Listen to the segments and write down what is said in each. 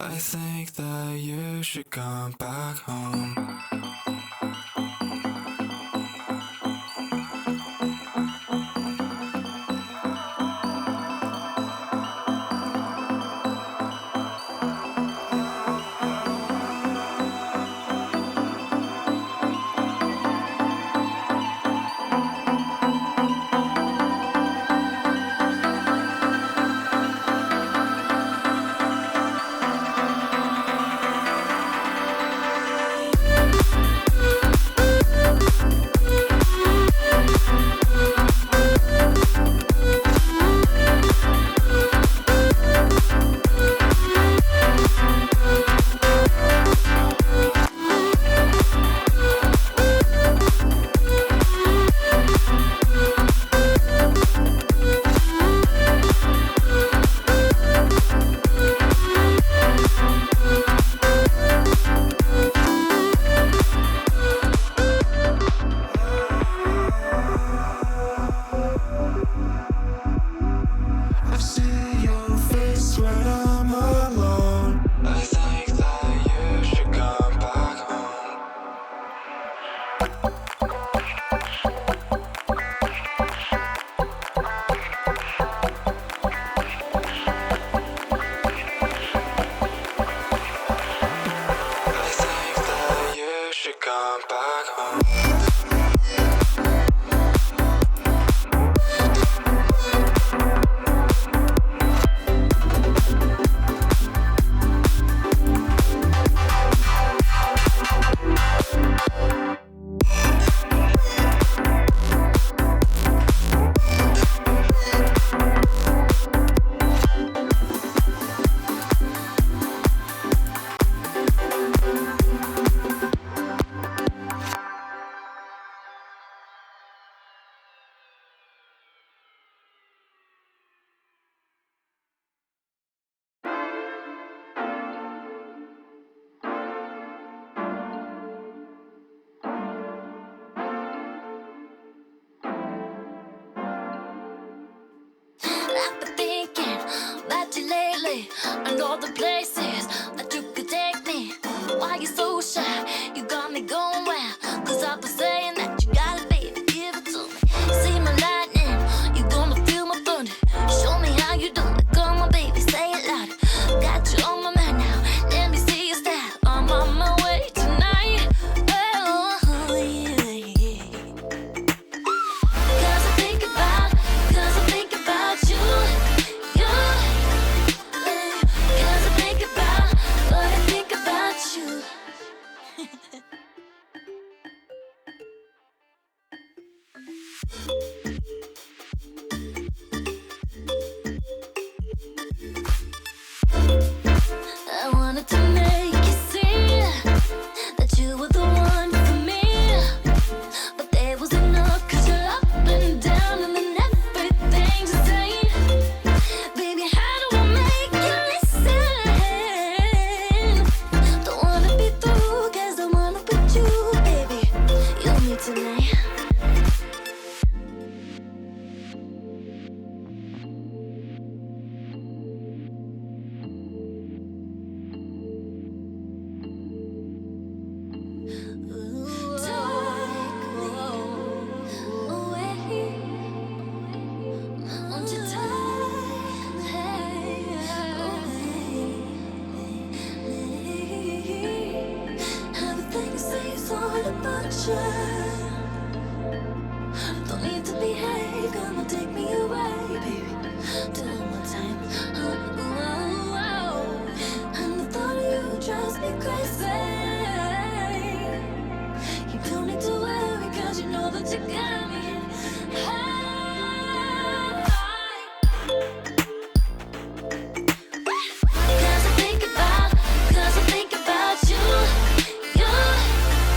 I think that you should come back home. I've been thinking about you lately, and all the places that you could take me. Why you so shy? You got me going wild, 'cause I've been saying that you got it, baby, give it to me. See my lightning, you gonna feel my thunder. Show me how you do it, come on baby, say it louder. Got you on my mind now, let me see your style. I'm on my way tonight, oh yeah, yeah. 'Cause I think about you, you, 'cause I think to make you see that you were the one for me. But there was enough, 'cause you're up and down and then everything's the same. Baby, how do I make you listen? Don't wanna be through, 'cause I wanna put you, baby, you and me tonight. Don't need to behave, gonna take me away, baby. Do it one more time. And the thought of you drives me crazy. You don't need to worry, 'cause you know that you got me. Cause I think about you. Cause I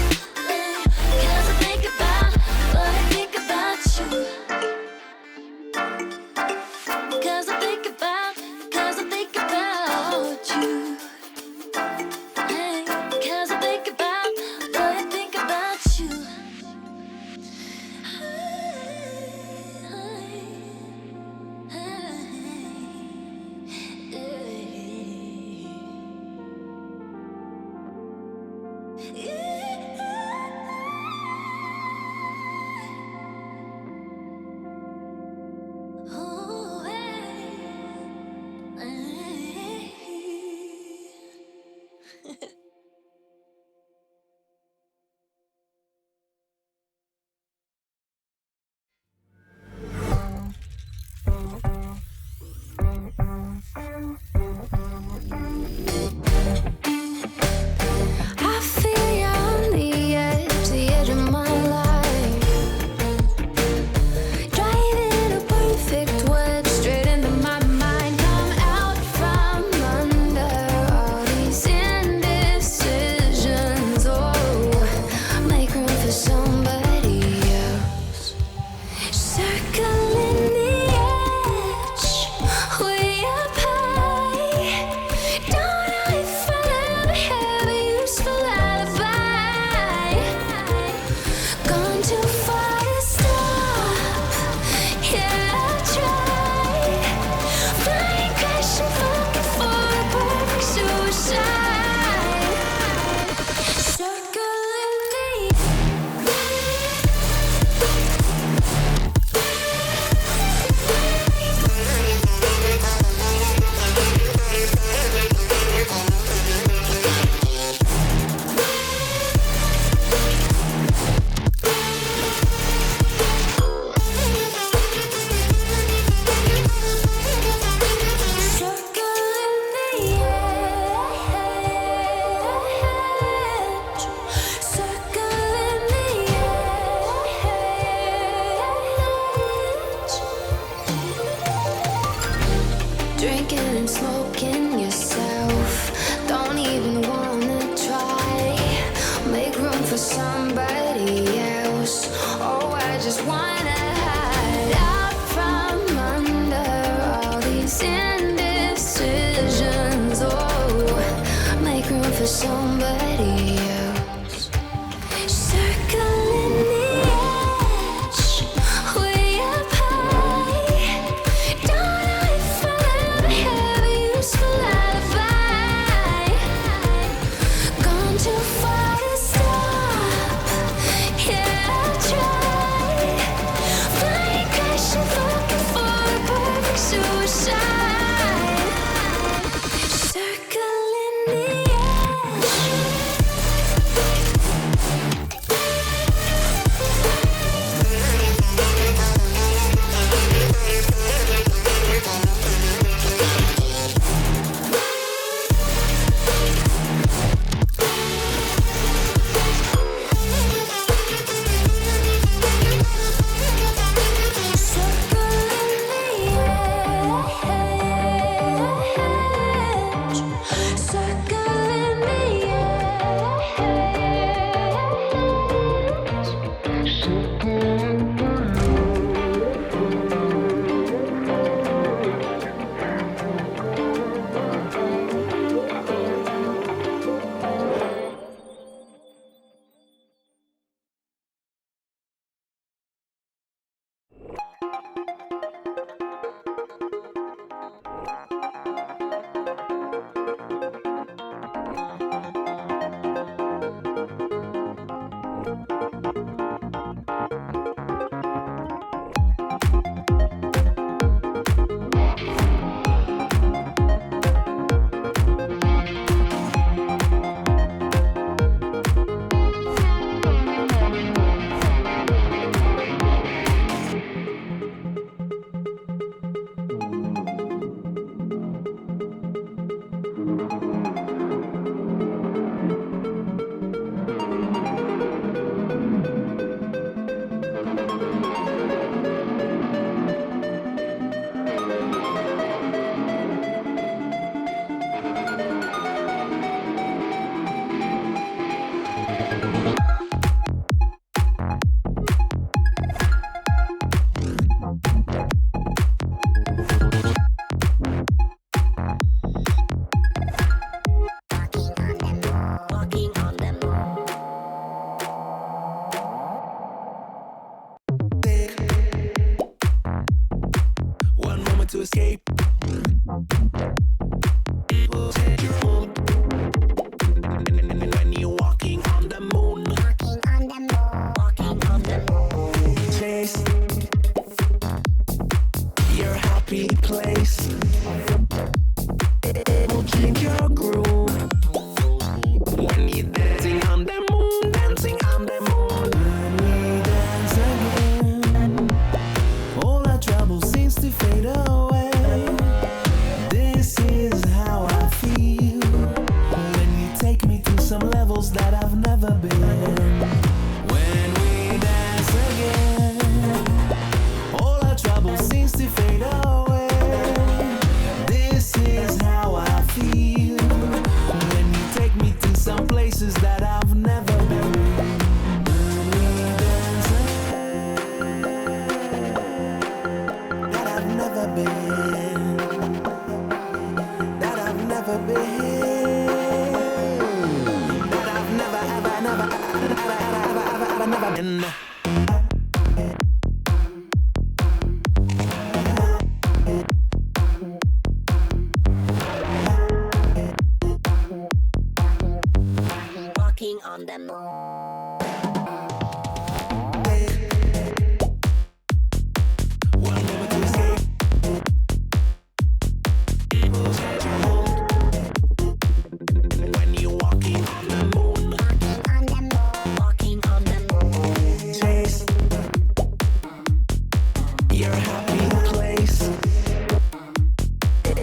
think about what I think about you. Cause I think about you. Hey, cause I think about what I think about you. I feel you on the edge of my life. Driving a perfect wedge straight into my mind. Come out from under all these indecisions. Oh, make room for somebody else. Circling the edge, way up high. Don't know if I'll ever have a useful alibi. Gone too far to stop. Yeah, I tried. Flying, crashing, looking for a perfect suicide. Circling the drinking and smoking yourself. Don't even wanna try. Make room for somebody else. Oh, I just wanna hide out from under all these indecisions. Oh, make room for somebody else. Circling the edge, way up high. Don't know if I'll ever have a useful alibi. Gone too far to stop. Yeah, I tried. Flying, crashing, looking for a perfect suicide. Circling the edge. To escape, will change your mood. When you're walking on the moon, walking on the moon, chase your happy place. It will change your groove. When you're dancing on the moon, dancing on the moon. When we dance again, all our trouble seems to fade away. Some levels that I've never been. When we dance again, all our trouble seems to fade away. This is how I feel. When you take me to some places that I've never been. When we dance again, that I've never been. That I've never been. Never been. Walking on the moon. One moment to escape. Will change your mood. When you're walking on the moon. Walking on the moon. Chase your happy place.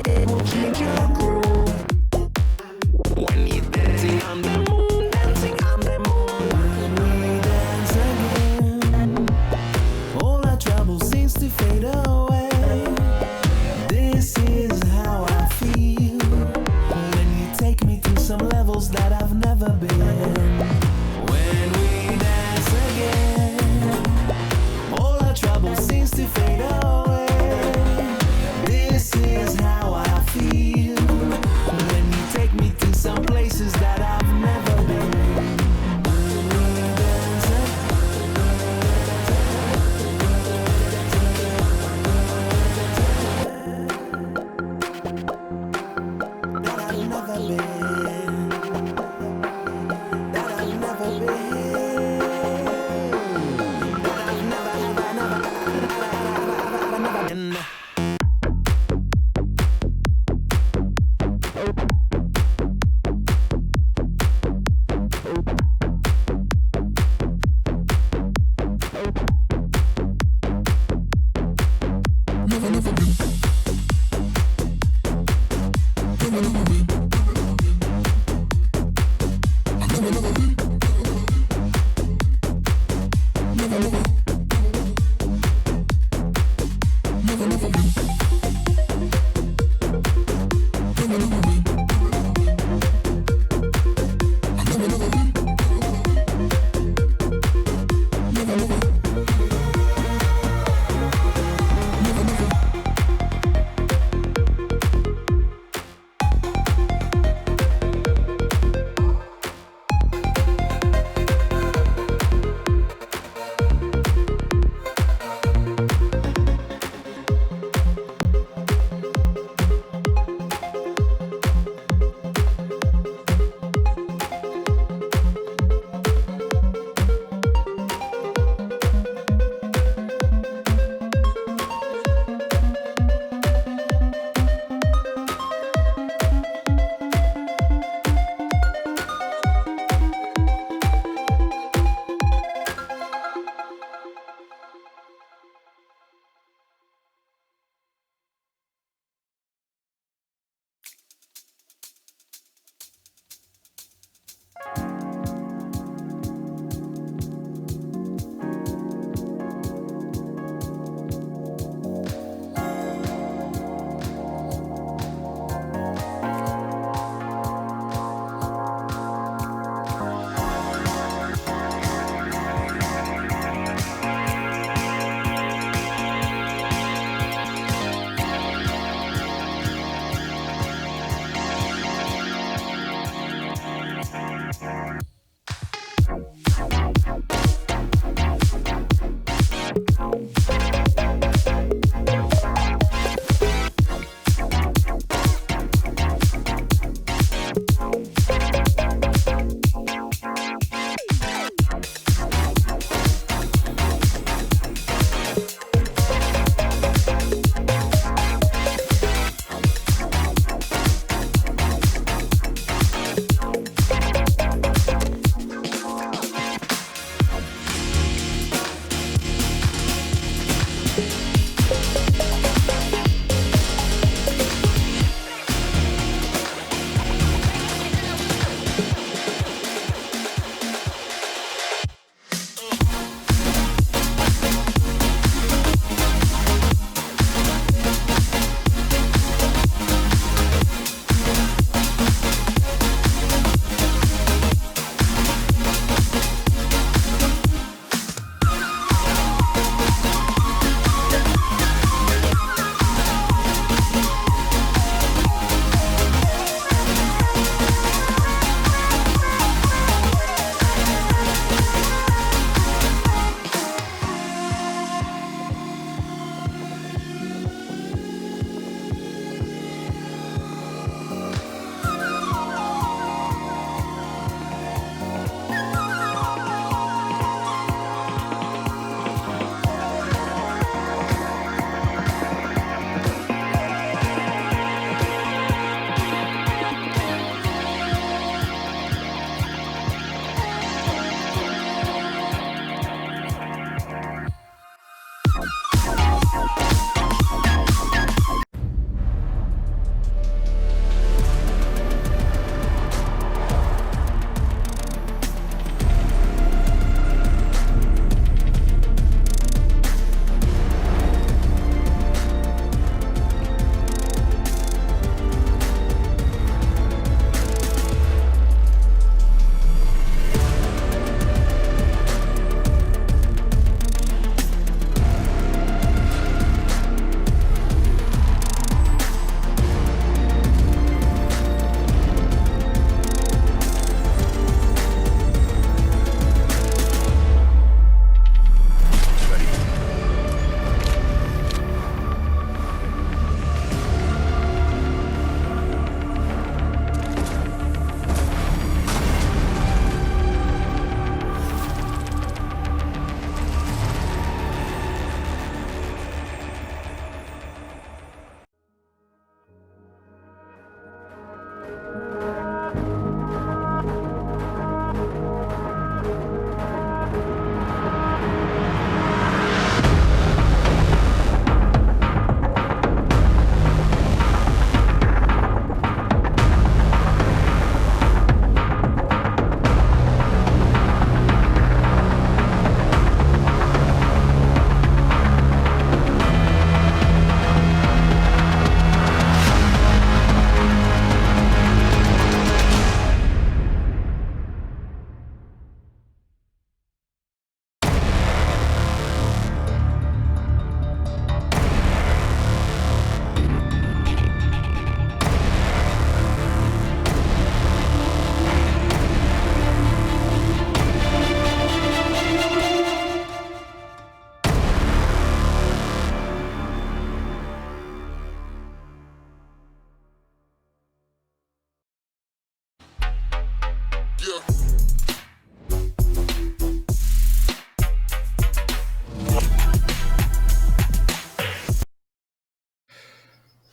It will change your groove. When you're dancing on the moon, dancing on the moon. When we dance again, all our trouble seems to fade away. This is how I feel. When you take me to some levels that I've never been. When we dance again, all our trouble seems to fade away. This is how I feel. When you take me to some places that I've never been. When we dance that I've never been. That I've never been. That I've never been.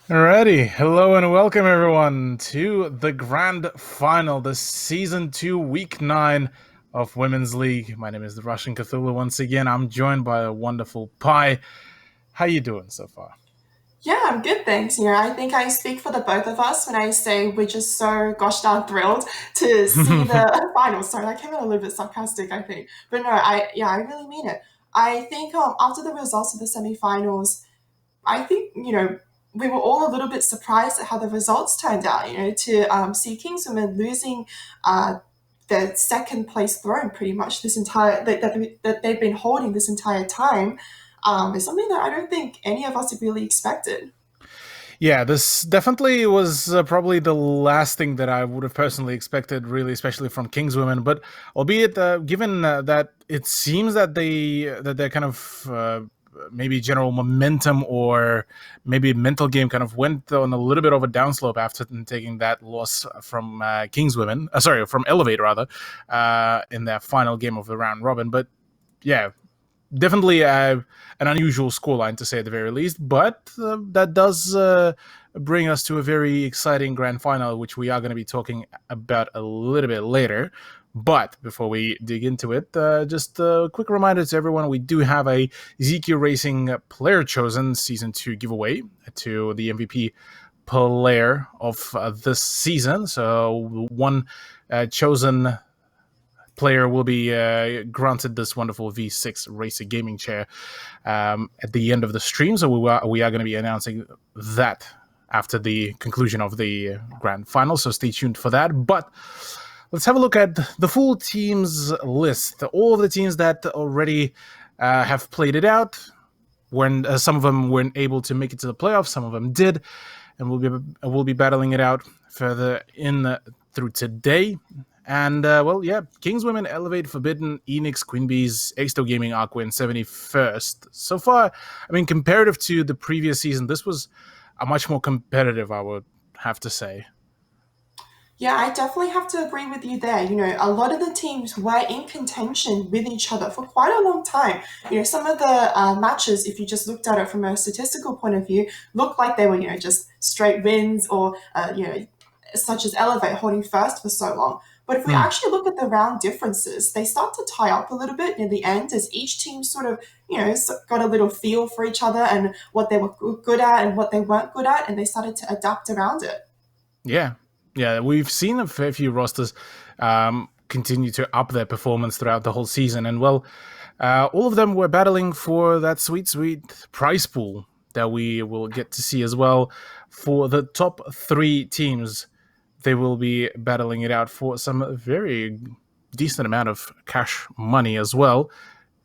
Alrighty, hello and welcome everyone to the grand final, the season 2, week 9 of Women's League. My name is the Russian Cthulhu once again. I'm joined by a wonderful Pi. How you doing so far? Yeah, I'm good, thanks. I think I speak for the both of us when I say we're just so gosh darn thrilled to see the finals. Sorry, that came out a little bit sarcastic, I think. But no, I really mean it. I think after the results of the semifinals, I think, we were all a little bit surprised at how the results turned out, to see Kingswomen losing their second place throne pretty much this entire, that they've been holding this entire time, is something that I don't think any of us had really expected. Yeah, this definitely was probably the last thing that I would have personally expected, really, especially from Kingswomen. But albeit, given that it seems that they're kind of maybe general momentum or maybe mental game kind of went on a little bit of a downslope after taking that loss from from Elevate rather, in that final game of the round robin. But yeah, definitely an unusual scoreline to say at the very least, but that does bring us to a very exciting grand final, which we are going to be talking about a little bit later. But before we dig into it, just a quick reminder to everyone, we do have a ZQ Racing Player Chosen Season 2 giveaway to the MVP player of this season. So one chosen player will be granted this wonderful V6 Racer gaming chair at the end of the stream. So we are going to be announcing that after the conclusion of the grand final. So stay tuned for that. But let's have a look at the full teams list. All of the teams that already have played it out. When some of them weren't able to make it to the playoffs, some of them did, and we'll be battling it out further in through today. And, Kingswomen, Elevate, Forbidden, Enix, Queen Bees, Exto Gaming, Aqua, and 71st. So far, I mean, comparative to the previous season, this was a much more competitive, I would have to say. Yeah, I definitely have to agree with you there. A lot of the teams were in contention with each other for quite a long time. Some of the matches, if you just looked at it from a statistical point of view, looked like they were, just straight wins or, such as Elevate holding first for so long. But if we actually look at the round differences, they start to tie up a little bit near the end as each team sort of, got a little feel for each other and what they were good at and what they weren't good at, and they started to adapt around it. Yeah, we've seen a fair few rosters continue to up their performance throughout the whole season. And, all of them were battling for that sweet prize pool that we will get to see as well. For the top 3 teams, they will be battling it out for some very decent amount of cash money as well.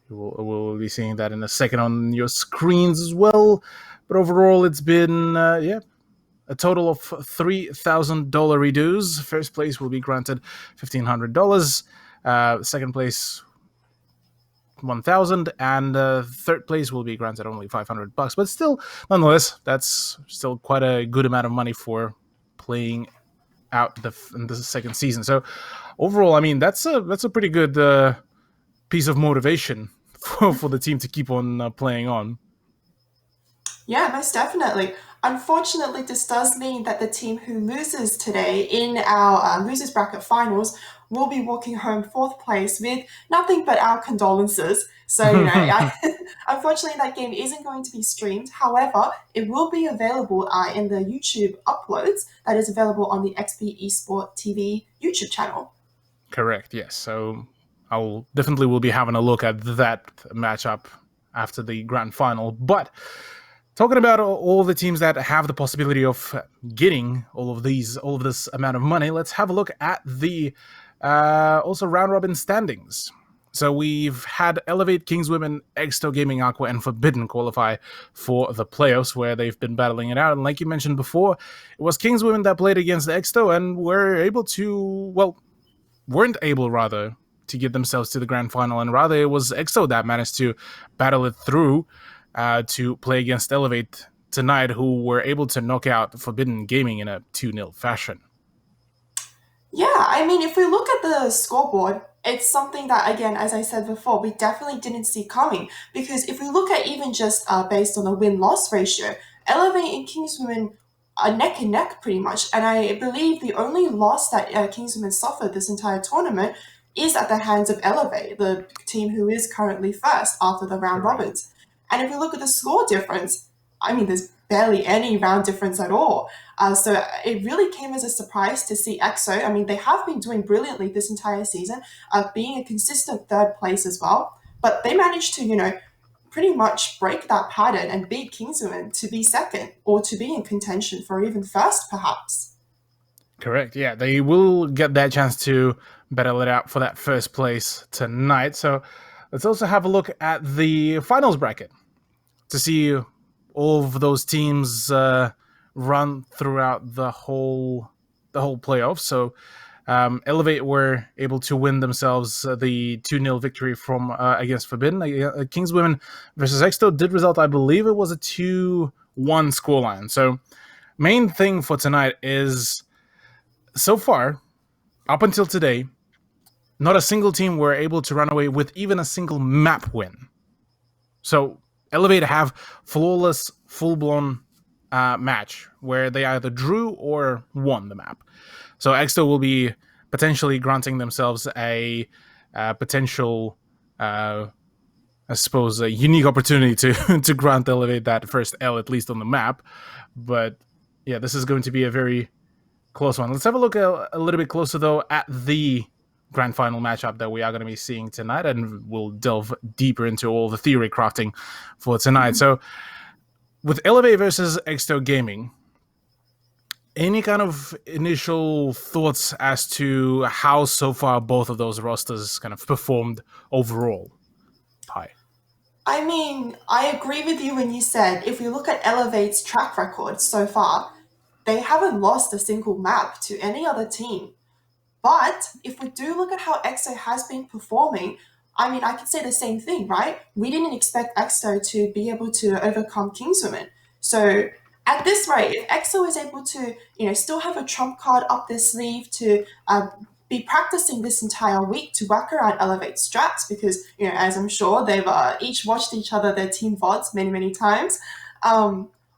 We'll be seeing that in a second on your screens as well. But overall, it's been, a total of $3,000 dues. First place will be granted $1,500. Second place, $1,000, and third place will be granted only $500. But still, nonetheless, that's still quite a good amount of money for playing out in the second season. So overall, I mean, that's a pretty good piece of motivation for the team to keep on playing on. Yeah, most definitely. Unfortunately, this does mean that the team who loses today in our losers bracket finals will be walking home 4th place with nothing but our condolences. So, unfortunately, that game isn't going to be streamed. However, it will be available in the YouTube uploads that is available on the XP Esports TV YouTube channel. Correct, yes. So I'll definitely will be having a look at that matchup after the grand final. But talking about all the teams that have the possibility of getting all of this amount of money, let's have a look at the also round robin standings. So we've had Elevate, Kingswomen, Exto Gaming, Aqua, and Forbidden qualify for the playoffs, where they've been battling it out. And like you mentioned before, it was Kingswomen that played against Exto and weren't able to get themselves to the grand final, and rather it was Exo that managed to battle it through to play against Elevate tonight, who were able to knock out Forbidden Gaming in a 2-0 fashion. Yeah, I mean, if we look at the scoreboard, it's something that, again, as I said before, we definitely didn't see coming. Because if we look at even just based on the win loss ratio, Elevate and Kingswomen are neck and neck pretty much. And I believe the only loss that Kingswomen suffered this entire tournament is at the hands of Elevate, the team who is currently first after the round Correct. robins. And if we look at the score difference, I mean, there's barely any round difference at all. So it really came as a surprise to see EXO. I mean, they have been doing brilliantly this entire season, being a consistent third place as well. But they managed to, pretty much break that pattern and beat Kingswomen to be second or to be in contention for even first, perhaps. Correct. Yeah, they will get that chance to battle it out for that first place tonight. So let's also have a look at the finals bracket to see all of those teams run throughout the whole playoff. So Elevate were able to win themselves the 2-0 victory from against Forbidden. Kingswomen versus Exto did result, I believe it was a 2-1 scoreline. So main thing for tonight is, so far, up until today, not a single team were able to run away with even a single map win. So Elevate have flawless, full-blown match where they either drew or won the map. So Exto will be potentially granting themselves a potential, I suppose, a unique opportunity to grant Elevate that first L, at least on the map. But yeah, this is going to be a very close one. Let's have a look a little bit closer, though, at the grand final matchup that we are going to be seeing tonight, and we'll delve deeper into all the theory crafting for tonight. So with Elevate versus Exto Gaming, any kind of initial thoughts as to how so far both of those rosters kind of performed overall? Pi. I mean, I agree with you when you said if we look at Elevate's track record so far, they haven't lost a single map to any other team. But if we do look at how EXO has been performing, I mean, I could say the same thing, right? We didn't expect EXO to be able to overcome Kingswomen. So at this rate, if EXO is able to, still have a trump card up their sleeve to be practicing this entire week to whack around Elevate strats, because, as I'm sure they've each watched each other, their team VODs many, many times.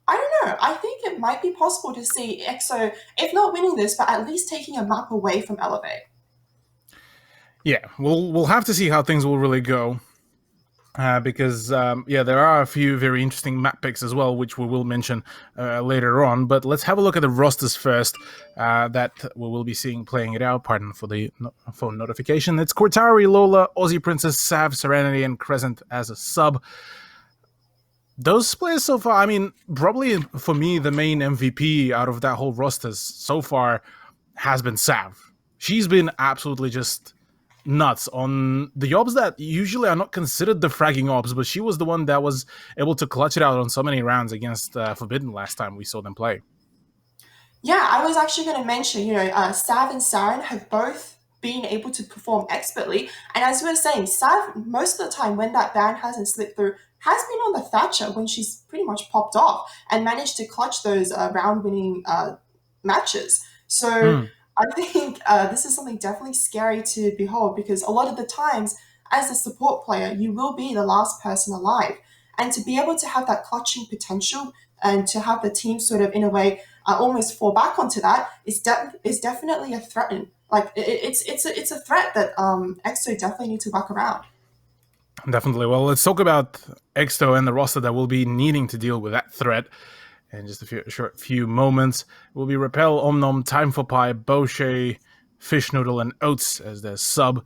I don't know. I think it might be possible to see EXO, if not winning this, but at least taking a map away from Elevate. Yeah, we'll have to see how things will really go. Because there are a few very interesting map picks as well, which we will mention later on. But let's have a look at the rosters first that we will be seeing playing it out. Pardon for the phone notification. It's Cortari, Lola, Aussie Princess, Sav, Serenity, and Crescent as a sub. Those players so far, I mean, probably for me, the main MVP out of that whole roster so far has been Sav. She's been absolutely just nuts on the ops that usually are not considered the fragging ops, but she was the one that was able to clutch it out on so many rounds against Forbidden last time we saw them play. Yeah, I was actually going to mention, Sav and Saren have both been able to perform expertly. And as we were saying, Sav, most of the time when that ban hasn't slipped through, has been on the Thatcher when she's pretty much popped off and managed to clutch those round-winning matches. So I think this is something definitely scary to behold, because a lot of the times, as a support player, you will be the last person alive. And to be able to have that clutching potential and to have the team sort of, in a way, almost fall back onto that is definitely a threat. Like, it's a threat that EXO definitely need to whack around. Definitely. Well, let's talk about Exto and the roster that will be needing to deal with that threat in just a few moments. It will be Repel, Omnom, Time for Pie, Boshe, Fish Noodle, and Oats as their sub.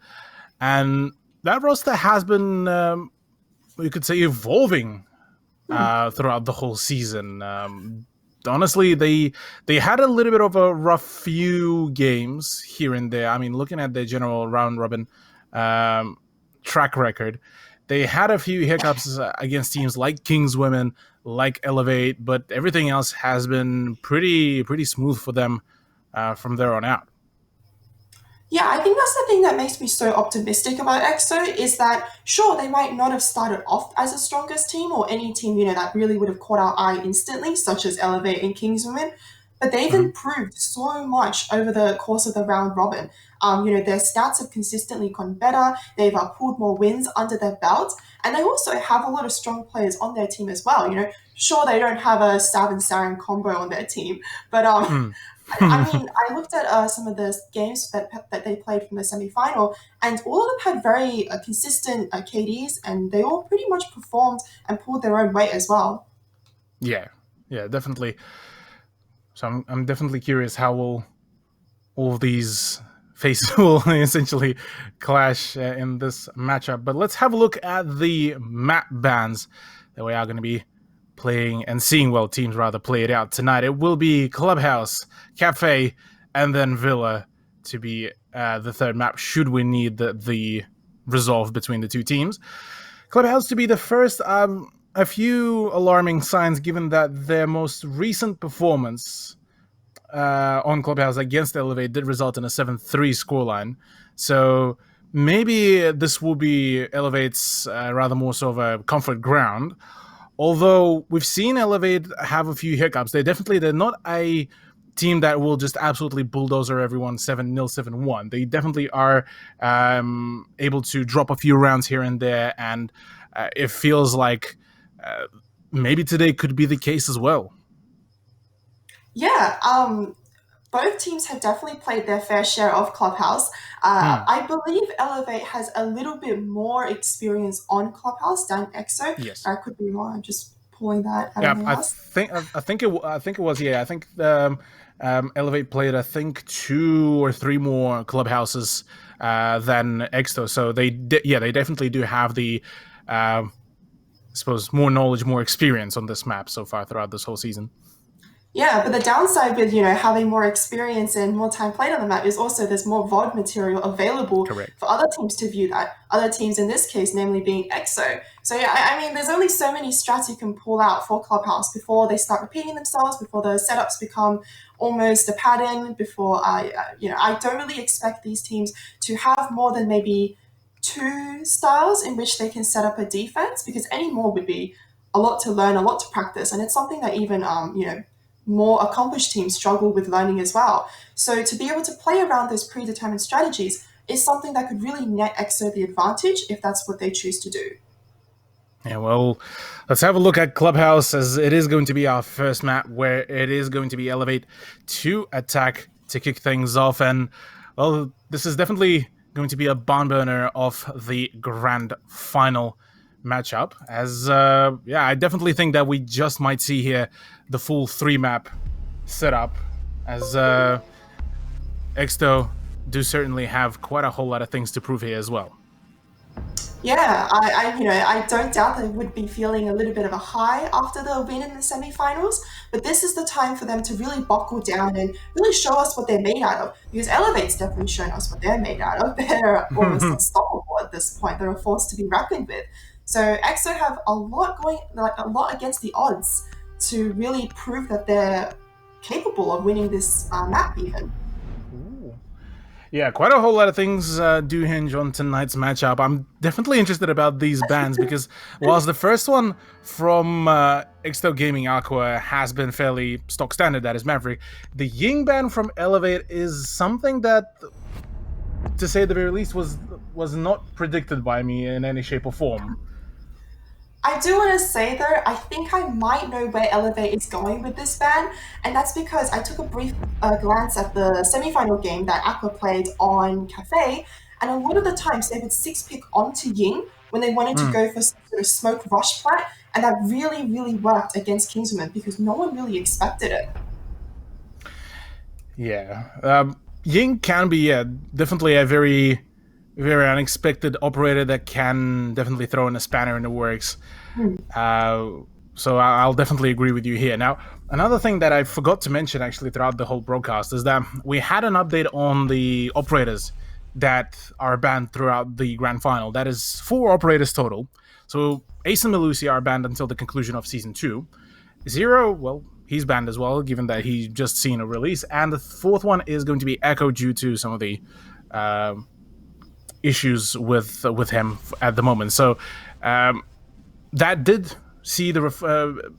And that roster has been, you could say, evolving throughout the whole season. Honestly, they had a little bit of a rough few games here and there. I mean, looking at their general round robin track record, they had a few hiccups against teams like Kingswomen, like Elevate, but everything else has been pretty smooth for them from there on out. Yeah, I think that's the thing that makes me so optimistic about EXO is that, sure, they might not have started off as the strongest team or any team, that really would have caught our eye instantly, such as Elevate and Kingswomen, but they've improved so much over the course of the round robin. Their stats have consistently gotten better. They've pulled more wins under their belt, and they also have a lot of strong players on their team as well. Sure, they don't have a Sav and Saren combo on their team, but I looked at some of the games that they played from the semi-final, and all of them had very consistent KDs, and they all pretty much performed and pulled their own weight as well. Yeah, definitely. So I'm definitely curious how will all of these faces will essentially clash in this matchup. But let's have a look at the map bans that we are going to be playing and seeing, teams rather, play it out tonight. It will be Clubhouse, Cafe, and then Villa to be the third map, should we need the resolve between the two teams. Clubhouse to be the first. A few alarming signs, given that their most recent performance on Clubhouse against Elevate did result in a 7-3 scoreline. So maybe this will be Elevate's rather more so of a comfort ground. Although we've seen Elevate have a few hiccups, they're not a team that will just absolutely bulldozer everyone 7-0, 7-1. They definitely are able to drop a few rounds here and there, and it feels like maybe today could be the case as well. Yeah, both teams have definitely played their fair share of Clubhouse. I believe Elevate has a little bit more experience on Clubhouse than EXO. Yes, I could be wrong. I'm just pulling that out yeah, of my ass. I think it was. Yeah, I think Elevate played 2 or 3 more Clubhouses than EXO. So they definitely do have the I suppose more knowledge, more experience on this map so far throughout this whole season. Yeah, but the downside with having more experience and more time played on the map is also there's more VOD material available for other teams to view that. Other teams in this case, namely being EXO. So yeah, I mean, there's only so many strats you can pull out for Clubhouse before they start repeating themselves, before the setups become almost a pattern. Before I don't really expect these teams to have more than maybe 2 styles in which they can set up a defense, because any more would be a lot to learn, a lot to practice, and it's something that even more accomplished teams struggle with learning as well. So to be able to play around those predetermined strategies is something that could really net EXO the advantage if that's what they choose to do. Yeah, well, let's have a look at Clubhouse, as it is going to be our first map where it is going to be Elevate to attack to kick things off. And, well, this is definitely going to be a barn burner of the grand final matchup, as I definitely think that we just might see here the full 3-map setup, as EXO do certainly have quite a whole lot of things to prove here as well. Yeah, I don't doubt they would be feeling a little bit of a high after the win in the semi-finals, but this is the time for them to really buckle down and really show us what they're made out of, because Elevate's definitely shown us what they're made out of. They're almost unstoppable at this point. They're a force to be reckoned with. So EXO have a lot against the odds to really prove that they're capable of winning this map even. Ooh. Yeah, quite a whole lot of things do hinge on tonight's matchup. I'm definitely interested about these bans because whilst the first one from Exto Gaming Aqua has been fairly stock standard, that is Maverick, the Ying ban from Elevate is something that, to say the very least, was not predicted by me in any shape or form. I do want to say though, I think I might know where Elevate is going with this ban, and that's because I took a brief glance at the semi-final game that Aqua played on Cafe, and a lot of the times they would 6-pick onto Ying when they wanted to go for some sort of smoke rush plat, and that really, really worked against Kingswoman because no one really expected it. Yeah, Ying can be definitely a very unexpected operator that can definitely throw in a spanner in the works. So I'll definitely agree with you here. Now, another thing that I forgot to mention actually throughout the whole broadcast is that we had an update on the operators that are banned throughout the grand final. That is 4 operators total. So Ace and Melusi are banned until the conclusion of Season 2. Zero, well, he's banned as well, given that he just seen a release. And the 4th one is going to be Echo due to some of the issues with him at the moment. So that did see the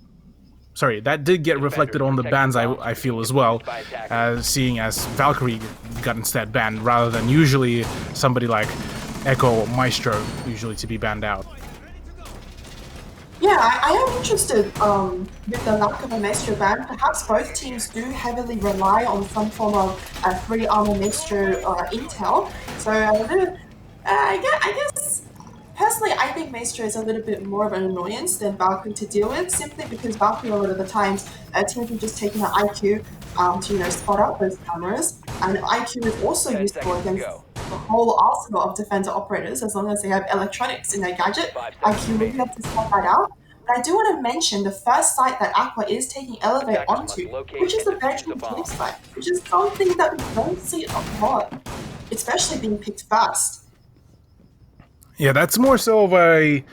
sorry, that did get reflected on the bans, I feel, as well, seeing as Valkyrie got instead banned, rather than usually somebody like Echo or Maestro usually to be banned out. Yeah, I am interested with the lack of a Maestro ban. Perhaps both teams do heavily rely on some form of free armor Maestro intel. So I guess personally, I think Maestro is a little bit more of an annoyance than Valkyrie to deal with, simply because Valkyrie a lot of the times teams will just take an IQ to spot out those cameras, and IQ is also useful against the whole arsenal of defender operators as long as they have electronics in their gadget. IQ will be able to spot that out. But I do want to mention the first site that Aqua is taking Elevate onto, which is the Bedroom Cave site, which is something that we don't see a lot, especially being picked first. Yeah, that's more so of a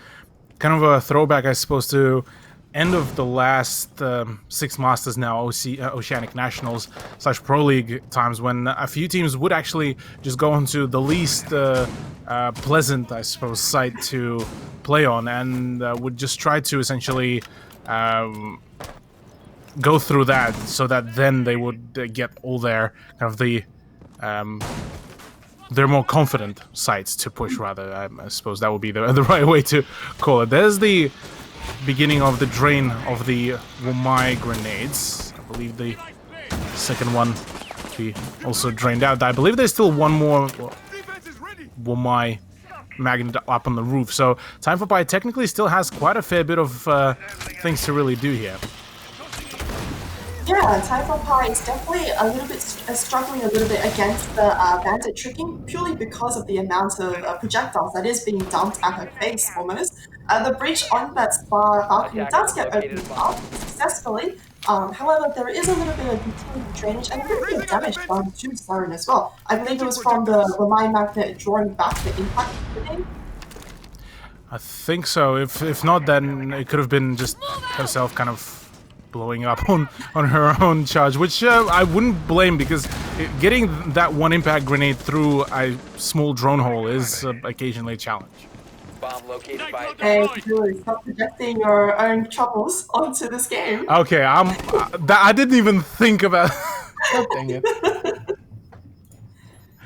kind of a throwback, I suppose, to end of the last 6 Masters now, Oceanic Nationals / Pro League times, when a few teams would actually just go onto the least pleasant, I suppose, site to play on, and would just try to essentially go through that, so that then they would get all their kind of the they're more confident sites to push, rather. I suppose that would be the right way to call it. There's the beginning of the drain of the Womai grenades. I believe the second one be also drained out. I believe there's still one more Womai magnet up on the roof. So Time for Pi technically still has quite a fair bit of things to really do here. Yeah, Time for Pi is definitely a little bit struggling a little bit against the bandit tricking, purely because of the amount of projectiles that is being dumped at her face almost. The breach on that balcony does get opened up successfully. However, there is a little bit of utility drainage and a little bit of damage done to Siren as well. I believe it was from the Womai magnet drawing back the impact of the game. I think so. If not, then it could have been just herself kind of blowing up on her own charge, which I wouldn't blame, because getting that one impact grenade through a small drone hole is occasionally a challenge. Bomb located by Hey, Julie, stop projecting your own troubles onto this game. Okay, I didn't even think about. God dang it!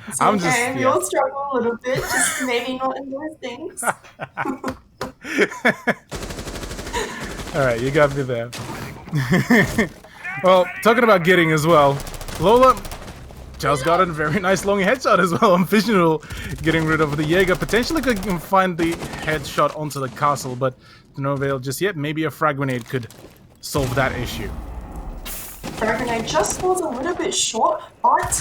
It's I'm okay, just, we all struggle a little bit, just maybe not in those things. All right, you got me there. Well, talking about getting as well, Lola just got a very nice long headshot as well on Visual, getting rid of the Jaeger. Potentially could find the headshot onto the castle, but to no avail just yet. Maybe a frag grenade could solve that issue. Frag grenade just falls a little bit short, but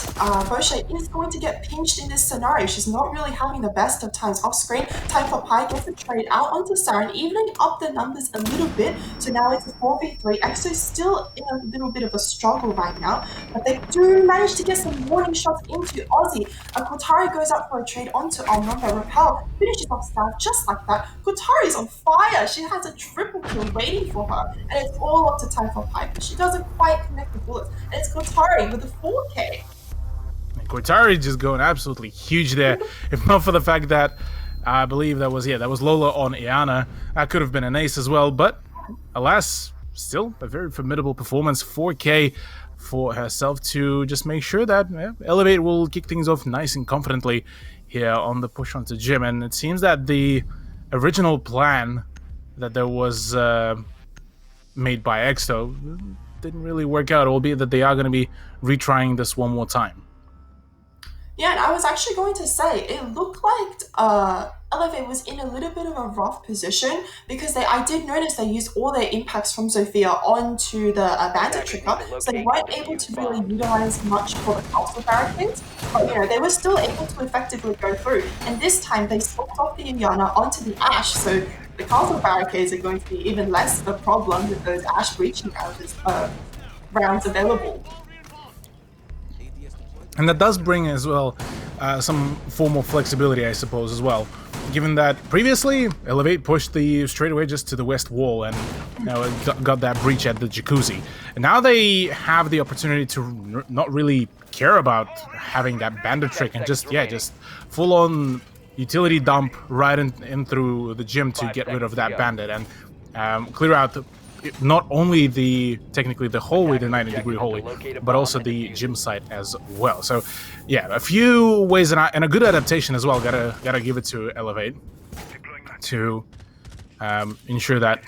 Boshe is going to get pinched in this scenario. She's not really having the best of times off screen. Time for Pi gets a trade out onto Siren, evening up the numbers a little bit. So now it's a 4v3. EXO still in a little bit of a struggle right now, but they do manage to get some warning shots into Aussie. Kotari goes up for a trade onto Almonda. Repel finishes off Star just like that. Kotari's on fire. She has a triple kill waiting for her, and it's all up to Time for Pi, but she doesn't quite connect the bullets. And it's Kotari with a 4K. Kotari just going absolutely huge there. If not for the fact that I believe that was Lola on Iana. That could have been an ace as well, but alas, still a very formidable performance. 4K for herself to just make sure that Elevate will kick things off nice and confidently here on the push onto Gym. And it seems that the original plan that there was made by Exto didn't really work out, albeit that they are going to be retrying this one more time. Yeah, and I was actually going to say, it looked like Elevate was in a little bit of a rough position, because I did notice they used all their impacts from Sophia onto the bandit trigger, so they weren't able to really utilize much for the castle barricades, but they were still able to effectively go through. And this time they swapped off the Iana onto the Ash, so the castle barricades are going to be even less of a problem with those Ash breaching rounds available. And that does bring as well some form of flexibility, I suppose, as well. Given that previously, Elevate pushed the straightaway just to the west wall and got that breach at the jacuzzi. And now they have the opportunity to not really care about having that bandit trick and just full-on utility dump right in through the Gym to get rid of that bandit and clear out not only technically the hallway, the 90-degree hallway, but also the gym site as well. So, yeah, a few ways and a good adaptation as well. Gotta give it to Elevate to ensure that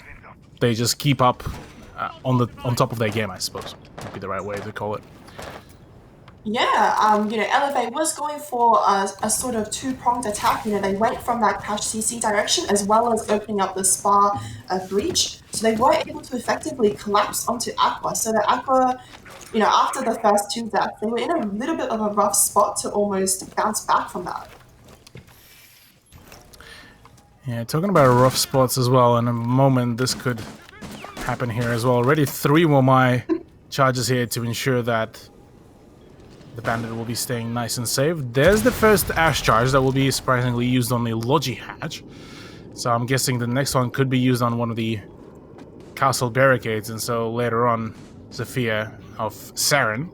they just keep up on top of their game, I suppose would be the right way to call it. Yeah, Elevate was going for a sort of two-pronged attack. They went from that cash CC direction as well as opening up the Spa breach. So they were able to effectively collapse onto Aqua. So that Aqua, after the first two deaths, they were in a little bit of a rough spot to almost bounce back from that. Yeah, talking about rough spots as well, in a moment this could happen here as well. Already 3 my charges here to ensure that the Bandit will be staying nice and safe. There's the first Ash charge that will be surprisingly used on the Logi hatch. So I'm guessing the next one could be used on one of the castle barricades, and so later on Zafia of Saren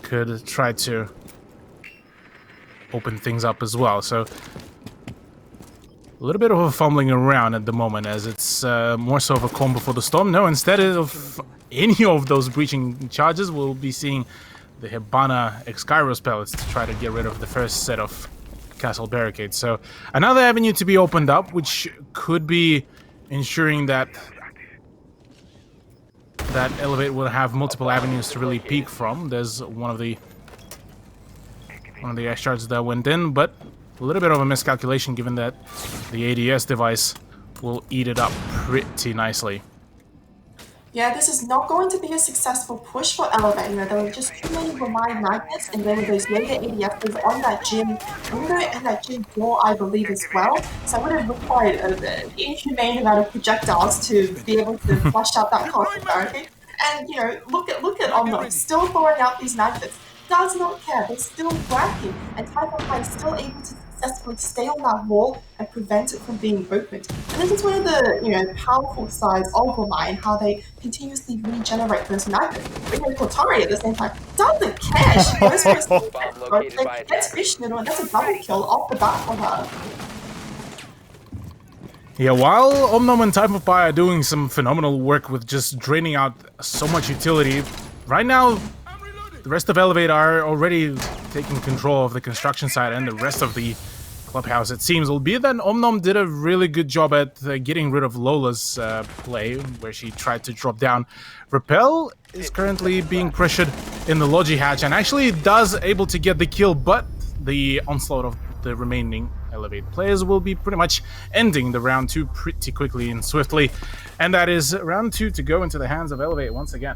could try to open things up as well. So a little bit of a fumbling around at the moment, as it's more so of a calm before the storm. No, instead of any of those breaching charges, we'll be seeing the Hibana X-Kairos pellets to try to get rid of the first set of castle barricades. So another avenue to be opened up, which could be ensuring that Elevate will have multiple avenues to really peek from. There's one of the Ash charges that went in, but a little bit of a miscalculation given that the ADS device will eat it up pretty nicely. Yeah, this is not going to be a successful push for Elevate. There were just too many Remind Magnets, and there were those later ADSs on that gym window and that gym door, I believe, as well. So I would have required an inhumane amount of projectiles to be able to flush out that castle barricade. And, look at Omno, still throwing out these magnets. Does not care, they're still working, and Typhon is still able to successfully stay on that wall and prevent it from being opened. And this is one of the powerful sides of Remind, and how they continuously regenerate those magnets. But Kotari at the same time doesn't care. She goes for a second, gets Vishnu, and that's a double kill off the bat for her. Yeah, while Omnom and Type of Pi are doing some phenomenal work with just draining out so much utility, right now the rest of Elevate are already taking control of the construction side and the rest of the clubhouse, it seems, albeit that Omnom did a really good job at getting rid of Lola's play, where she tried to drop down. Repel is currently being pressured in the Logi hatch and actually does able to get the kill, but the onslaught of the remaining Elevate players will be pretty much ending the round 2 pretty quickly and swiftly, and that is round 2 to go into the hands of Elevate once again.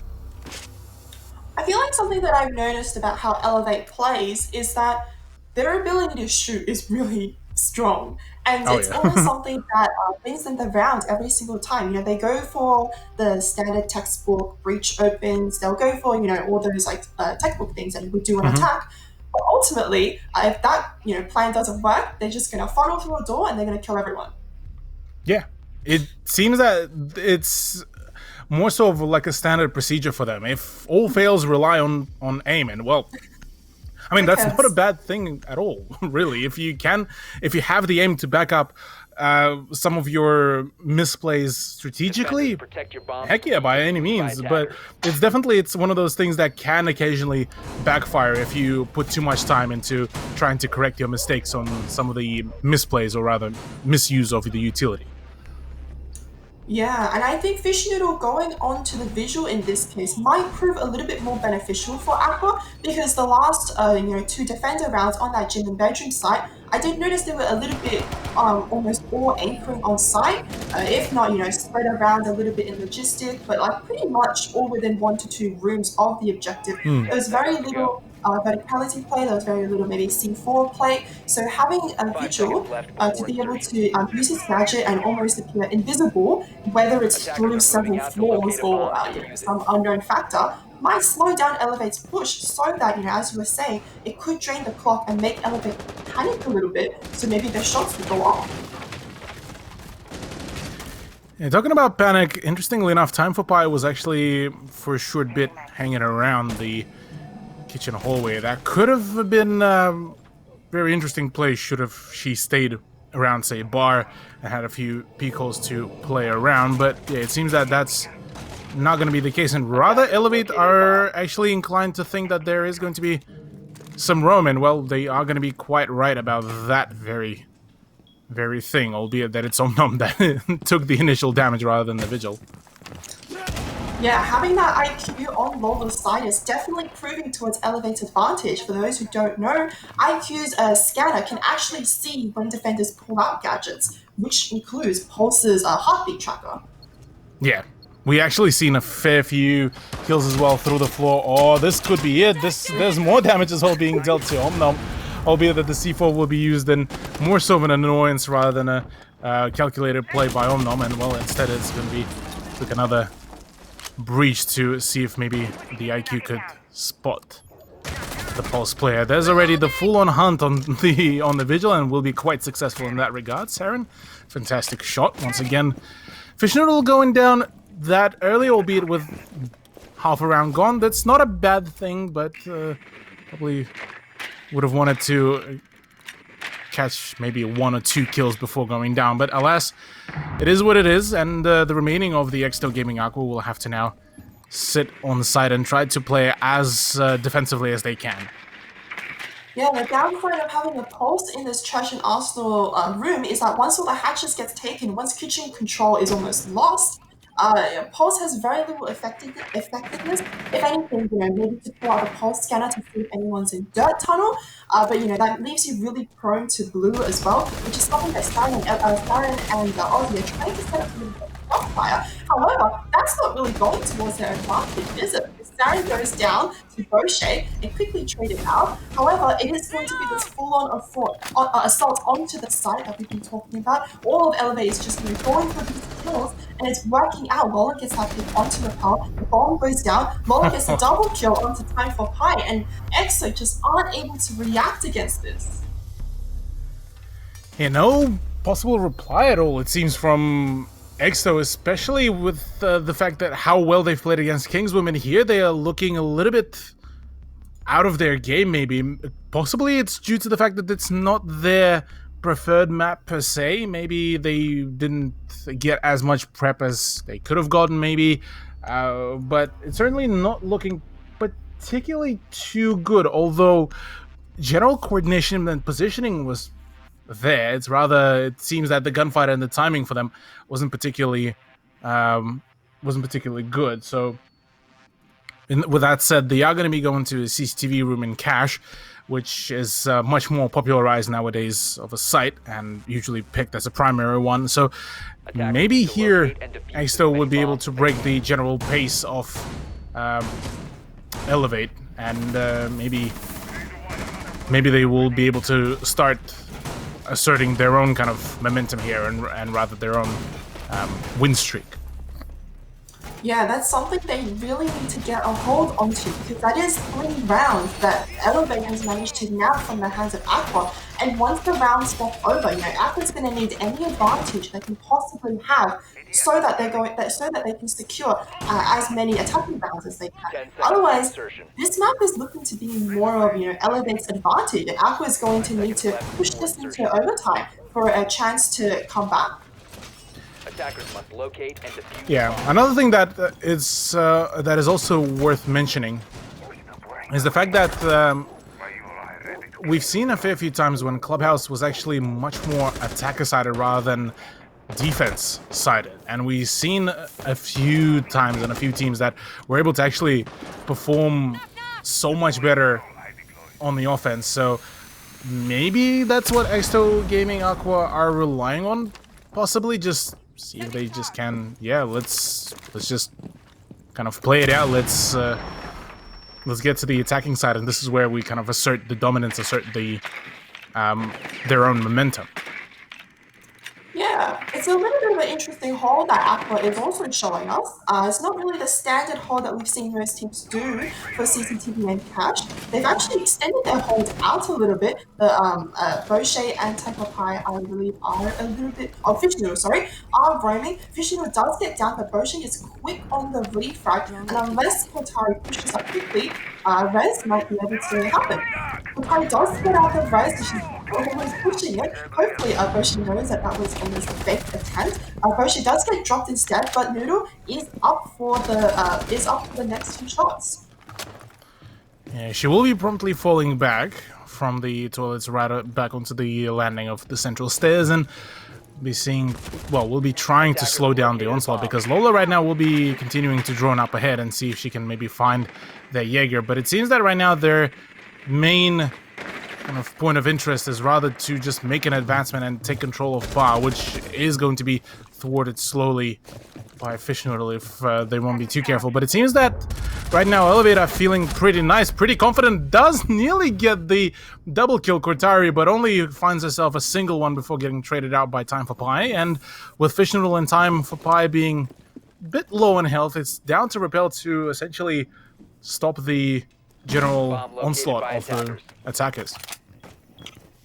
I feel like something that I've noticed about how Elevate plays is that their ability to shoot is really strong. And it's always something that wins them the round every single time. They go for the standard textbook breach opens, they'll go for, all those textbook things that you would do on attack. But ultimately, if that, plan doesn't work, they're just gonna funnel through a door and they're gonna kill everyone. Yeah. It seems that it's more so of like a standard procedure for them. If all fails, rely on aim, and well, I mean, that's not a bad thing at all, really. If you have the aim to back up some of your misplays strategically, heck yeah, by any means. But it's one of those things that can occasionally backfire if you put too much time into trying to correct your mistakes on some of the misplays, or rather misuse of the utility. Yeah, and I think Fish Noodle going on to the visual in this case might prove a little bit more beneficial for Aqua, because the last 2 defender rounds on that gym and bedroom site, I did notice they were a little bit almost all anchoring on site, if not spread around a little bit in logistic, but pretty much all within 1 to 2 rooms of the objective. There was very little verticality play, there was very little maybe C4 play, so having a vigil to be able to use his gadget and almost appear invisible, whether it's through several floors or some unknown factor, might slow down Elevate's push, so that, as you were saying, it could drain the clock and make Elevate panic a little bit, so maybe their shots would go off. Yeah, talking about panic, interestingly enough, Time for Pi was actually, for a short bit, hanging around the kitchen hallway. That could have been a very interesting play should have she stayed around, say, bar and had a few peek holes to play around. But yeah, it seems that that's not going to be the case, and rather Elevate are actually inclined to think that there is going to be some roam, and well, they are going to be quite right about that very thing, albeit that it's Omnom that took the initial damage rather than the Vigil. Yeah, having that IQ on Lola's side is definitely proving towards Elevate's advantage. For those who don't know, IQ's scanner can actually see when defenders pull out gadgets, which includes Pulse's heartbeat tracker. Yeah, we actually seen a fair few kills as well through the floor. Oh, this could be it. There's more damage as well being dealt to Omnom, albeit that the C4 will be used in more so of an annoyance rather than a calculated play by Omnom, and well, instead it's going to be like another breach to see if maybe the IQ could spot the Pulse player. There's already the full-on hunt on the Vigil, and will be quite successful in that regard. Saren, fantastic shot once again. Fish Noodle going down that early, albeit with half a round gone. That's not a bad thing, but probably would have wanted to catch maybe 1 or 2 kills before going down. But alas, it is what it is, and the remaining of the XPWL Gaming Aqua will have to now sit on the side and try to play as defensively as they can. Yeah, the downside of having a Pulse in this Trash and Arsenal room is that once all the hatches gets taken, once kitchen control is almost lost, Pulse has very little effectiveness. If anything, maybe to pull out a Pulse scanner to see if anyone's in Dirt Tunnel, but that leaves you really prone to blue as well, which is something that Saren and Ozzy are trying to set up with Crossfire. However, that's not really going towards their advantage, is it? Saren goes down to Bochet and quickly traded out. However, it is going to be this full-on assault onto the site that we've been talking about. All of Elevate is just going for these kills, and it's working out. Lola gets that pick onto Repel, the bomb goes down, Lola gets a double kill onto Time for Pi, and EXO just aren't able to react against this. No possible reply at all, it seems, from EXO, especially with the fact that how well they've played against Kingswomen here. They are looking a little bit out of their game, maybe. Possibly it's due to the fact that it's not their preferred map per se. Maybe they didn't get as much prep as they could have gotten, maybe. But it's certainly not looking particularly too good, although general coordination and positioning was there. It's rather, it seems that the gunfight and the timing for them wasn't particularly good. So with that said, they are going to be going to a CCTV room in Cache, which is much more popularized nowadays of a site and usually picked as a primary one. So maybe here XPWL would be able to break the general pace of Elevate, and maybe they will be able to start asserting their own kind of momentum here and rather their own win streak. Yeah, that's something they really need to get a hold onto, because that is 3 rounds that Elevate has managed to nab from the hands of Aqua. And once the round's back over, Aqua's going to need any advantage they can possibly have so that they can secure as many attacking rounds as they can. Otherwise, this map is looking to be more of Elevate's advantage, and Aqua is going to need to push this into overtime for a chance to come back. Attackers must locate and defuse. Yeah, another thing that is also worth mentioning is the fact that we've seen a fair few times when Clubhouse was actually much more attacker-sided rather than defense-sided, and we've seen a few times and a few teams that were able to actually perform so much better on the offense. So maybe that's what XPWL Gaming Aqua are relying on, possibly. Just see if they just can. Yeah, let's just kind of play it out. Let's get to the attacking side, and this is where we kind of assert the dominance, assert the their own momentum. Yeah, it's a little bit of an interesting hold that Aqua is also showing us. It's not really the standard hold that we've seen most teams do for CCTV and Cache. They've actually extended their hold out a little bit. The Bochet and Tekopai, I believe, are a little bit... Oh, Fish Noodle, sorry, are roaming. Fish Noodle does get down, but Bochet is quick on the refrag, and unless Kotari pushes up quickly, Rez might be able to happen. Kotari does get out the Rez, she's Lola was pushing it. Hopefully, Boshi knows that that was almost a fake attempt. Boshi does get dropped instead, but Noodle is up for the next two shots. Yeah, she will be promptly falling back from the toilets right back onto the landing of the central stairs and be seeing, well, we'll be trying to slow down the onslaught because Lola right now will be continuing to drone up ahead and see if she can maybe find their Jaeger. But it seems that right now their main kind of point of interest is rather to just make an advancement and take control of Ba, which is going to be thwarted slowly by Fish Noodle if they won't be too careful. But it seems that right now Elevator feeling pretty nice, pretty confident, does nearly get the double kill Cortari, but only finds herself a single one before getting traded out by Time for Pie. And with Fish Noodle and Time for Pie being a bit low in health, it's down to Repel to essentially stop the general onslaught of the attackers.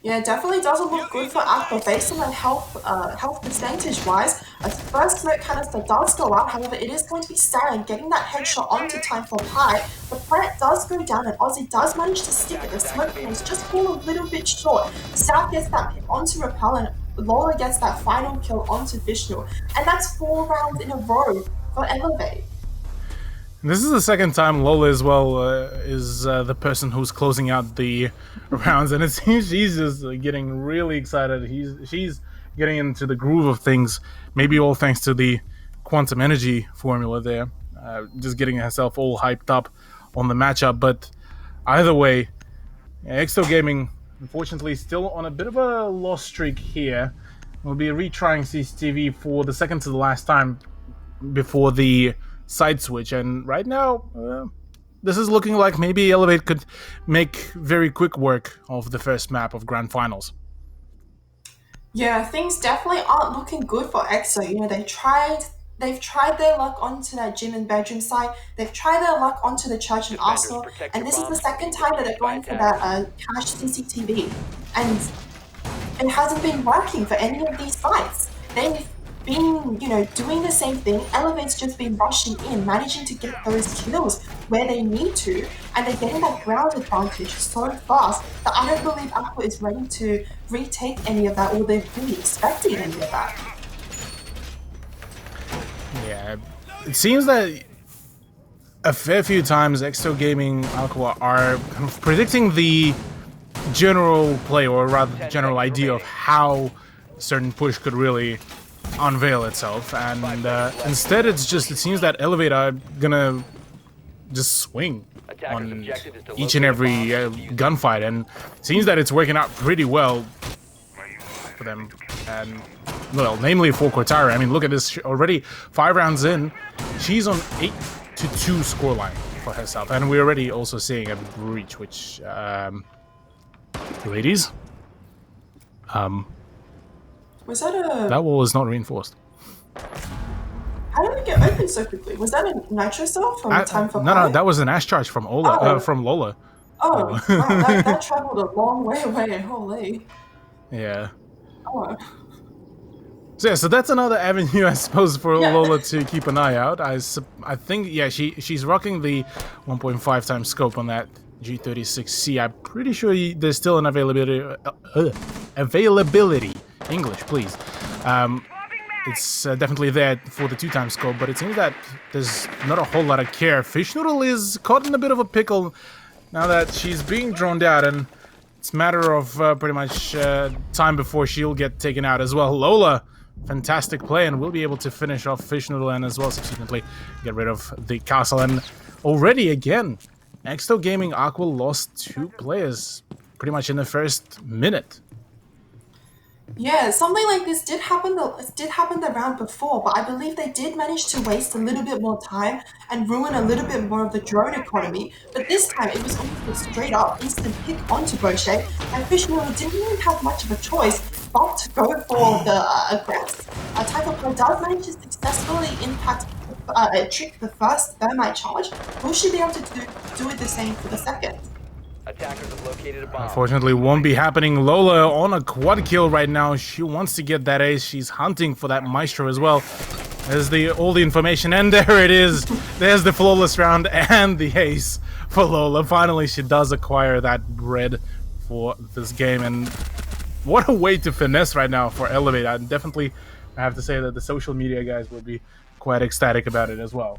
Yeah, it definitely doesn't look good for Aqua based on the health percentage-wise. A first smoke canister does go out, however, it is going to be Saren getting that headshot onto Time for Pie. The plant does go down and Aussie does manage to stick it. The smoke canister just fall a little bit short. South gets that hit onto Repel and Lola gets that final kill onto Vishnu. And that's 4 rounds in a row for Elevate. This is the second time Lola as well is the person who's closing out the rounds, and it seems she's just getting really excited. She's getting into the groove of things, maybe all thanks to the quantum energy formula there, just getting herself all hyped up on the matchup. But either way, Exto Gaming, unfortunately, still on a bit of a loss streak here. We'll be retrying CCTV for the second to the last time before the side switch, and right now this is looking like maybe Elevate could make very quick work of the first map of Grand Finals. Yeah, things definitely aren't looking good for EXO. You know, they've tried their luck onto that gym and bedroom side. They've tried their luck onto the church and arsenal, and this is the second time that they're going for that cache CCTV, and it hasn't been working for any of these sites. They've been, you know, doing the same thing. Elevate's just been rushing in, managing to get those kills where they need to, and they're getting that ground advantage so fast that I don't believe Aqua is ready to retake any of that, or they're really expecting any of that. Yeah, it seems that a fair few times Exto Gaming Aqua are kind of predicting the general play, or rather the general idea of how a certain push could really unveil itself, and instead it seems that Elevate are gonna just swing on each and every gunfight, and it seems that it's working out pretty well for them, and well, namely for Cortara. I mean, look at this, already 5 rounds in, she's on 8-2 scoreline for herself, and we're already also seeing a breach, which ladies, was that that wall is not reinforced. How did it get open so quickly? Was that a nitro cell from Time for Pie? No, that was an Ash charge from from Lola. Oh, wow, that traveled a long way away. Holy. Yeah. Oh. So that's another avenue, I suppose, for Lola to keep an eye out. I think, yeah, she's rocking the 1.5 times scope on that G36C. I'm pretty sure there's still an availability. English, please. It's definitely there for the 2 times scope, but it seems that there's not a whole lot of care. Fish Noodle is caught in a bit of a pickle now that she's being droned out, and it's a matter of pretty much time before she'll get taken out as well. Lola, fantastic play, and will be able to finish off Fish Noodle and as well subsequently get rid of the castle. And already again, Exto Gaming Aqua lost 2 players pretty much in the first minute. Yeah, something like this did happen the round before, but I believe they did manage to waste a little bit more time and ruin a little bit more of the drone economy. But this time it was almost a straight up instant pick onto Bochet, and Fish Noodle didn't even have much of a choice but to go for the aggress. Time for Pie does manage to successfully trick the first thermite charge. Will she be able to do it the same for the second? Attackers have located a bomb. Unfortunately, won't be happening. Lola on a quad kill right now. She wants to get that ace. She's hunting for that Maestro as well. There's all the information, and there it is. There's the flawless round and the ace for Lola. Finally, she does acquire that bread for this game, and what a way to finesse right now for Elevate. I have to say that the social media guys will be quite ecstatic about it as well.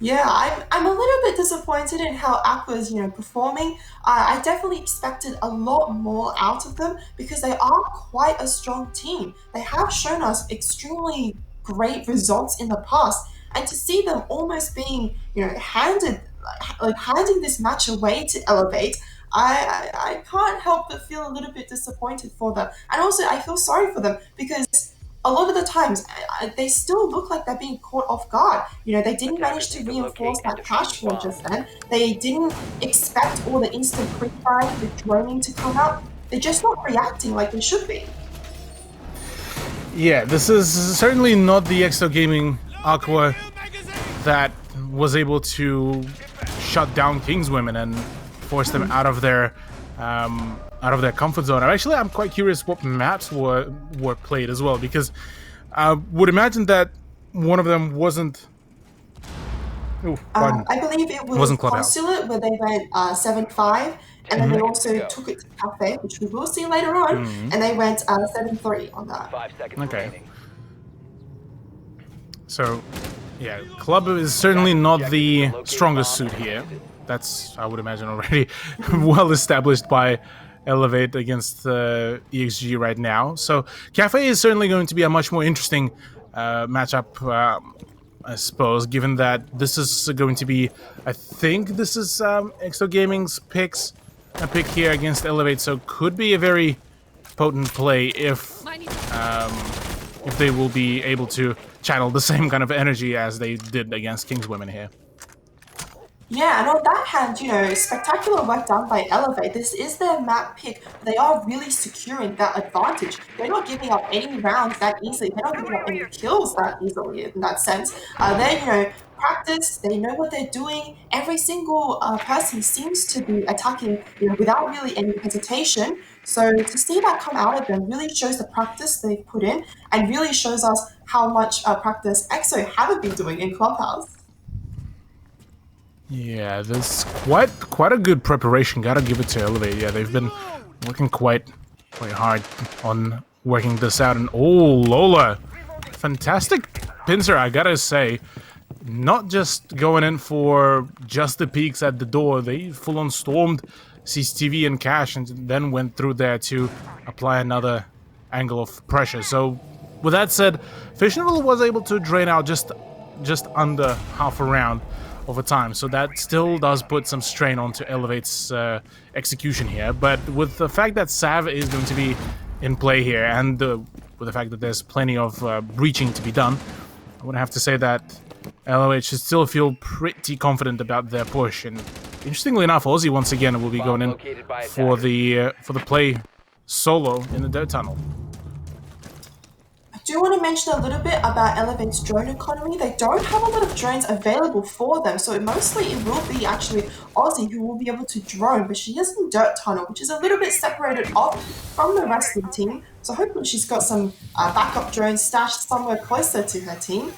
Yeah, I'm a little bit disappointed in how Aqua's, performing. I definitely expected a lot more out of them because they are quite a strong team. They have shown us extremely great results in the past, and to see them almost being, handing this match away to Elevate, I can't help but feel a little bit disappointed for them. And also, I feel sorry for them because a lot of the times they still look like they're being caught off guard. They didn't manage to reinforce that cash flow just then. They didn't expect all the instant pre-firing, the droning to come out. They're just not reacting like they should be. Yeah, this is certainly not the Exo Gaming Aqua that was able to shut down Kingswomen and force them out of their comfort zone. I'm quite curious what maps were played as well, because I would imagine that one of them wasn't. I believe it was Consulate, where they went 7-5, and then they also took it to Cafe, which we will see later on, and they went 7-3 on that. 5 seconds Okay. remaining. So, yeah, Club is certainly not the strongest suit here. That's, I would imagine, already well established by Elevate against EXG right now. So Cafe is certainly going to be a much more interesting matchup, I suppose, given that this is going to be, I think this is Exo Gaming's pick here against Elevate, so could be a very potent play if they will be able to channel the same kind of energy as they did against Kingswomen here. Yeah, and on that hand, spectacular work done by Elevate. This is their map pick. They are really securing that advantage. They're not giving up any rounds that easily. They're not giving up any kills that easily in that sense. They, practice. They know what they're doing. Every single person seems to be attacking, without really any hesitation. So to see that come out of them really shows the practice they've put in, and really shows us how much practice EXO haven't been doing in Clubhouse. Yeah, there's quite a good preparation. Gotta give it to Elevate. Yeah, they've been working quite hard on working this out. And oh, Lola, fantastic pincer, I gotta say. Not just going in for just the peaks at the door. They full-on stormed CCTV and Cash, and then went through there to apply another angle of pressure. So, with that said, Fishnerville was able to drain out just under half a round over time, so that still does put some strain onto Elevate's execution here. But with the fact that Sav is going to be in play here, and with the fact that there's plenty of breaching to be done, I would have to say that Elevate should still feel pretty confident about their push. And interestingly enough, Aussie once again will be going in for the play solo in the dirt tunnel. I do want to mention a little bit about Elevate's drone economy. They don't have a lot of drones available for them, so mostly it will be actually Aussie who will be able to drone, but she is in dirt tunnel, which is a little bit separated off from the rest of the team. So hopefully she's got some backup drones stashed somewhere closer to her team.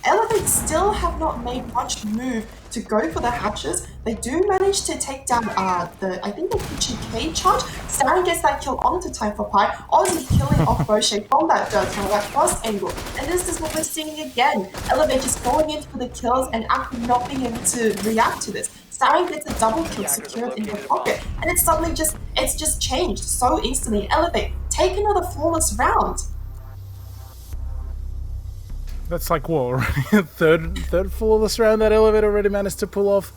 Elevate still have not made much move to go for the hatches. They do manage to take down I think the PGK charge. Saren gets that kill onto Time for Pie. Aussie killing off Roche from that dirt tunnel, that cross angle. And this is what we're seeing again. Elevate just going in for the kills and Aqua not being able to react to this. Saren gets a double kill secured in her pocket, and it's suddenly just changed so instantly. Elevate, take another flawless round. That's like what, already? third flawless round that Elevate already managed to pull off.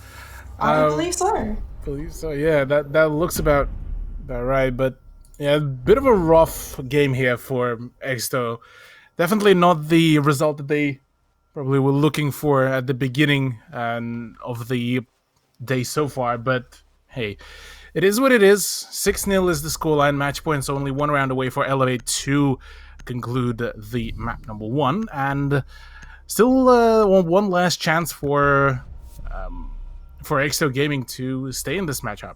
I believe so. Yeah, that looks about right. But yeah, a bit of a rough game here for Exto. Definitely not the result that they probably were looking for at the beginning of the day so far. But hey, it is what it is. 6-0 is the scoreline. Match points only one round away for Elevate to conclude the map number 1, and still one last chance for Exo Gaming to stay in this matchup.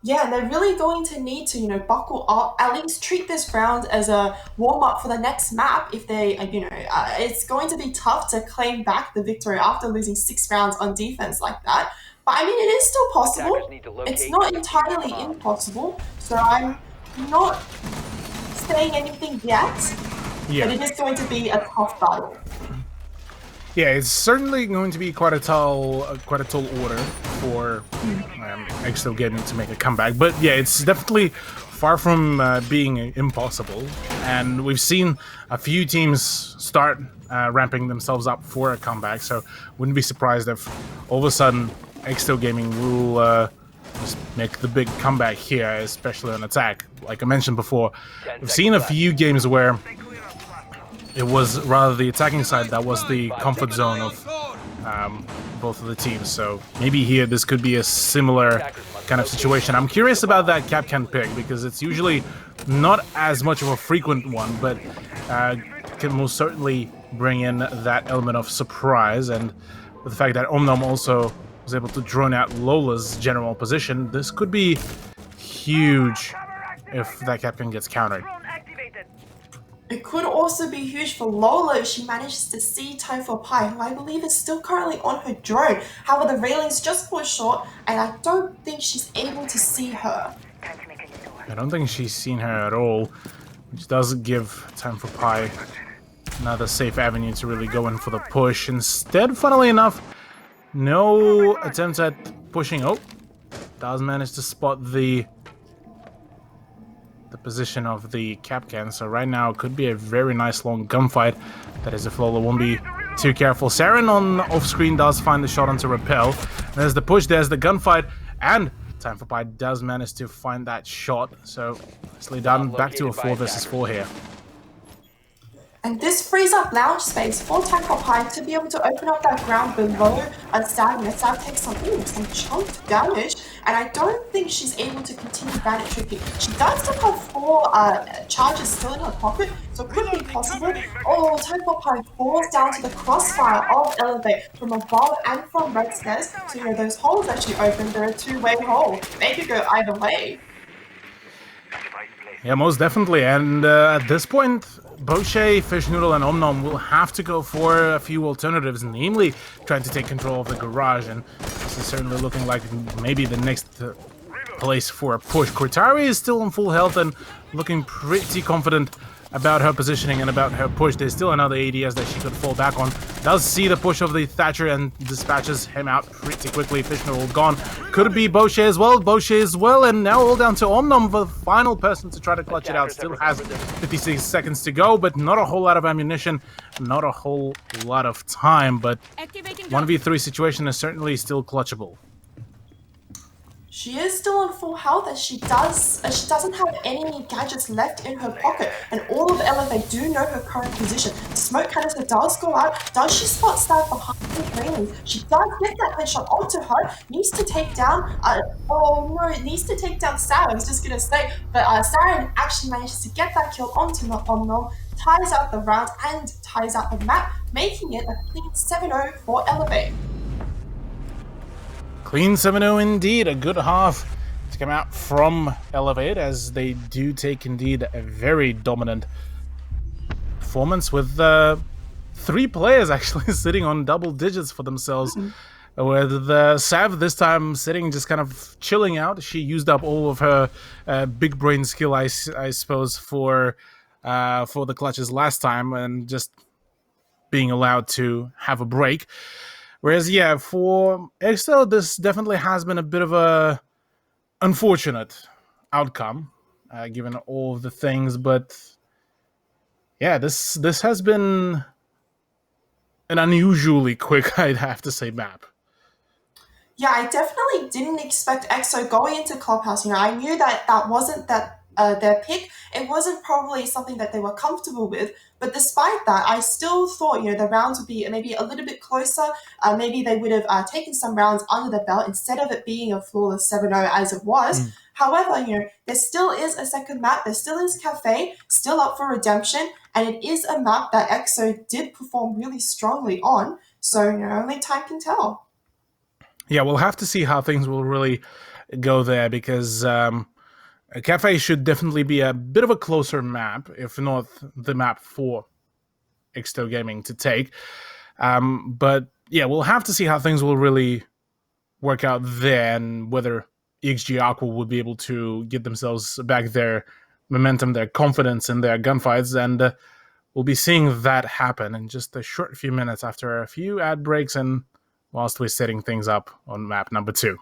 Yeah, they're really going to need to, buckle up, at least treat this round as a warm-up for the next map. If they, it's going to be tough to claim back the victory after losing 6 rounds on defense like that. But I mean, it is still Attackers possible. need to locate It's not and defuse the entirely bomb. impossible. So I'm not saying anything yet, Yeah. but it is going to be a tough battle. Yeah, it's certainly going to be quite a tall order for XO Gaming to make a comeback. But yeah, it's definitely far from being impossible. And we've seen a few teams start ramping themselves up for a comeback. So wouldn't be surprised if all of a sudden XO Gaming will just make the big comeback here, especially on attack. Like I mentioned before, we've seen a few games where it was rather the attacking side that was the comfort zone of both of the teams. So maybe here this could be a similar kind of situation. I'm curious about that Capcan pick because it's usually not as much of a frequent one, but can most certainly bring in that element of surprise. And with the fact that Omnom also was able to drone out Lola's general position, this could be huge if that Capcan gets countered. It could also be huge for Lola if she manages to see Time for Pi, who I believe is still currently on her drone. However, the railings just fall short, and I don't think she's able to see her. I don't think she's seen her at all, which does give Time for Pi another safe avenue to really go in for the push. Instead, funnily enough, no attempts at pushing. Oh, does manage to spot the position of the Capcan, so right now it could be a very nice long gunfight. That is if Lola won't be too careful. Saren on off-screen does find the shot onto Repel. There's the push, there's the gunfight, and Time for Pi does manage to find that shot, so nicely done. Back to a 4 versus 4 here. And this frees up lounge space for Time for Pi to be able to open up that ground below Sav, and Sav takes some chunk damage, and I don't think she's able to continue bandit tricking. She does still have 4 charges still in her pocket, so it could be possible. Oh, Time for Pi falls down to the crossfire of Elevate from above and from red stairs, so you know those holes that she opened, they're a two-way hole. They could go either way. Yeah, most definitely, and at this point, Bochet, Fish Noodle, and Omnom will have to go for a few alternatives, namely trying to take control of the garage, and this is certainly looking like maybe the next place for a push. Cortari is still on full health and looking pretty confident about her positioning and about her push. There's still another ADS that she could fall back on. Does see the push of the Thatcher and dispatches him out pretty quickly. Fish Noodle gone. Could be Bochet as well. Bochet as well, and now all down to Omnom, the final person to try to clutch it out. Still has 56 seconds to go, but not a whole lot of ammunition, not a whole lot of time, but 1v3 situation is certainly still clutchable. She is still on full health, as she doesn't have any gadgets left in her pocket, and all of Elevate do know her current position. The smoke canister does go out. Does she spot Sav behind the railings? She does get that headshot onto her. Needs to take down. Needs to take down Sav. I was just gonna say, but Saren actually manages to get that kill onto Omnom, ties out the round and ties out the map, making it a clean 7-0 for Elevate. Clean 7-0 indeed, a good half to come out from Elevate, as they do take indeed a very dominant performance with 3 players actually sitting on double digits for themselves. With Sav this time sitting just kind of chilling out. She used up all of her big brain skill, I suppose, for the clutches last time, and just being allowed to have a break. Whereas, yeah, for XO, this definitely has been a bit of a unfortunate outcome, given all of the things. But yeah, this has been an unusually quick, I'd have to say, map. Yeah, I definitely didn't expect EXO going into Clubhouse. You know, I knew that wasn't their pick. It wasn't probably something that they were comfortable with. But despite that, I still thought, you know, the rounds would be maybe a little bit closer. Maybe they would have taken some rounds under the belt instead of it being a flawless 7-0 as it was. However, you know, there still is a second map. There still is Cafe, still up for redemption. And it is a map that EXO did perform really strongly on. So, you know, only time can tell. Yeah, we'll have to see how things will really go there, because Cafe should definitely be a bit of a closer map, if not the map for XTO Gaming to take. But yeah, we'll have to see how things will really work out there, and whether EXG Aqua would be able to get themselves back their momentum, their confidence in their gunfights, and we'll be seeing that happen in just a short few minutes after a few ad breaks and whilst we're setting things up on map number 2.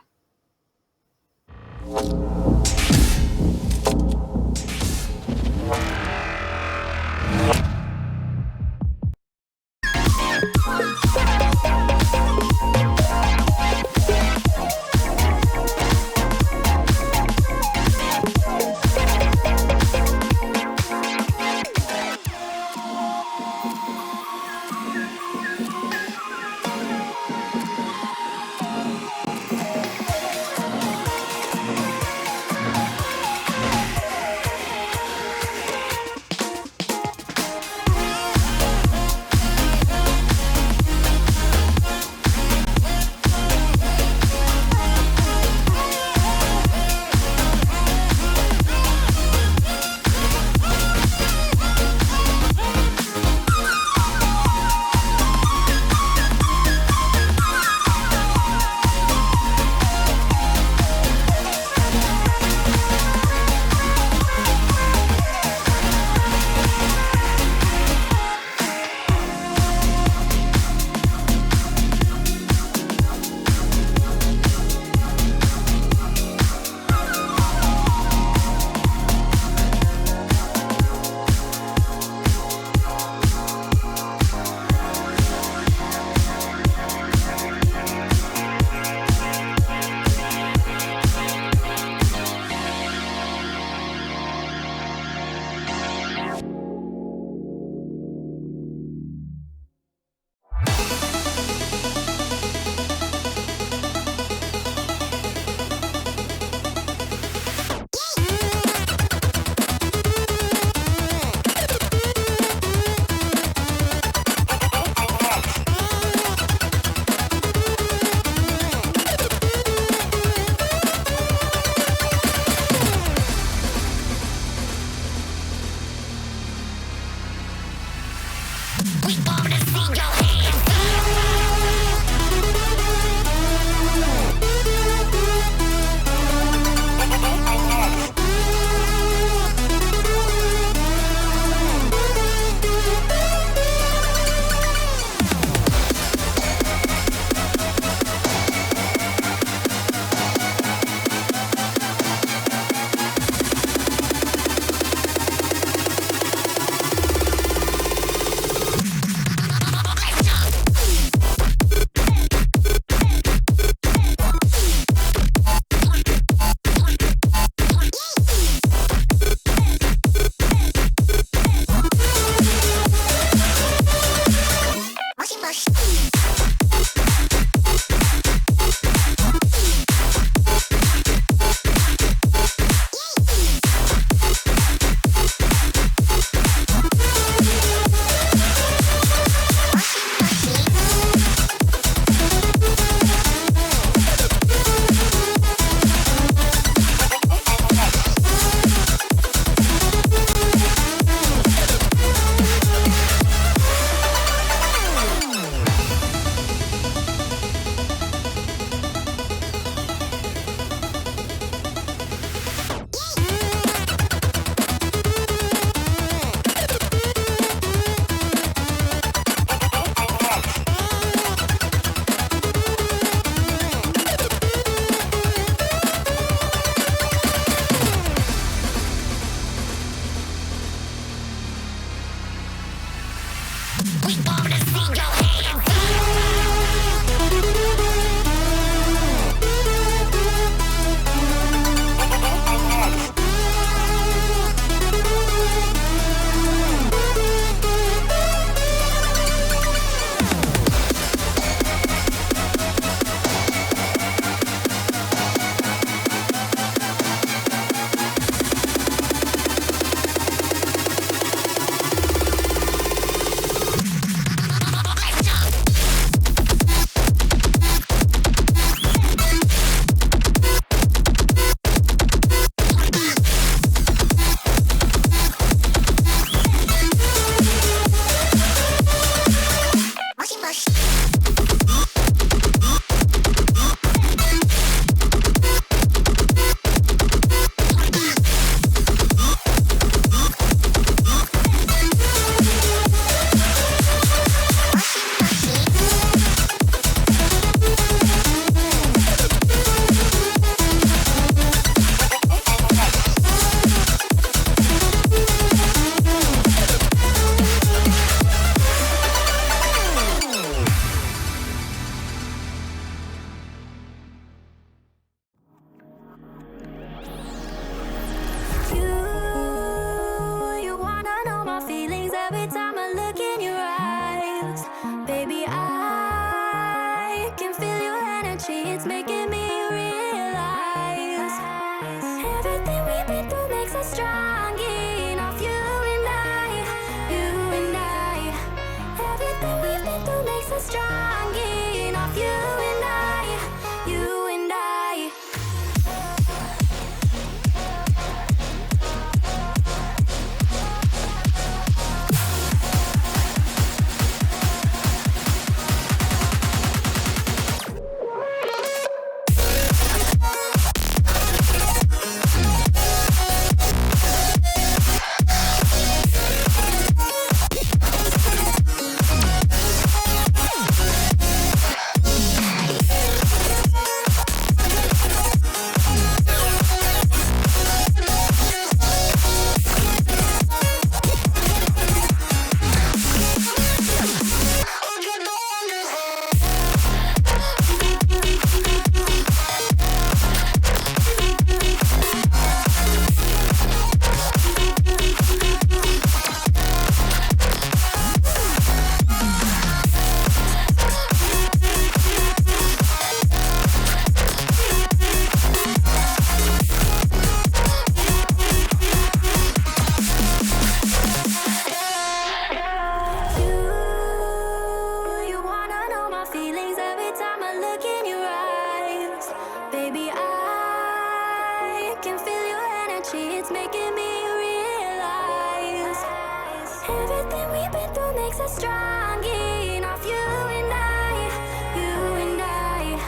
Everything we've been through makes us strong enough. You and I, you and I.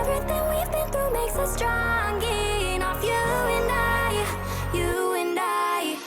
Everything we've been through makes us strong enough. You and I, you and I.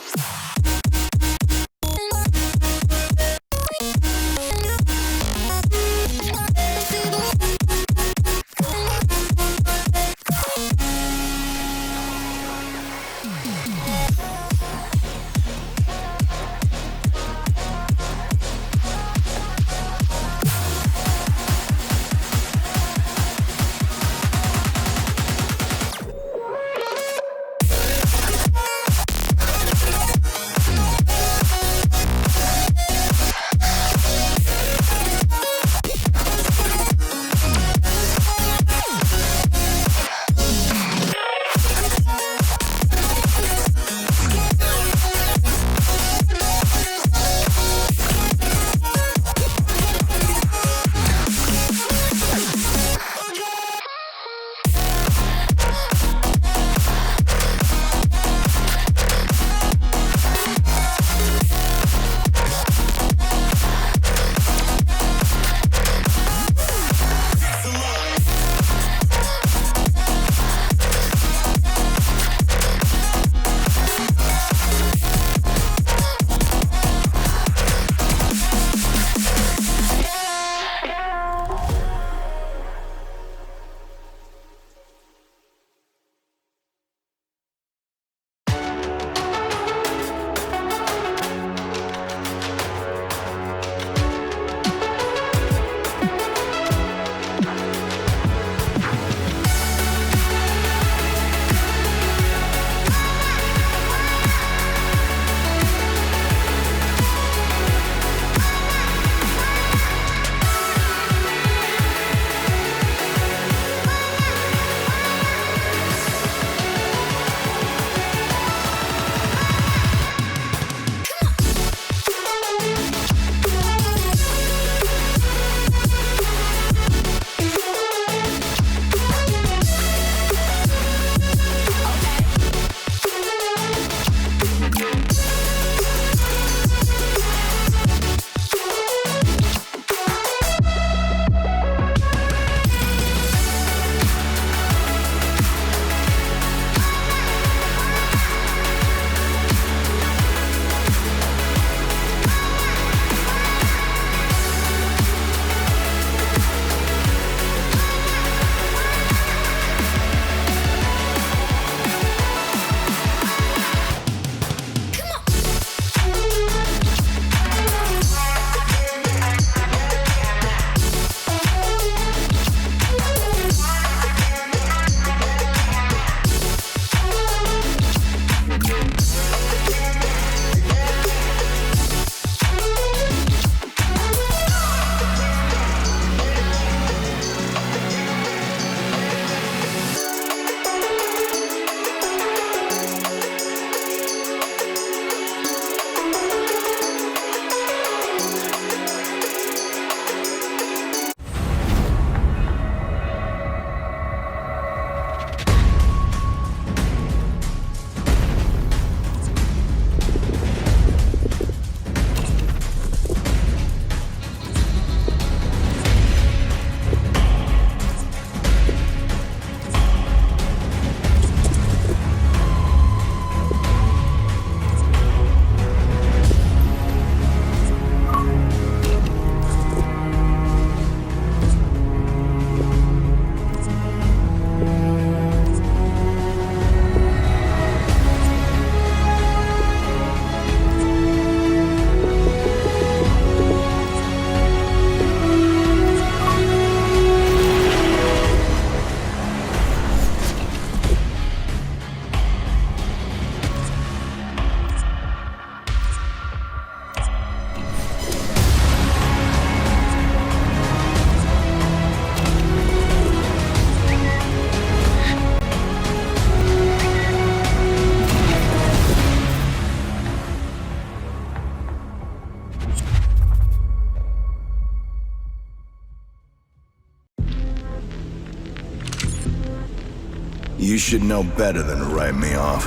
You should know better than to write me off.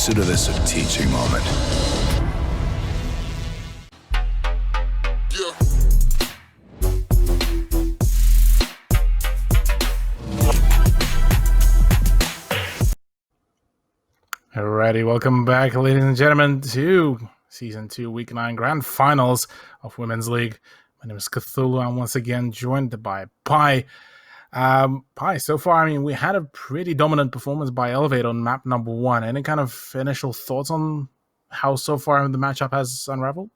Consider this a teaching moment. Alrighty, welcome back, ladies and gentlemen, to Season 2, Week 9 Grand Finals of Women's League. My name is Cthulhu. I'm once again joined by Pi. Pi, so far, we had a pretty dominant performance by Elevate on map number 1. Any kind of initial thoughts on how so far the matchup has unraveled?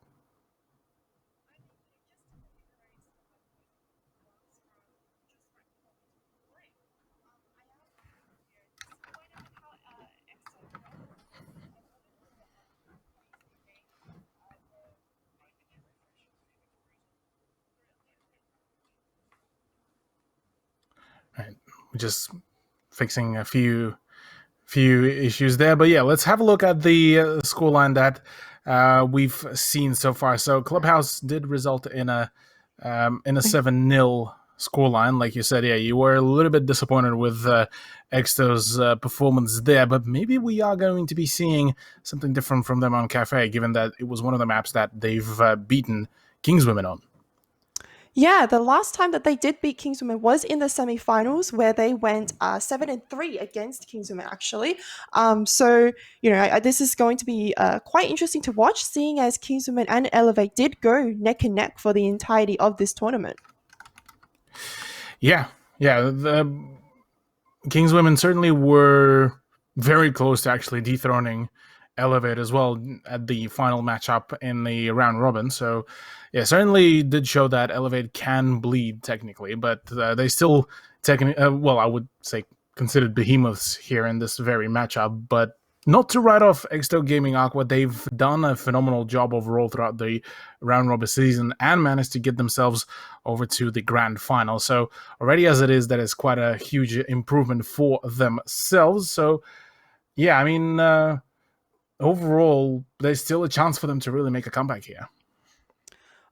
Right, we're just fixing a few issues there, but yeah, let's have a look at the scoreline that we've seen so far. So Clubhouse did result in a 7-0 scoreline, like you said. Yeah, you were a little bit disappointed with Exto's performance there, but maybe we are going to be seeing something different from them on Cafe, given that it was one of the maps that they've beaten Kingswomen on. Yeah, the last time that they did beat Kingswomen was in the semi-finals, where they went 7-3 against Kingswomen, actually. So, this is going to be quite interesting to watch, seeing as Kingswomen and Elevate did go neck and neck for the entirety of this tournament. Yeah, the Kingswomen certainly were very close to actually dethroning Elevate as well at the final matchup in the round robin. So yeah, certainly did show that Elevate can bleed technically, but they still I would say considered behemoths here in this very matchup. But not to write off Exto Gaming Aqua, they've done a phenomenal job overall throughout the round robin season and managed to get themselves over to the grand final. So already as it is, that is quite a huge improvement for themselves. So yeah, overall, there's still a chance for them to really make a comeback here.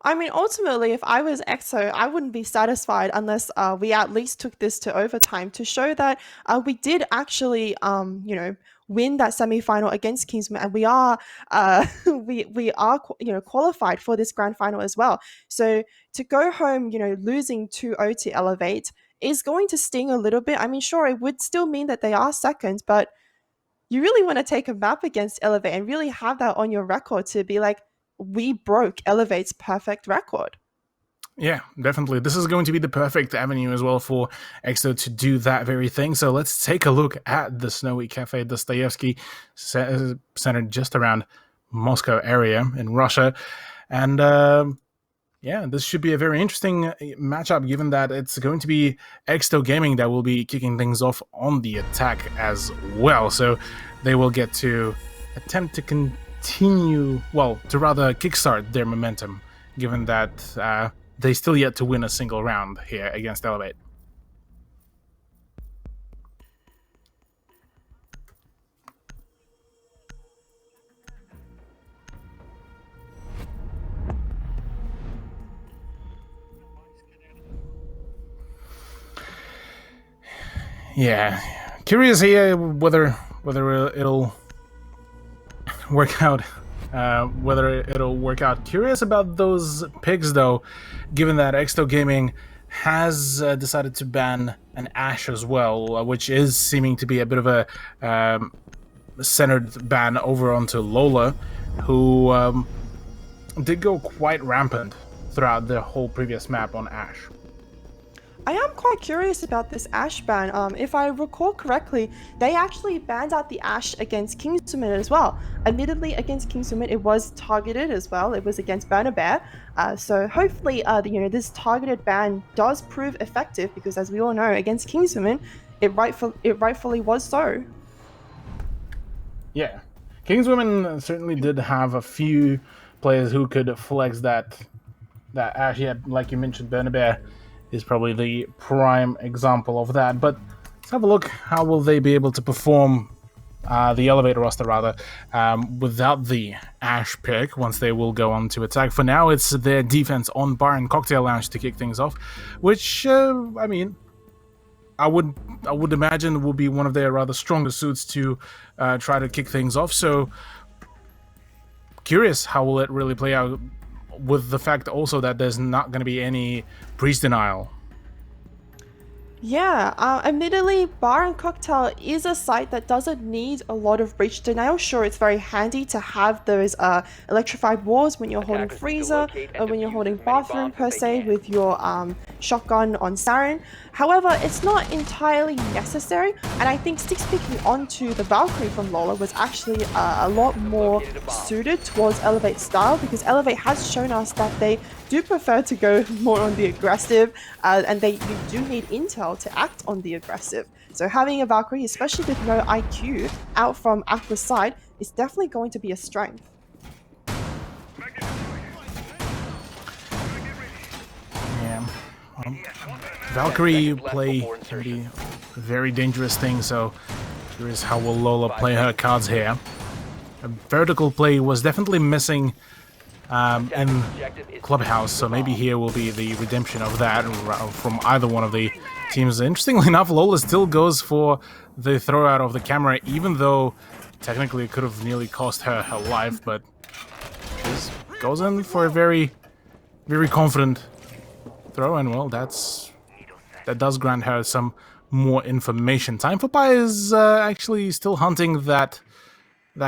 Ultimately, if I was EXO, I wouldn't be satisfied unless we at least took this to overtime to show that we did actually, win that semi-final against Kingsman, and we are, qualified for this grand final as well. So to go home, losing 2-0 to Elevate is going to sting a little bit. Sure, it would still mean that they are second, but you really want to take a map against Elevate and really have that on your record to be like, we broke Elevate's perfect record. Yeah, definitely. This is going to be the perfect avenue as well for Exo to do that very thing. So let's take a look at the Snowy Cafe Dostoevsky, centered just around Moscow area in Russia. And this should be a very interesting matchup, given that it's going to be Exto Gaming that will be kicking things off on the attack as well. So they will get to attempt to rather kickstart their momentum, given that they still yet to win a single round here against Elevate. Yeah, curious here whether it'll work out. Curious about those picks, though, given that Exto Gaming has decided to ban an Ashe as well, which is seeming to be a bit of a centered ban over onto Lola, who did go quite rampant throughout the whole previous map on Ashe. I am quite curious about this Ashe ban. If I recall correctly, they actually banned out the Ashe against Kingswoman as well. Admittedly, against Kingswoman, it was targeted as well. It was against Burner Bear. So hopefully, this targeted ban does prove effective, because as we all know, against Kingswoman, it rightfully was so. Yeah, Kingswoman certainly did have a few players who could flex that Ashe. Yeah, like you mentioned, Burner Bear is probably the prime example of that. But let's have a look. How will they be able to perform the Elevator roster, rather, without the Ashe pick, once they will go on to attack? For now, it's their defense on Bar and Cocktail Lounge to kick things off, which, I I would imagine will be one of their rather stronger suits to try to kick things off. So curious how will it really play out, with the fact also that there's not going to be any breach denial. Yeah, admittedly, Bar and Cocktail is a site that doesn't need a lot of breach denial. Sure, it's very handy to have those electrified walls when you're holding Attackers need to freezer locate and or when you're defuse holding as many bathroom bombs per as they se can. with your shotgun on Siren. However, it's not entirely necessary, and I think sticks picking onto the Valkyrie from Lola was actually a lot more suited towards Elevate style, because Elevate has shown us that they do prefer to go more on the aggressive, and you do need intel to act on the aggressive. So having a Valkyrie, especially with no IQ, out from Aqua's side is definitely going to be a strength. Yeah. Valkyrie play can be a very dangerous thing, so curious how will Lola play her cards here. A vertical play was definitely missing in Clubhouse, so maybe here will be the redemption of that from either one of the teams. Interestingly enough, Lola still goes for the throw out of the camera, even though technically it could have nearly cost her her life, but just goes in for a very, very confident throw, and well, that does grant her some more information. Time for Pi is actually still hunting that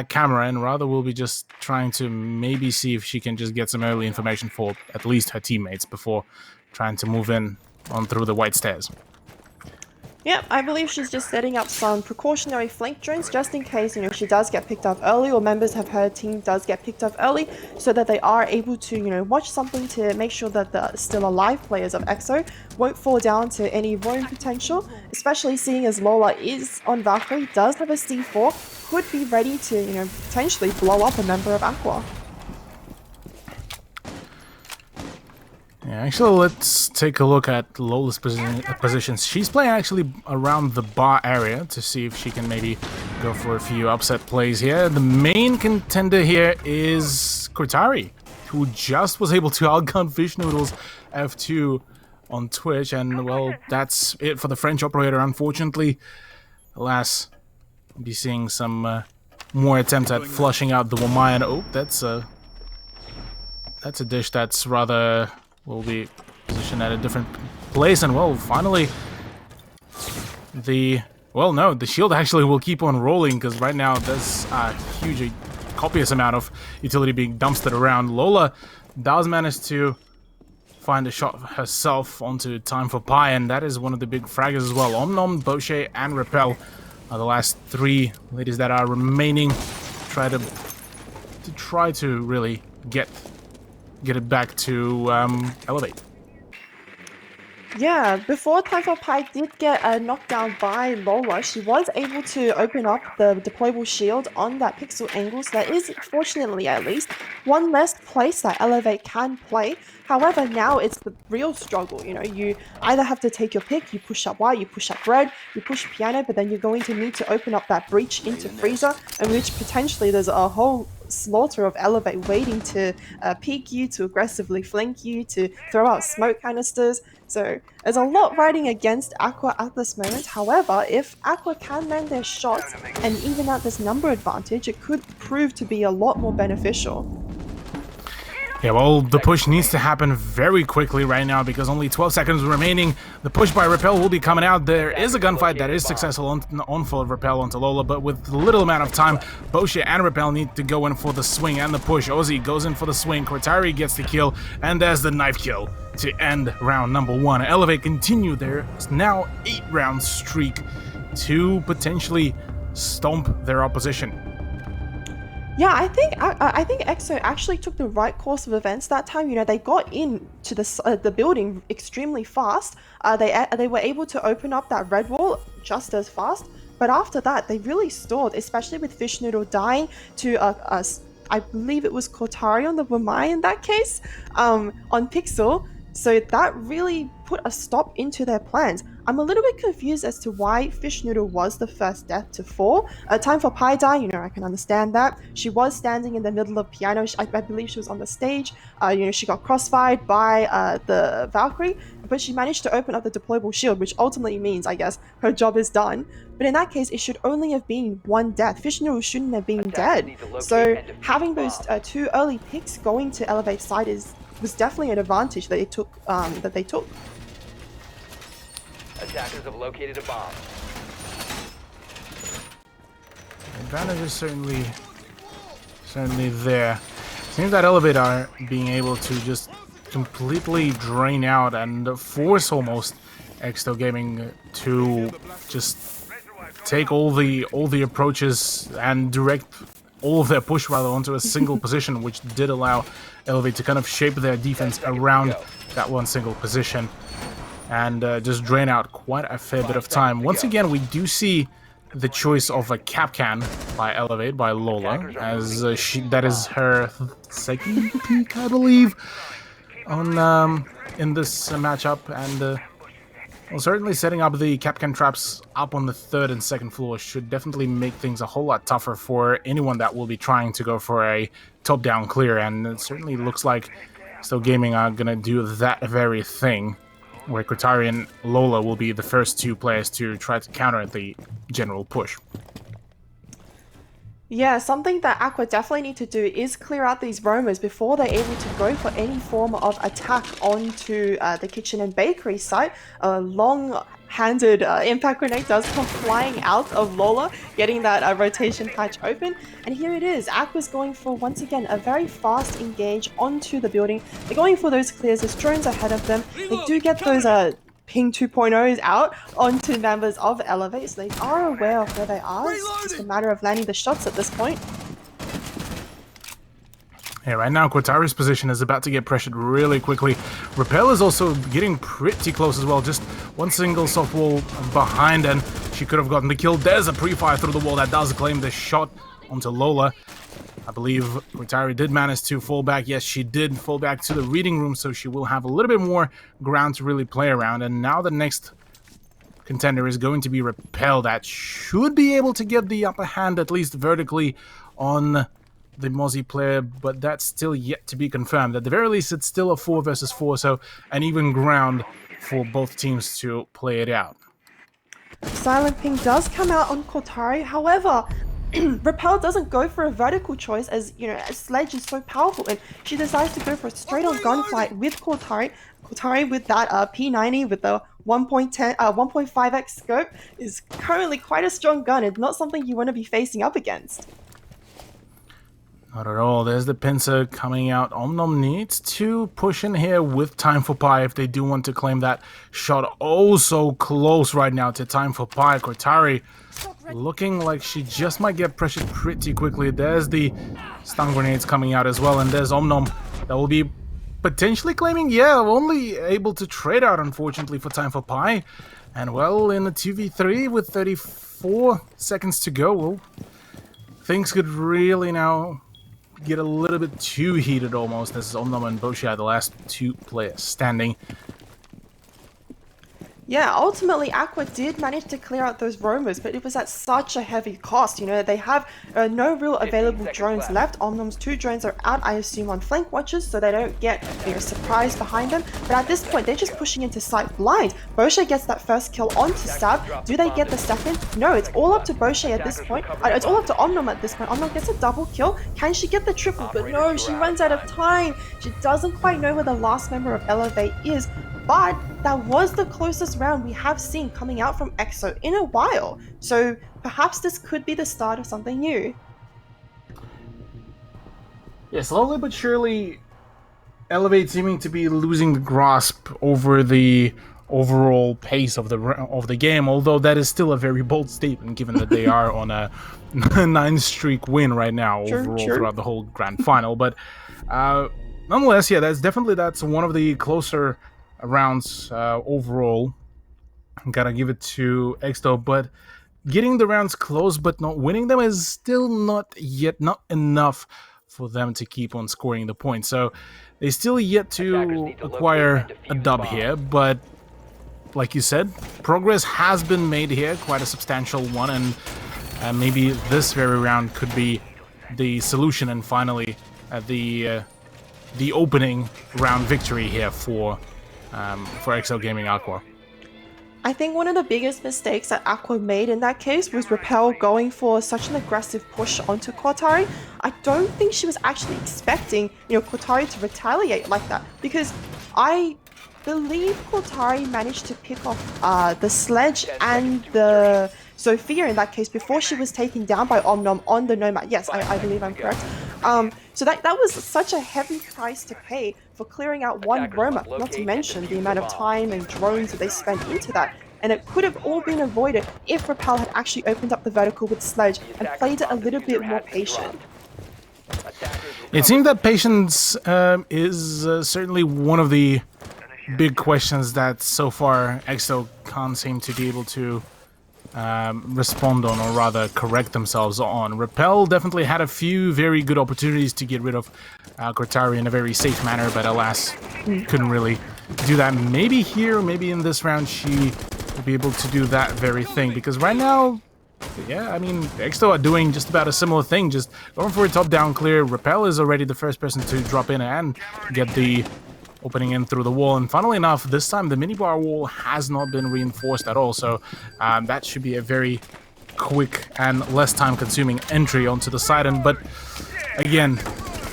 camera, and rather will be just trying to maybe see if she can just get some early information for at least her teammates before trying to move in on through the white stairs. Yep, I believe she's just setting up some precautionary flank drones just in case, she does get picked up early, or members of her team does get picked up early, so that they are able to, watch something to make sure that the still alive players of EXO won't fall down to any roam potential, especially seeing as Lola is on Valkyrie, does have a C4, could be ready to, potentially blow up a member of Aqua. Yeah, actually, let's take a look at Lola's positions. She's playing actually around the bar area to see if she can maybe go for a few upset plays here. The main contender here is Cortari, who just was able to outgun Fish Noodles F2 on Twitch, and well, that's it for the French operator, unfortunately. Alas, we'll be seeing some more attempts at flushing out the Wamayan. Oh, that's a dish that's rather will be positioned at a different place, and well, finally the shield actually will keep on rolling, because right now there's a huge, copious amount of utility being dumpstered around. Lola does manage to find a shot herself onto Time for Pi, and that is one of the big fraggers as well. Omnom, Boshe, and Repel are the last three ladies that are remaining. Try to really get it back to Elevate. Yeah, before Time for Pi did get knocked down by Lola, she was able to open up the deployable shield on that pixel angle, so that is, fortunately at least, one less place that Elevate can play. However, now it's the real struggle, you either have to take your pick, you push up white, you push up red, you push piano, but then you're going to need to open up that breach into freezer, in which potentially there's a whole slaughter of Elevate waiting to peek you, to aggressively flank you, to throw out smoke canisters. So there's a lot riding against Aqua at this moment. However, if Aqua can land their shots and even out this number advantage, it could prove to be a lot more beneficial. Yeah, well, the push needs to happen very quickly right now, because only 12 seconds remaining. The push by Repel will be coming out. There is a gunfight that is successful on full of Repel onto Lola, but with little amount of time, Boshe and Repel need to go in for the swing and the push. Ozzy goes in for the swing, Cortari gets the kill, and there's the knife kill to end round number one. Elevate continue their now 8-round streak to potentially stomp their opposition. Yeah, I think EXO actually took the right course of events that time. They got into the building extremely fast. They were able to open up that red wall just as fast. But after that, they really stalled, especially with Fish Noodle dying to I believe it was Cortari on the Wamai in that case, on Pixel. So that really put a stop into their plans. I'm a little bit confused as to why Fish Noodle was the first death to fall. Time for Pie Die, I can understand that. She was standing in the middle of piano. I believe she was on the stage. She got crossfired by the Valkyrie, but she managed to open up the deployable shield, which ultimately means, I guess, her job is done. But in that case, it should only have been one death. Fish Noodle shouldn't have been dead. So having those two early picks going to Elevate side was definitely an advantage that they took. Attackers have located a bomb. Advantage is certainly there. Seems that Elevate are being able to just completely drain out and force almost Exto Gaming to just take all the approaches and direct all of their push rather onto a single position, which did allow Elevate to kind of shape their defense around that one single position and just drain out quite a fair bit of time. Once again, we do see the choice of a Capcan by Elevate, by Lola, as that is her second peak, I believe, on in this matchup, and well, certainly setting up the Capcan traps up on the third and second floor should definitely make things a whole lot tougher for anyone that will be trying to go for a top-down clear, and it certainly looks like Still Gaming are gonna do that very thing, where Kotari and Lola will be the first two players to try to counter the general push. Yeah, something that Aqua definitely need to do is clear out these roamers before they're able to go for any form of attack onto the kitchen and bakery site. A long-handed impact grenade does come flying out of Lola, getting that rotation patch open. And here it is. Aqua's going for, once again, a very fast engage onto the building. They're going for those clears. There's drones ahead of them. They do get those Ping 2.0s out onto members of Elevate, so they are aware of where they are. It's just a matter of landing the shots at this point. Yeah, right now Kotari's position is about to get pressured really quickly. Repel is also getting pretty close as well. Just one single soft wall behind, and she could have gotten the kill. There's a pre-fire through the wall that does claim the shot onto Lola. I believe Kotari did manage to fall back. Yes, she did fall back to the reading room, so she will have a little bit more ground to really play around. And now the next contender is going to be Repel. That should be able to get the upper hand, at least vertically, on the Mozzie player, but that's still yet to be confirmed. At the very least, it's still a 4 versus 4, so an even ground for both teams to play it out. Silent Ping does come out on Kotari, however, Repel doesn't go for a vertical choice, as Sledge is so powerful, and she decides to go for a straight-on gunfight with Kotari. Kotari with that P90 with the 1.5x scope is currently quite a strong gun. It's not something you want to be facing up against. Not at all. There's the pincer coming out. Omnom needs to push in here with Time for Pi if they do want to claim that shot. Oh, so close right now to Time for Pi. Kotari looking like she just might get pressured pretty quickly. There's the stun grenades coming out as well, and there's Omnom that will be potentially claiming, yeah, only able to trade out, unfortunately, for Time for Pi. And well, in a 2v3 with 34 seconds to go, well, things could really now get a little bit too heated almost, as Omnom and Boshi are the last two players standing. Yeah, ultimately Aqua did manage to clear out those roamers, but it was at such a heavy cost. They have no real available drones left. Omnom's 2 drones are out, I assume, on flank watches, so they don't get surprised behind them. But at this point, they're just pushing into sight blind. Boshe gets that first kill onto Stab. Do they get the second? No, it's all up to Boshe at this point. It's all up to Omnom at this point. Omnom gets a double kill. Can she get the triple? But no, she runs out of time. She doesn't quite know where the last member of Elevate is. But that was the closest round we have seen coming out from EXO in a while. So perhaps this could be the start of something new. Yeah, slowly but surely, Elevate seeming to be losing the grasp over the overall pace of the game, although that is still a very bold statement given that they are on a 9-streak win right now throughout the whole grand final. But nonetheless, yeah, that's one of the closer rounds overall. Gotta give it to Exto, but getting the rounds close but not winning them is still not enough for them to keep on scoring the points. So they still yet to acquire a dub here, but like you said, progress has been made here, quite a substantial one, and maybe this very round could be the solution and finally the opening round victory here for XL Gaming Aqua. I think one of the biggest mistakes that Aqua made in that case was Repel going for such an aggressive push onto Cortari. I don't think she was actually expecting, Cortari to retaliate like that, because I believe Cortari managed to pick off the Sledge and the Sophia in that case before she was taken down by Omnom on the Nomad. Yes, I believe I'm correct. So that was such a heavy price to pay for clearing out one Roma, not to mention the amount of time and drones that they spent into that. And it could have all been avoided if Repel had actually opened up the vertical with Sledge and played it a little bit more patient. It seems that patience is certainly one of the big questions that so far XO can't seem to be able to respond on, or rather correct themselves on. Repel definitely had a few very good opportunities to get rid of Cortari in a very safe manner, but alas, couldn't really do that. Maybe here, maybe in this round, she will be able to do that very thing, because right now, yeah, I mean, XO are doing just about a similar thing, just going for a top-down clear. Repel is already the first person to drop in and get the opening in through the wall, and funnily enough, this time the minibar wall has not been reinforced at all, so that should be a very quick and less time-consuming entry onto the side end. But again,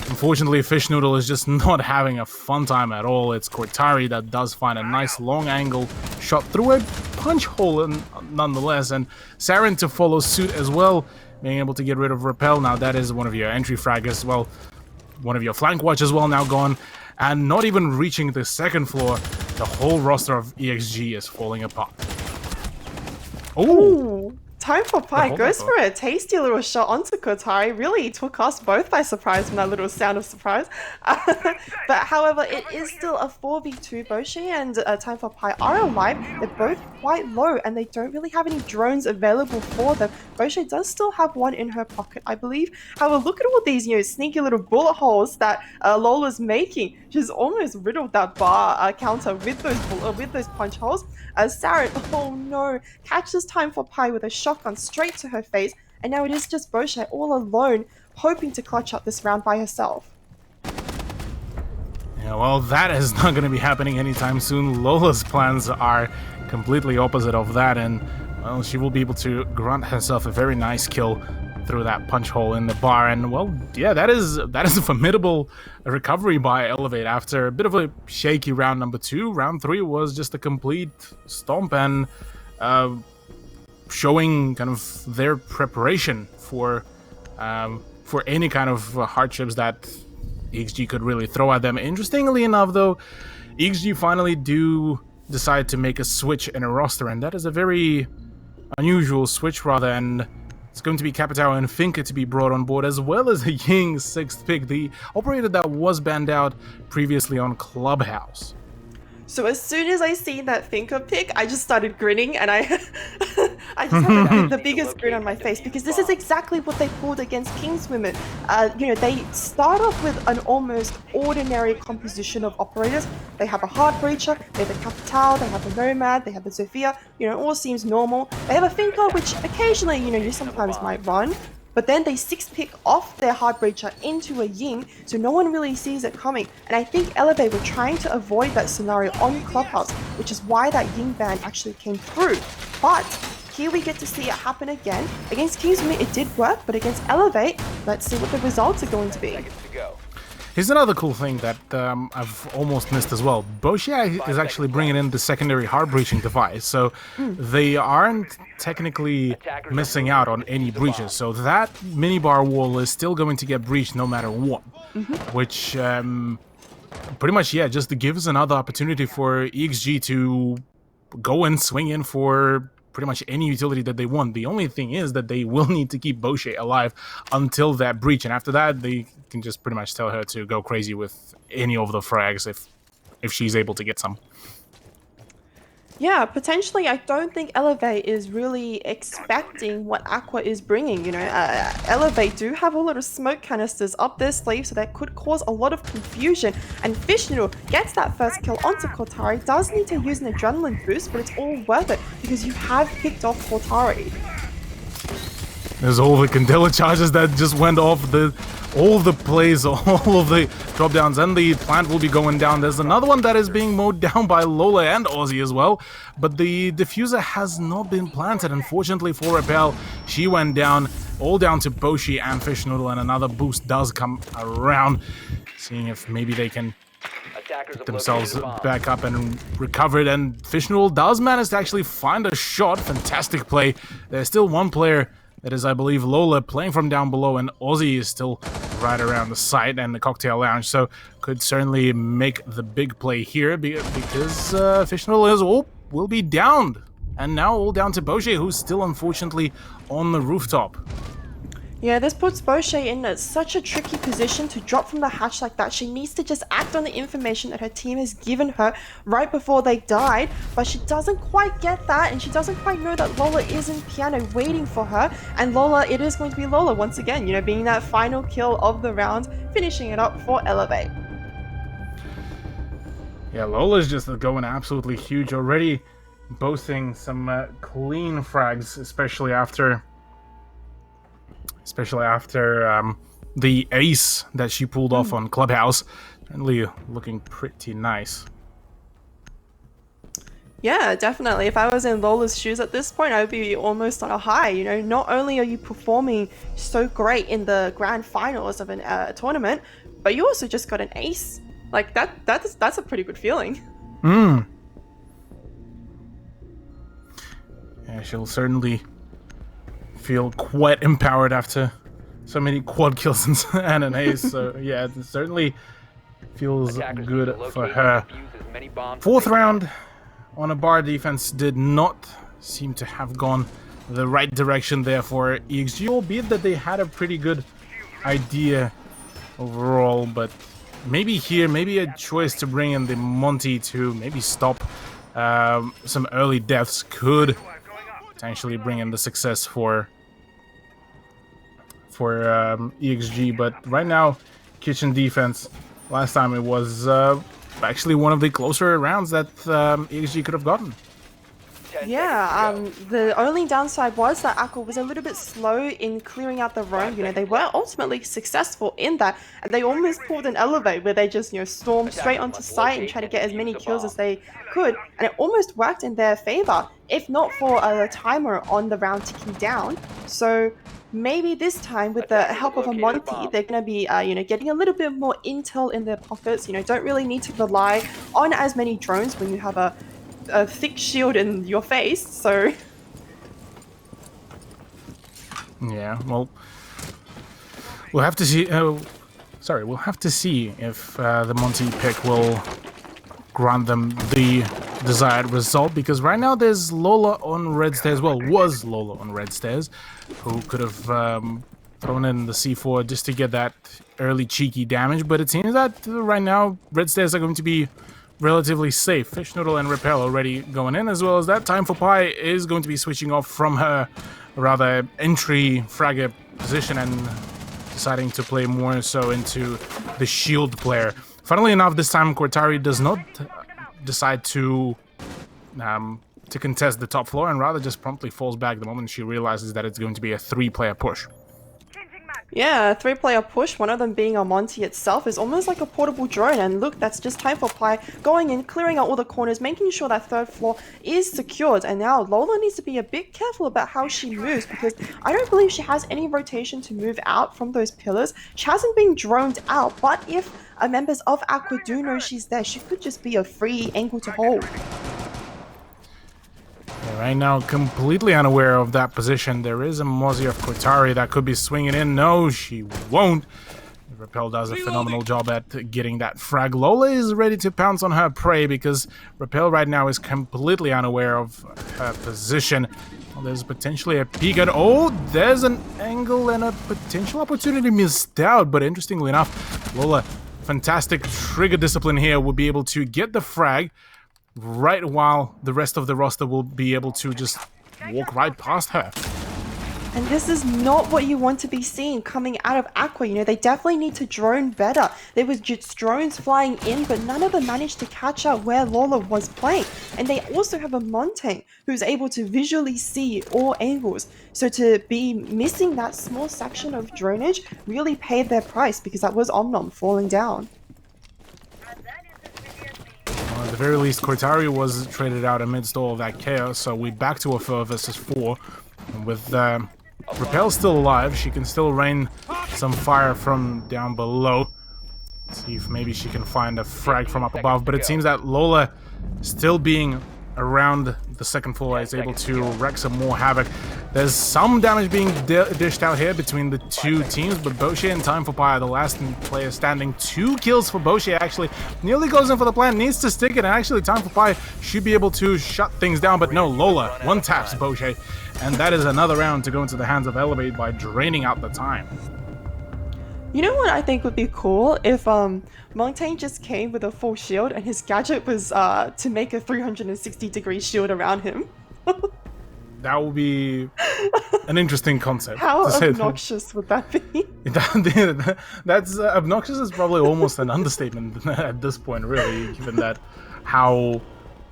unfortunately, Fish Noodle is just not having a fun time at all. It's Cortari that does find a nice long angle shot through a punch hole nonetheless, and Saren to follow suit as well, being able to get rid of Repel. Now that is one of your entry frag as well, one of your flank watch as well now gone. And not even reaching the second floor, the whole roster of EXG is falling apart. Ooh, Time for Pie goes for a tasty little shot onto Cortari. Really took us both by surprise from that little sound of surprise. But however, it is still a 4v2. Boshi and Time for Pie are alive. They're both quite low and they don't really have any drones available for them. Boshi does still have one in her pocket, I believe. However, look at all these, sneaky little bullet holes that Lola's making. She's almost riddled that bar counter with those punch holes. Saren, oh no, catches Time for Pie with a shotgun straight to her face, and now it is just Boshi all alone, hoping to clutch up this round by herself. Yeah, well, that is not going to be happening anytime soon. Lola's plans are completely opposite of that, and well, she will be able to grant herself a very nice kill through that punch hole in the bar. And well, yeah, that is a formidable recovery by Elevate after a bit of a shaky round number 2. Round 3 was just a complete stomp and showing kind of their preparation for any kind of hardships that EXG could really throw at them. Interestingly enough, though, EXG finally do decide to make a switch in a roster, and that is a very unusual switch, rather, and it's going to be Capitao and Finka to be brought on board, as well as a Ying 6th pick, the operator that was banned out previously on Clubhouse. So as soon as I seen that Finka pick, I just started grinning, and I just had the biggest grin on my face, because this is exactly what they pulled against Kingswomen. They start off with an almost ordinary composition of operators. They have a Hard Breacher, they have a Capitao, they have a Nomad, they have a Sophia. All seems normal. They have a Finka, which occasionally, you sometimes might run. But then they 6-pick off their Hard Breacher into a Ying, so no one really sees it coming. And I think Elevate were trying to avoid that scenario on Clubhouse, which is why that Ying ban actually came through. But here we get to see it happen again. Against Kingswomen, it did work, but against Elevate, let's see what the results are going to be. Here's another cool thing that I've almost missed as well. Boshi is actually bringing in the secondary hard breaching device, so they aren't technically missing out on any breaches. So that minibar wall is still going to get breached no matter what, which pretty much, yeah, just gives another opportunity for EXG to go and swing in for pretty much any utility that they want. The only thing is that they will need to keep Boshi alive until that breach, and after that they can just pretty much tell her to go crazy with any of the frags if she's able to get some. Yeah, potentially. I don't think Elevate is really expecting what Aqua is bringing. Elevate do have a lot of smoke canisters up their sleeve, so that could cause a lot of confusion. And Fish Noodle gets that first kill onto Cortari, does need to use an adrenaline boost, but it's all worth it because you have picked off Cortari. There's all the Candela charges that just went off, all the plays, all of the drop downs, and the plant will be going down. There's another one that is being mowed down by Lola and Aussie as well, but the diffuser has not been planted, unfortunately for Repel. She went down, all down to Boshi and Fish Noodle, and another boost does come around, seeing if maybe they can get themselves back up and recover it. And Fish Noodle does manage to actually find a shot. Fantastic play. There's still one player. That is, I believe, Lola playing from down below, and Aussie is still right around the site and the cocktail lounge, so could certainly make the big play here because Fish Noodle will be downed. And now all down to Boche, who's still unfortunately on the rooftop. Yeah, this puts Boche in such a tricky position to drop from the hatch like that. She needs to just act on the information that her team has given her right before they died, but she doesn't quite get that, and she doesn't quite know that Lola is in piano waiting for her. And Lola, it is going to be Lola once again, being that final kill of the round, finishing it up for Elevate. Yeah, Lola's just going absolutely huge already, boasting some clean frags, especially after the ace that she pulled off on Clubhouse. Certainly looking pretty nice. Yeah, definitely. If I was in Lola's shoes at this point, I would be almost on a high. Not only are you performing so great in the grand finals of a tournament, but you also just got an ace. Like that's a pretty good feeling. Yeah, she'll certainly feel quite empowered after so many quad kills and an ace. So yeah, it certainly feels good for her. Fourth round on a bar defense did not seem to have gone the right direction there for EXG, albeit that they had a pretty good idea overall, but maybe a choice to bring in the Monty to maybe stop some early deaths could potentially bring in the success for EXG. But right now, kitchen defense, last time it was actually one of the closer rounds that EXG could have gotten. Yeah, the only downside was that Aqua was a little bit slow in clearing out the roam. They were ultimately successful in that, and they almost pulled an Elevate where they just, stormed straight onto site and tried to get as many kills as they could, and it almost worked in their favor, if not for a timer on the round ticking down. So maybe this time, with the help of a Monty, they're going to be, getting a little bit more intel in their pockets. Don't really need to rely on as many drones when you have a thick shield in your face, so... Yeah, well, we'll have to see... we'll have to see if the Monty pick will grant them the desired result, because right now there's Lola on red stairs, was Lola on red stairs, who could have thrown in the C4 just to get that early cheeky damage, but it seems that right now red stairs are going to be relatively safe. Fish Noodle and Repel already going in, as well as that Time for Pie is going to be switching off from her rather entry fragger position and deciding to play more so into the shield player. Funnily enough, this time Cortari does not decide to contest the top floor, and rather just promptly falls back the moment she realizes that it's going to be a 3-player push. Yeah, a 3-player push, one of them being a Monty itself, is almost like a portable drone. And look, that's just Time for Pie going in, clearing out all the corners, making sure that third floor is secured. And now Lola needs to be a bit careful about how she moves, because I don't believe she has any rotation to move out from those pillars. She hasn't been droned out, but if members of Aqua do know she's there, she could just be a free angle to hold. Right now, completely unaware of that position. There is a Mozzie of Cortari that could be swinging in. No, she won't. Repel does a phenomenal job at getting that frag. Lola is ready to pounce on her prey because Repel right now is completely unaware of her position. Well, there's potentially a peek at... Oh, there's an angle and a potential opportunity missed out. But interestingly enough, Lola, fantastic trigger discipline here, will be able to get the frag. right while the rest of the roster will be able to just walk right past her. And this is not what you want to be seeing coming out of Aqua. You know, they definitely need to drone better. There was just drones flying in, but none of them managed to catch up where Lola was playing. And they also have a Montaigne who's able to visually see all angles. So to be missing that small section of dronage really paid their price, because that was Omnom falling down. At the very least, Cortari was traded out amidst all of that chaos, so we're back to a 4 versus 4. And with Repel still alive, she can still rain some fire from down below. See if maybe she can find a frag from up above, but it seems that Lola, still being around the second floor, is able to wreak some more havoc. There's some damage being dished out here between the two teams, but Boshe and Time for Pi are the last player standing. 2 kills for Boshe, actually. Nearly goes in for the plan, needs to stick it, and actually Time for Pi should be able to shut things down, but no, Lola one-taps Boshe, and that is another round to go into the hands of Elevate by draining out the time. You know what I think would be cool? If Montaigne just came with a full shield and his gadget was to make a 360-degree shield around him. That would be an interesting concept. How obnoxious would that be? That's obnoxious is probably almost an understatement at this point, really, given that how,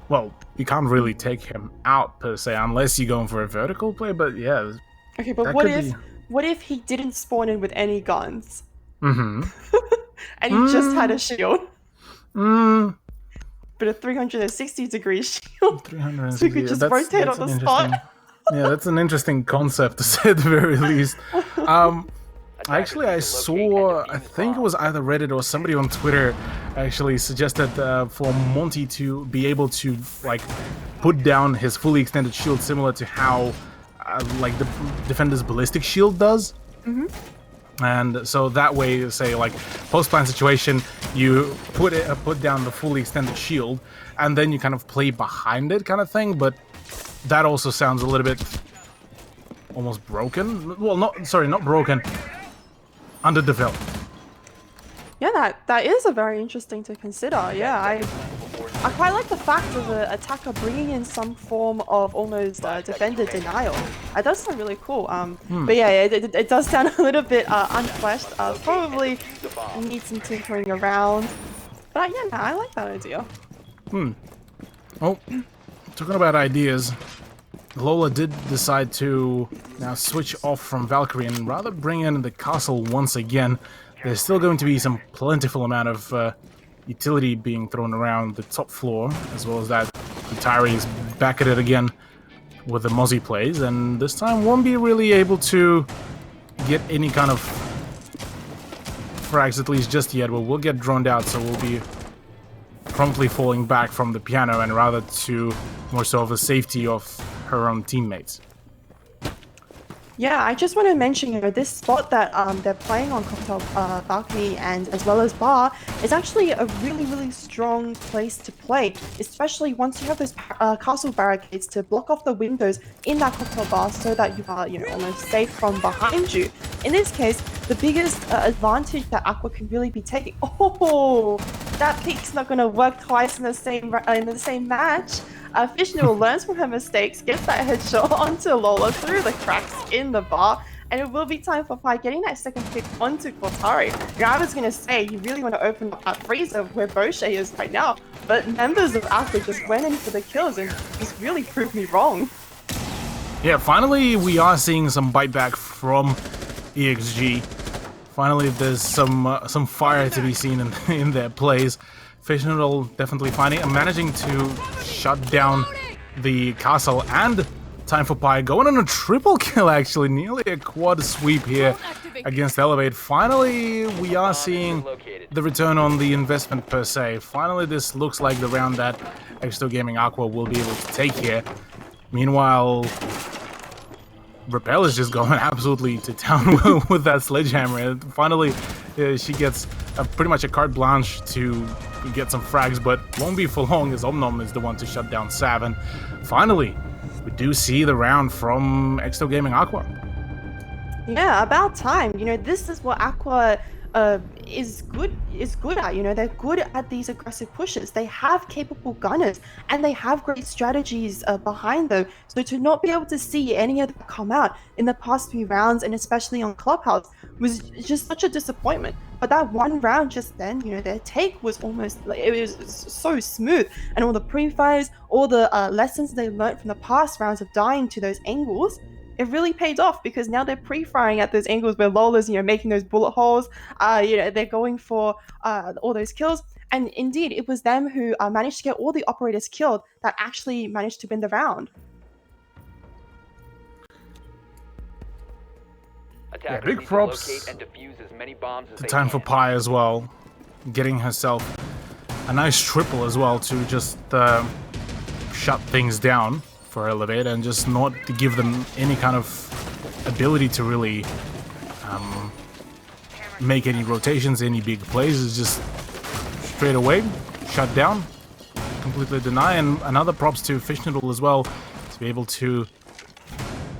well, you can't really take him out per se unless you're going for a vertical play, but yeah. Okay, but what if he didn't spawn in with any guns? And he just had a shield? But a 360-degree shield? 360, so you could just rotate on the spot? Yeah, that's an interesting concept, to say at the very least. Actually, I saw, I think it was either Reddit or somebody on Twitter actually suggested for Monty to be able to, like, put down his fully extended shield similar to how, like, the Defender's ballistic shield does. And so that way, say, like, post-plan situation, you put down the fully extended shield, and then you kind of play behind it kind of thing, but that also sounds a little bit almost broken. Well, not broken, underdeveloped. Yeah, that is a very interesting to consider. Yeah, I quite like the fact of the attacker bringing in some form of almost defender denial. That does sound really cool. But yeah, it does sound a little bit unfleshed. Probably need some tinkering around. But yeah, no, I like that idea. Oh, talking about ideas, Lola did decide to now switch off from Valkyrie and rather bring in the castle once again. There's still going to be some plentiful amount of utility being thrown around the top floor, as well as that Tyree is back at it again with the Mozzie plays, and this time won't be really able to get any kind of frags, at least just yet, but we'll get droned out, so we'll be promptly falling back from the piano and rather to more so of the safety of her own teammates. Yeah, I just want to mention, you know, this spot that they're playing on Cocktail Balcony and as well as Bar is actually a really, really strong place to play, especially once you have those castle barricades to block off the windows in that Cocktail Bar so that you are, you know, almost safe from behind you. In this case, the biggest advantage that Aqua can really be taking. Oh, that peek's not going to work twice in the same match. Fishnoodle learns from her mistakes, gets that headshot onto Lola through the cracks in the bar, and it will be time for Pi getting that second pick onto Cortari. You know, I was going to say, you really want to open up that freezer where Boshe is right now, but members of Aqua just went in for the kills and just really proved me wrong. Yeah, finally we are seeing some bite back from EXG. Finally there's some fire to be seen in their plays. Fishnoodle definitely managing to shut down the castle, and Time for Pi going on a triple kill, actually, nearly a quad sweep here against Elevate. Finally, we are seeing the return on the investment per se. Finally, this looks like the round that X2 Gaming Aqua will be able to take here. Meanwhile, Repel is just going absolutely to town with that sledgehammer. And finally, she gets pretty much a carte blanche to get some frags, but won't be for long as Omnom is the one to shut down Sav. And finally, we do see the round from X2 Gaming Aqua. Yeah, about time. You know, this is what Aqua is good at. You know, they're good at these aggressive pushes. They have capable gunners and they have great strategies behind them. So to not be able to see any of that come out in the past few rounds, and especially on Clubhouse, was just such a disappointment. But that one round just then, you know, their take was almost like it was so smooth, and all the pre-fires, all the lessons they learned from the past rounds of dying to those angles, it really paid off because now they're pre-firing at those angles where Lola's, you know, making those bullet holes. You know, they're going for all those kills. And indeed, it was them who managed to get all the operators killed that actually managed to win the round. Attackers big need to props locate and defuse as many bombs as The they time for can. Pi as well, getting herself a nice triple as well to just shut things down for Elevate and just not to give them any kind of ability to really make any rotations, any big plays. It's just straight away shut down, completely deny. And another props to Fish Noodle as well to be able to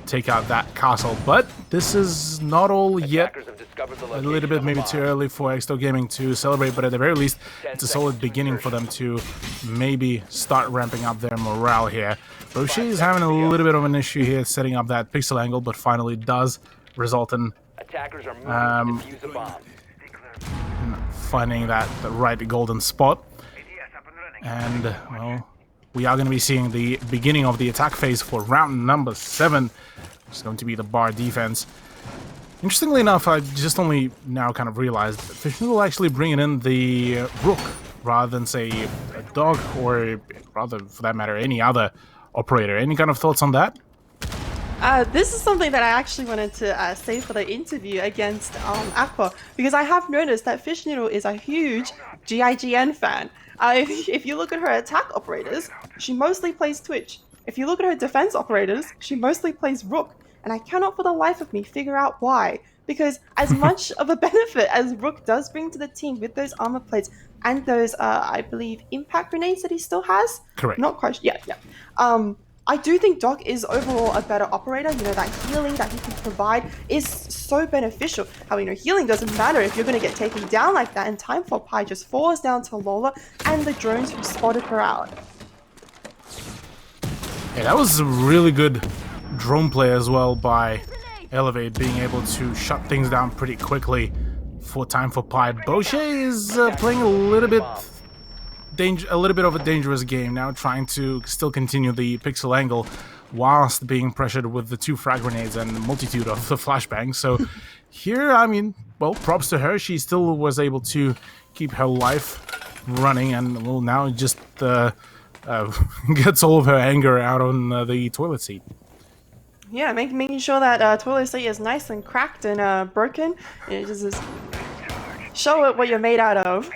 take out that castle. But this is not all yet. Attackers have discovered the A location little bit of maybe a too bomb. early for Exto Gaming to celebrate, but at the very least, it's a solid beginning for them to maybe start ramping up their morale here. Roshi is having a little bit of an issue here setting up that pixel angle, but finally does result in Attackers are moving to defuse a bomb. finding that the right golden spot. And, well, we are going to be seeing the beginning of the attack phase for round number 7. It's going to be the bar defense. Interestingly enough, I just only now kind of realized that Fish Noodle actually bringing in the Rook rather than, say, a Dog, or rather, for that matter, any other operator. Any kind of thoughts on that? This is something that I actually wanted to say for the interview against Aqua, because I have noticed that Fish Noodle is a huge GIGN fan. If you look at her attack operators, she mostly plays Twitch. If you look at her defense operators, she mostly plays Rook. And I cannot for the life of me figure out why. Because as much of a benefit as Rook does bring to the team with those armor plates and those, I believe, impact grenades that he still has. Correct. Not quite. Yeah. I do think Doc is overall a better operator. You know, that healing that he can provide is so beneficial. How, you know, healing doesn't matter if you're going to get taken down like that, and Time for Pi just falls down to Lola and the drones who spotted her out. Yeah, that was a really good drone play as well by Elevate, being able to shut things down pretty quickly for Time for Pi. Boshe is playing a little bit of a dangerous game now, trying to still continue the pixel angle whilst being pressured with the 2 frag grenades and a multitude of the flashbangs. So here, I mean, well, props to her. She still was able to keep her life running, and well, now just gets all of her anger out on the toilet seat. Yeah, making sure that toilet seat is nice and cracked and broken. You know, just show it what you're made out of.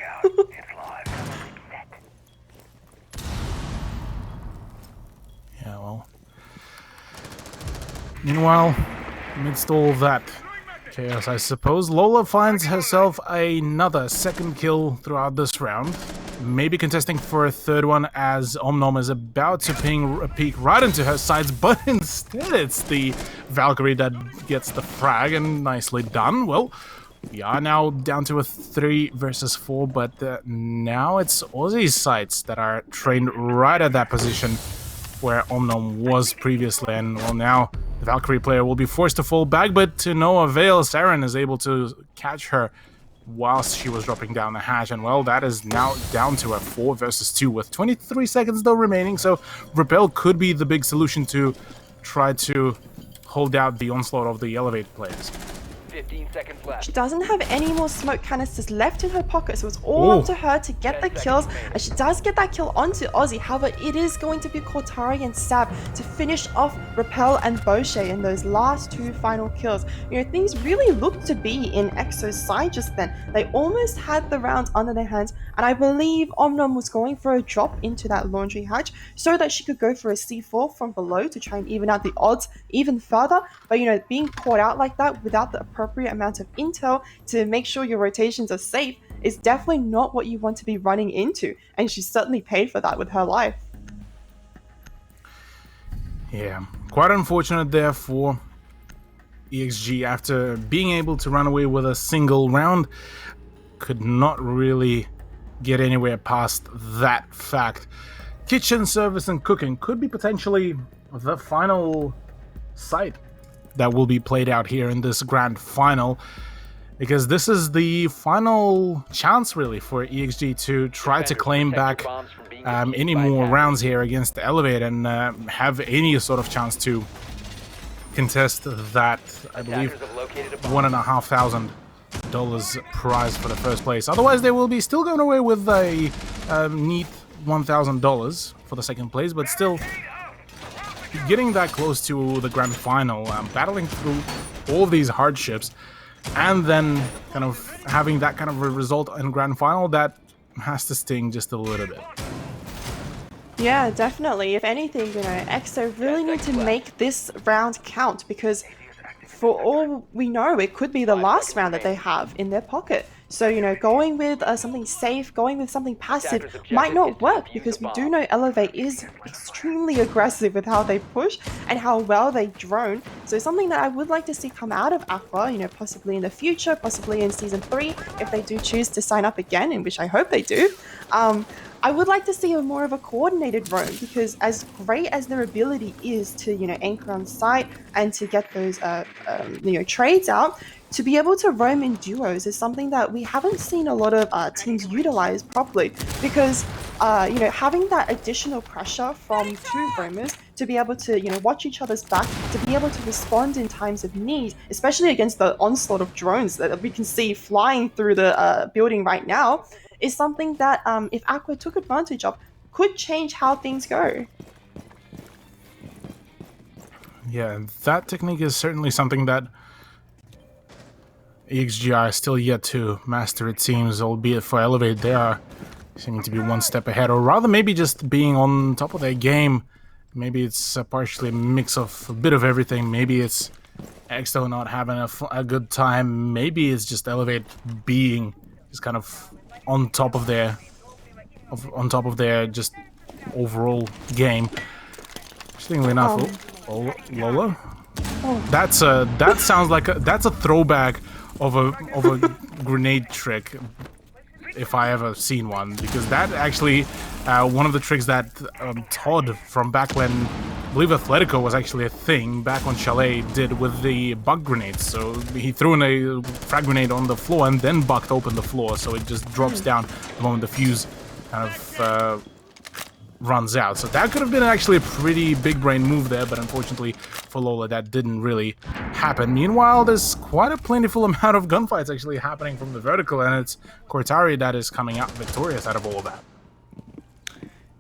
Yeah, well. Meanwhile, amidst all of that chaos, I suppose, Lola finds herself another second kill throughout this round. Maybe contesting for a third one as Omnom is about to ping a peek right into her sights, but instead it's the Valkyrie that gets the frag, and nicely done. Well, we are now down to a 3 versus 4, but now it's Aussie's sights that are trained right at that position where Omnom was previously, and well, now the Valkyrie player will be forced to fall back, but to no avail. Saren is able to catch her whilst she was dropping down the hatch, and well, that is now down to a 4 versus 2 with 23 seconds though remaining, so Repel could be the big solution to try to hold out the onslaught of the Elevate players. 15 seconds left. She doesn't have any more smoke canisters left in her pocket, so it's all up to her to get the kills, and she does get that kill onto Aussie. However, it is going to be Cortari and Sab to finish off Repel and Boshe in those last 2 final kills. You know, things really looked to be in Exo's side just then. They almost had the rounds under their hands, and I believe Omnom was going for a drop into that laundry hatch so that she could go for a C4 from below to try and even out the odds even further. But, you know, being caught out like that without the appropriate amount of intel to make sure your rotations are safe is definitely not what you want to be running into, and she certainly paid for that with her life. Yeah, quite unfortunate there for EXG, after being able to run away with a single round, could not really get anywhere past that fact. Kitchen service and cooking could be potentially the final sight that will be played out here in this grand final, because this is the final chance really for EXG to try to claim back any more rounds here against Elevate and have any sort of chance to contest that, I believe, $1,500 prize for the first place. Otherwise, they will be still going away with a neat $1,000 for the second place, but still getting that close to the grand final, battling through all of these hardships, and then kind of having that kind of a result in grand final, that has to sting just a little bit. Yeah, definitely. If anything, EXO really need to make this round count, because for all we know, it could be the last round that they have in their pocket. So, going with something safe, going with something passive might not work, because we do know Elevate is extremely aggressive with how they push and how well they drone. So something that I would like to see come out of Aqua, possibly in the future, possibly in Season 3, if they do choose to sign up again, in which I hope they do. I would like to see more of a coordinated roam, because as great as their ability is to, anchor on site and to get those, trades out, to be able to roam in duos is something that we haven't seen a lot of teams utilize properly, because, having that additional pressure from two roamers to be able to, watch each other's back, to be able to respond in times of need, especially against the onslaught of drones that we can see flying through the building right now, is something that, if Aqua took advantage of, could change how things go. Yeah, that technique is certainly something that EXGI is still yet to master, it seems, albeit for Elevate they are seeming to be one step ahead, or rather maybe just being on top of their game. Maybe it's partially a mix of a bit of everything. Maybe it's EXO not having a good time. Maybe it's just Elevate being just kind of on top of their just overall game. Interestingly enough, Lola, that sounds like that's a throwback of a grenade trick, if I ever seen one, because that actually one of the tricks that Todd from back when I believe Atletico was actually a thing back on Chalet did with the bug grenades. So he threw in a frag grenade on the floor and then bucked open the floor, so it just drops down the moment the fuse kind of runs out. So that could have been actually a pretty big brain move there, but unfortunately for Lola that didn't really happen. Meanwhile, there's quite a plentiful amount of gunfights actually happening from the vertical, and it's Cortari that is coming out victorious out of all of that.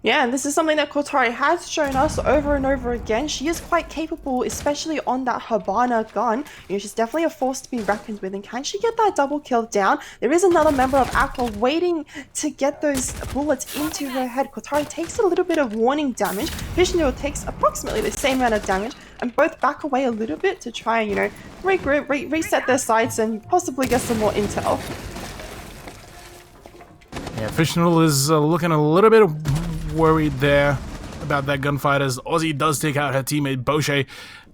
Yeah, and this is something that Cortari has shown us over and over again. She is quite capable, especially on that Habana gun. She's definitely a force to be reckoned with. And can she get that double kill down? There is another member of Aqua waiting to get those bullets into her head. Cortari takes a little bit of warning damage. Vishnu takes approximately the same amount of damage, and both back away a little bit to try and, regroup, reset their sights, and possibly get some more intel. Yeah, Fishnell is looking a little bit worried there about that gunfight, as Aussie does take out her teammate Boucher.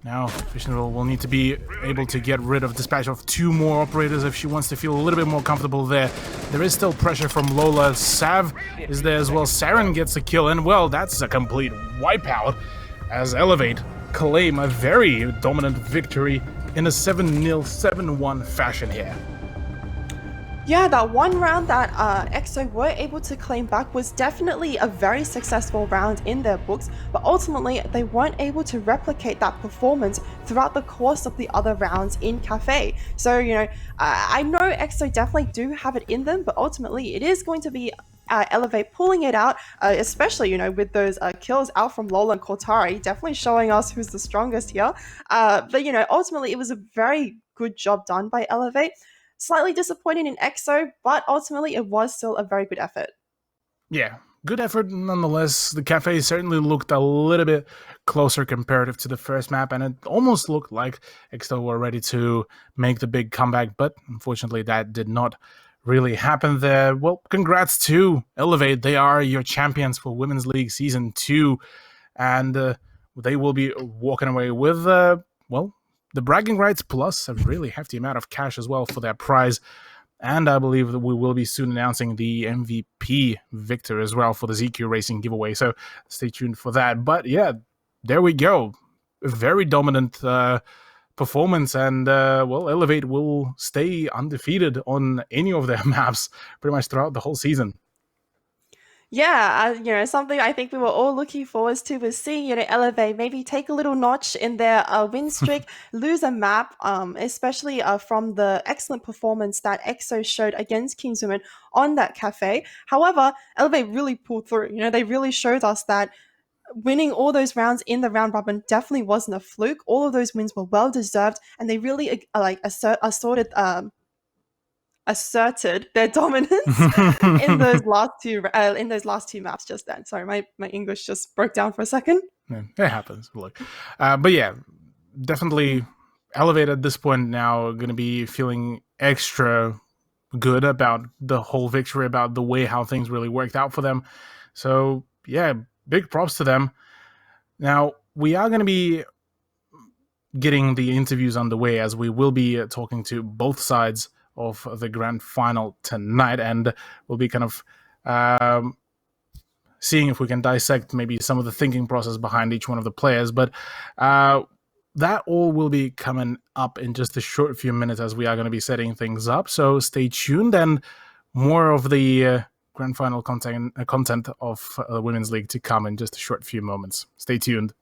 Now Fishnell will need to be able to get rid of dispatch of 2 more operators if she wants to feel a little bit more comfortable there. There is still pressure from Lola. Sav is there as well. Saren gets a kill, and well, that's a complete wipeout as Elevate claim a very dominant victory in a 7-0, 7-1 fashion here. Yeah, that one round that EXO were able to claim back was definitely a very successful round in their books, but ultimately they weren't able to replicate that performance throughout the course of the other rounds in Cafe. So, I know EXO definitely do have it in them, but ultimately it is going to be Elevate pulling it out, especially, with those kills out from Lola and Cortari, definitely showing us who's the strongest here. But, ultimately it was a very good job done by Elevate. Slightly disappointing in EXO, but ultimately it was still a very good effort. Yeah, good effort nonetheless. The Cafe certainly looked a little bit closer comparative to the first map, and it almost looked like EXO were ready to make the big comeback, but unfortunately that did not really happen there. Well, congrats to Elevate. They are your champions for Women's League Season 2, and they will be walking away with, the bragging rights plus a really hefty amount of cash as well for their prize. And I believe that we will be soon announcing the MVP victor as well for the ZQ Racing giveaway. So stay tuned for that. But yeah, there we go. A very dominant performance, and Elevate will stay undefeated on any of their maps pretty much throughout the whole season. Yeah, something I think we were all looking forward to was seeing, Elevate maybe take a little notch in their win streak, lose a map, especially from the excellent performance that EXO showed against Kingswomen on that cafe. However, Elevate really pulled through. They really showed us that winning all those rounds in the round robin definitely wasn't a fluke. All of those wins were well deserved, and they really asserted their dominance in those last two maps just then. Sorry, my English just broke down for a second. Yeah, it happens. Look, but yeah, definitely Elevate at this point now going to be feeling extra good about the whole victory, about the way how things really worked out for them. So yeah, big props to them. Now we are going to be getting the interviews underway, as we will be talking to both sides of the grand final tonight, and we'll be kind of seeing if we can dissect maybe some of the thinking process behind each one of the players. But that all will be coming up in just a short few minutes, as we are going to be setting things up. So stay tuned, and more of the grand final content of the Women's League to come in just a short few moments. Stay tuned.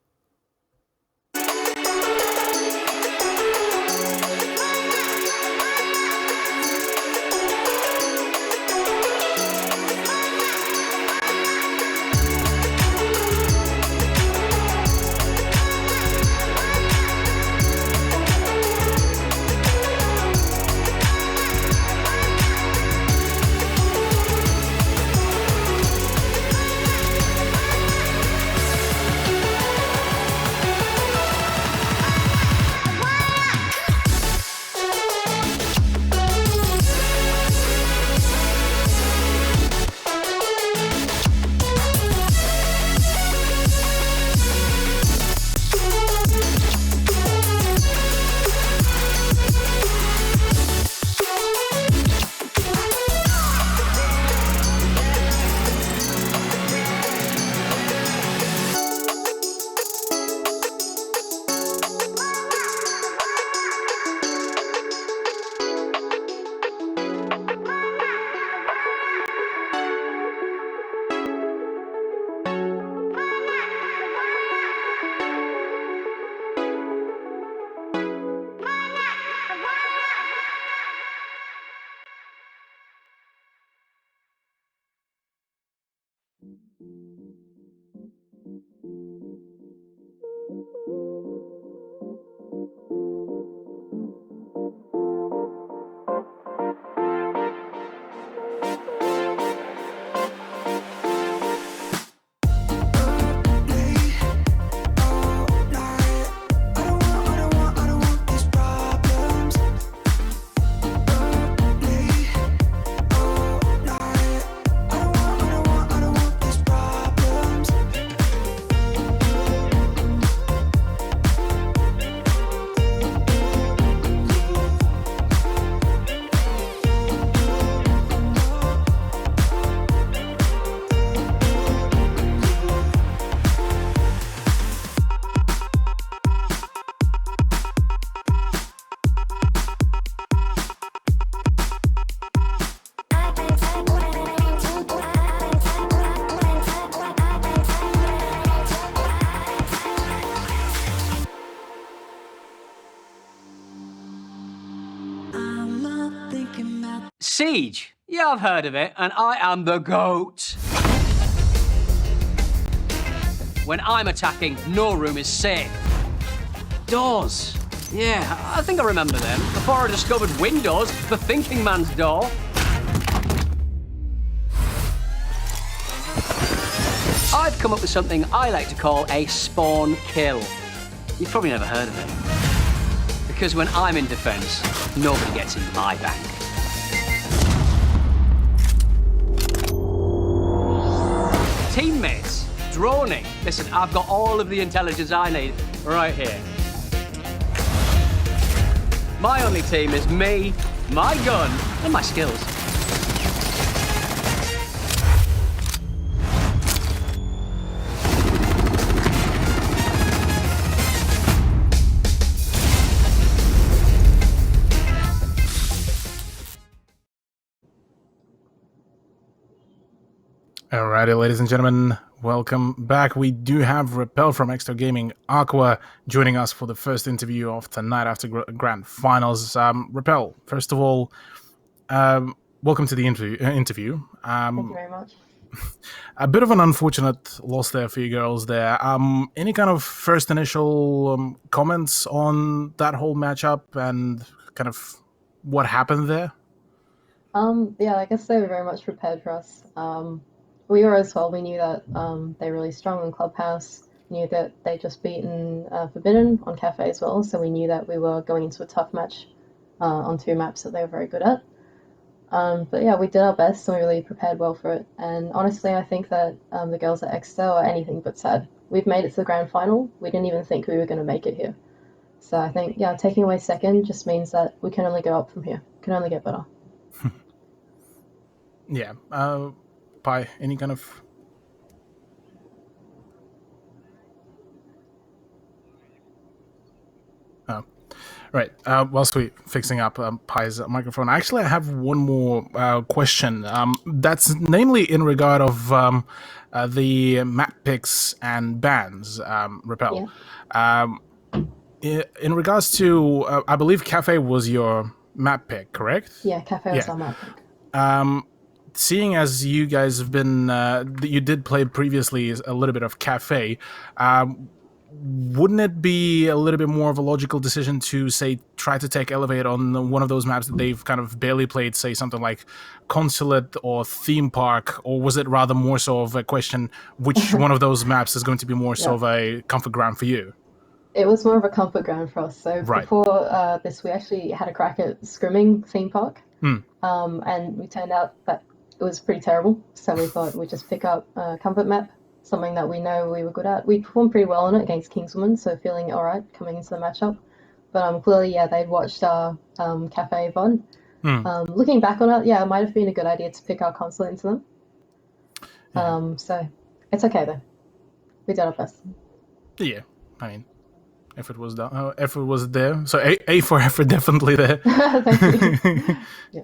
Siege. Yeah, I've heard of it, and I am the GOAT. When I'm attacking, no room is safe. Doors. Yeah, I think I remember them. Before I discovered Windows, the thinking man's door. I've come up with something I like to call a spawn kill. You've probably never heard of it. Because when I'm in defense, nobody gets in my bank. Teammates, droning. Listen, I've got all of the intelligence I need right here. My only team is me, my gun, and my skills. Alrighty, ladies and gentlemen, welcome back. We do have Repel from Extra Gaming Aqua joining us for the first interview of tonight after Grand Finals. Repel, first of all, welcome to the interview. Thank you very much. A bit of an unfortunate loss there for you girls there. Any kind of first initial comments on that whole matchup and kind of what happened there? Yeah, I guess they were very much prepared for us. We were as well. We knew that they're really strong in Clubhouse. Knew that they just beaten Forbidden on Cafe as well. So we knew that we were going into a tough match on two maps that they were very good at. But yeah, we did our best and we really prepared well for it. And honestly, I think that the girls at Exeter are anything but sad. We've made it to the grand final. We didn't even think we were going to make it here. So I think, yeah, taking away second just means that we can only go up from here. We can only get better. Yeah. Pi, any kind of... Oh, right. Whilst we're fixing up Pi's microphone, actually I have one more question. That's namely in regard of the map picks and bans, Repel. Yeah. In regards to, I believe Cafe was your map pick, correct? Yeah, Cafe was our map pick. Seeing as you guys have been, you did play previously a little bit of Cafe, wouldn't it be a little bit more of a logical decision to, say, try to take Elevate on one of those maps that they've kind of barely played, say something like Consulate or Theme Park, or was it rather more so of a question which one of those maps is going to be more so of a comfort ground for you? It was more of a comfort ground for us. So before this, we actually had a crack at scrimming Theme Park, and we turned out that it was pretty terrible. So we thought we'd just pick up a comfort map, something that we know we were good at. We performed pretty well on it against Kingswoman, so feeling all right coming into the matchup. But clearly, yeah, they'd watched our Cafe VOD. Looking back on it, yeah, it might have been a good idea to pick our Consulate into them. Yeah. So it's okay though. We did our best. Yeah, I mean, effort was done. Effort was there. So A for effort, definitely there. Thank you. Yeah.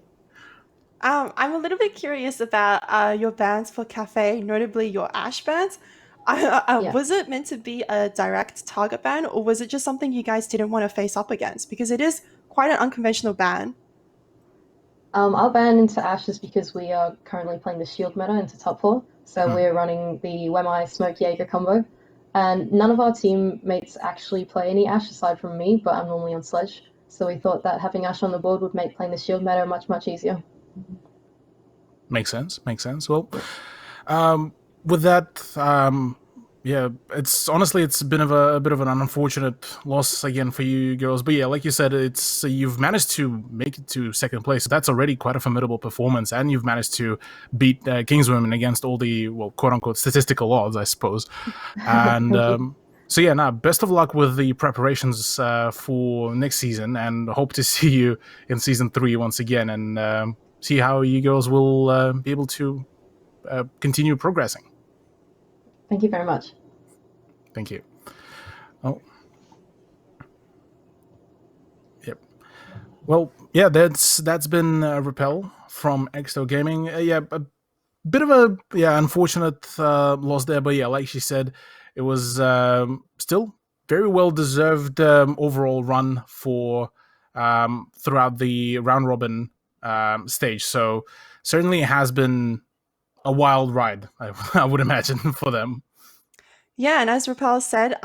I'm a little bit curious about your bans for Cafe, notably your Ash bans. Was it meant to be a direct target ban, or was it just something you guys didn't want to face up against? Because it is quite an unconventional ban. Our ban into Ash is because we are currently playing the Shield meta into top 4. So we're running the Wemai Smoke Jaeger combo. And none of our teammates actually play any Ash aside from me, but I'm normally on Sledge. So we thought that having Ash on the board would make playing the Shield meta much, much easier. Makes sense. Well, with that, yeah, it's honestly it's been a bit of an unfortunate loss again for you girls. But yeah, like you said, it's you've managed to make it to second place. So that's already quite a formidable performance, and you've managed to beat Kingswomen against all the quote unquote statistical odds, I suppose. And so yeah, now best of luck with the preparations for next season, and hope to see you in season 3 once again, and see how you girls will be able to continue progressing. Thank you very much. Thank you. Oh. Yep. Well, yeah, that's been Repel from Exto Gaming. Yeah, a bit of a unfortunate loss there, but yeah, like she said, it was still very well deserved overall run for throughout the round robin stage. So certainly it has been a wild ride, I would imagine, for them. Yeah, and as Rapal said,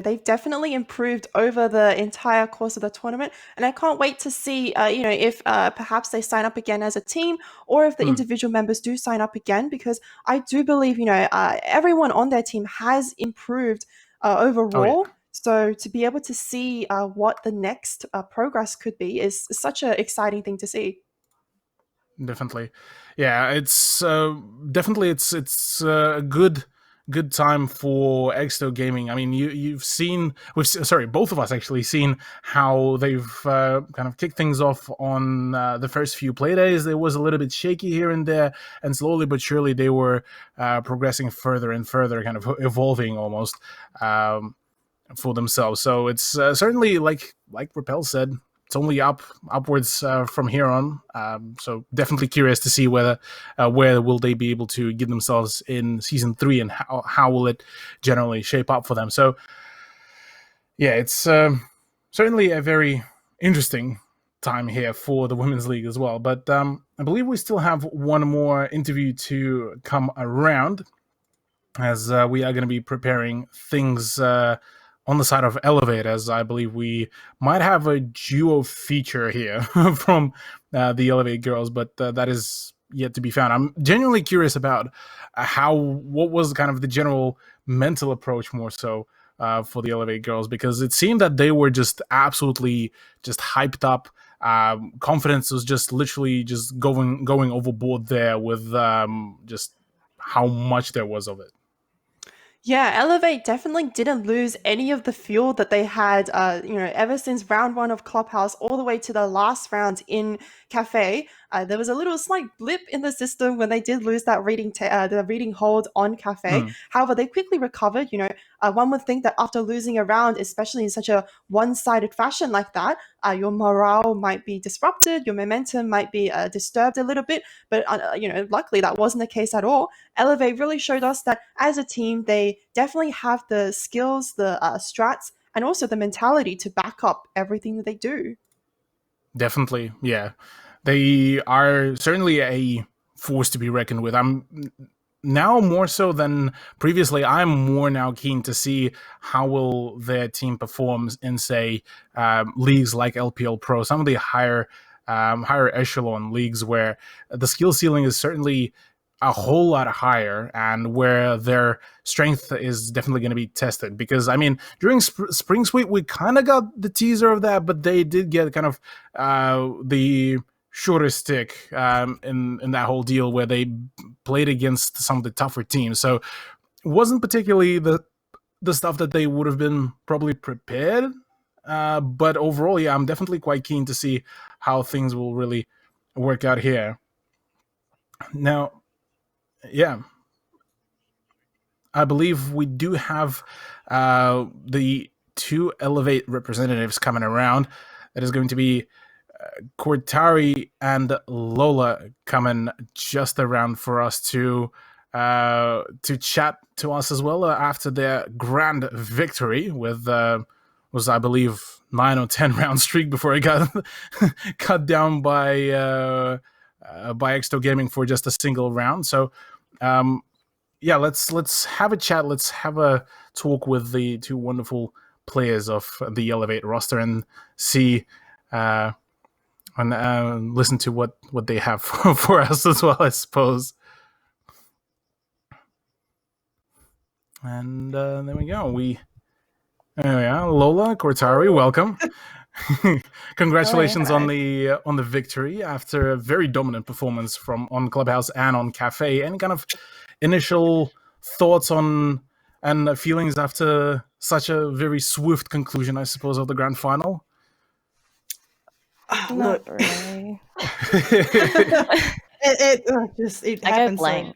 they've definitely improved over the entire course of the tournament, and I can't wait to see, if perhaps they sign up again as a team, or if the individual members do sign up again, because I do believe, everyone on their team has improved overall. So to be able to see what the next progress could be is such an exciting thing to see. Definitely, yeah. It's definitely it's a good good time for Exto Gaming. I mean, both of us actually seen how they've kind of kicked things off on the first few play days. It was a little bit shaky here and there, and slowly but surely they were progressing further and further, kind of evolving almost for themselves. So it's certainly like Rappel said, it's only upwards from here on. So definitely curious to see where will they be able to get themselves in season 3, and how will it generally shape up for them. So yeah, it's certainly a very interesting time here for the Women's League as well. But I believe we still have one more interview to come around, as we are going to be preparing things on the side of Elevate, as I believe we might have a duo feature here from the Elevate girls, but that is yet to be found. I'm genuinely curious about what was kind of the general mental approach more so for the Elevate girls, because it seemed that they were just absolutely just hyped up. Confidence was just literally just going overboard there with just how much there was of it. Yeah, Elevate definitely didn't lose any of the fuel that they had, ever since round 1 of Clubhouse all the way to the last round in Cafe. There was a little slight blip in the system when they did lose that the reading hold on Cafe. However, they quickly recovered. One would think that after losing a round, especially in such a one-sided fashion like that, your morale might be disrupted, your momentum might be disturbed a little bit. But luckily that wasn't the case at all. Elevate really showed us that as a team, they definitely have the skills, the strats, and also the mentality to back up everything that they do. Definitely, yeah. They are certainly a force to be reckoned with. I'm now more so than previously. I'm more now keen to see how will their team performs in, say, leagues like LPL Pro, some of the higher echelon leagues where the skill ceiling is certainly a whole lot higher, and where their strength is definitely going to be tested. Because I mean, during Spring Sweep, we kind of got the teaser of that, but they did get kind of the shorter stick in that whole deal, where they played against some of the tougher teams. So it wasn't particularly the stuff that they would have been probably prepared. But overall, yeah, I'm definitely quite keen to see how things will really work out here. Now, yeah, I believe we do have the 2 Elevate representatives coming around. That is going to be Cortari and Lola coming just around for us to chat to us as well after their grand victory with was, I believe, 9 or 10 round streak before it got cut down by Exto Gaming for just a single round. So yeah, let's have a chat. Let's have a talk with the 2 wonderful players of the Elevate roster and see and listen to what they have for us as well, I suppose. And there we go. Lola, Cortari, welcome. Congratulations on the victory after a very dominant performance on Clubhouse and on Cafe. Any kind of initial thoughts on and feelings after such a very swift conclusion, I suppose, of the grand final? Not really. it happens. Blank.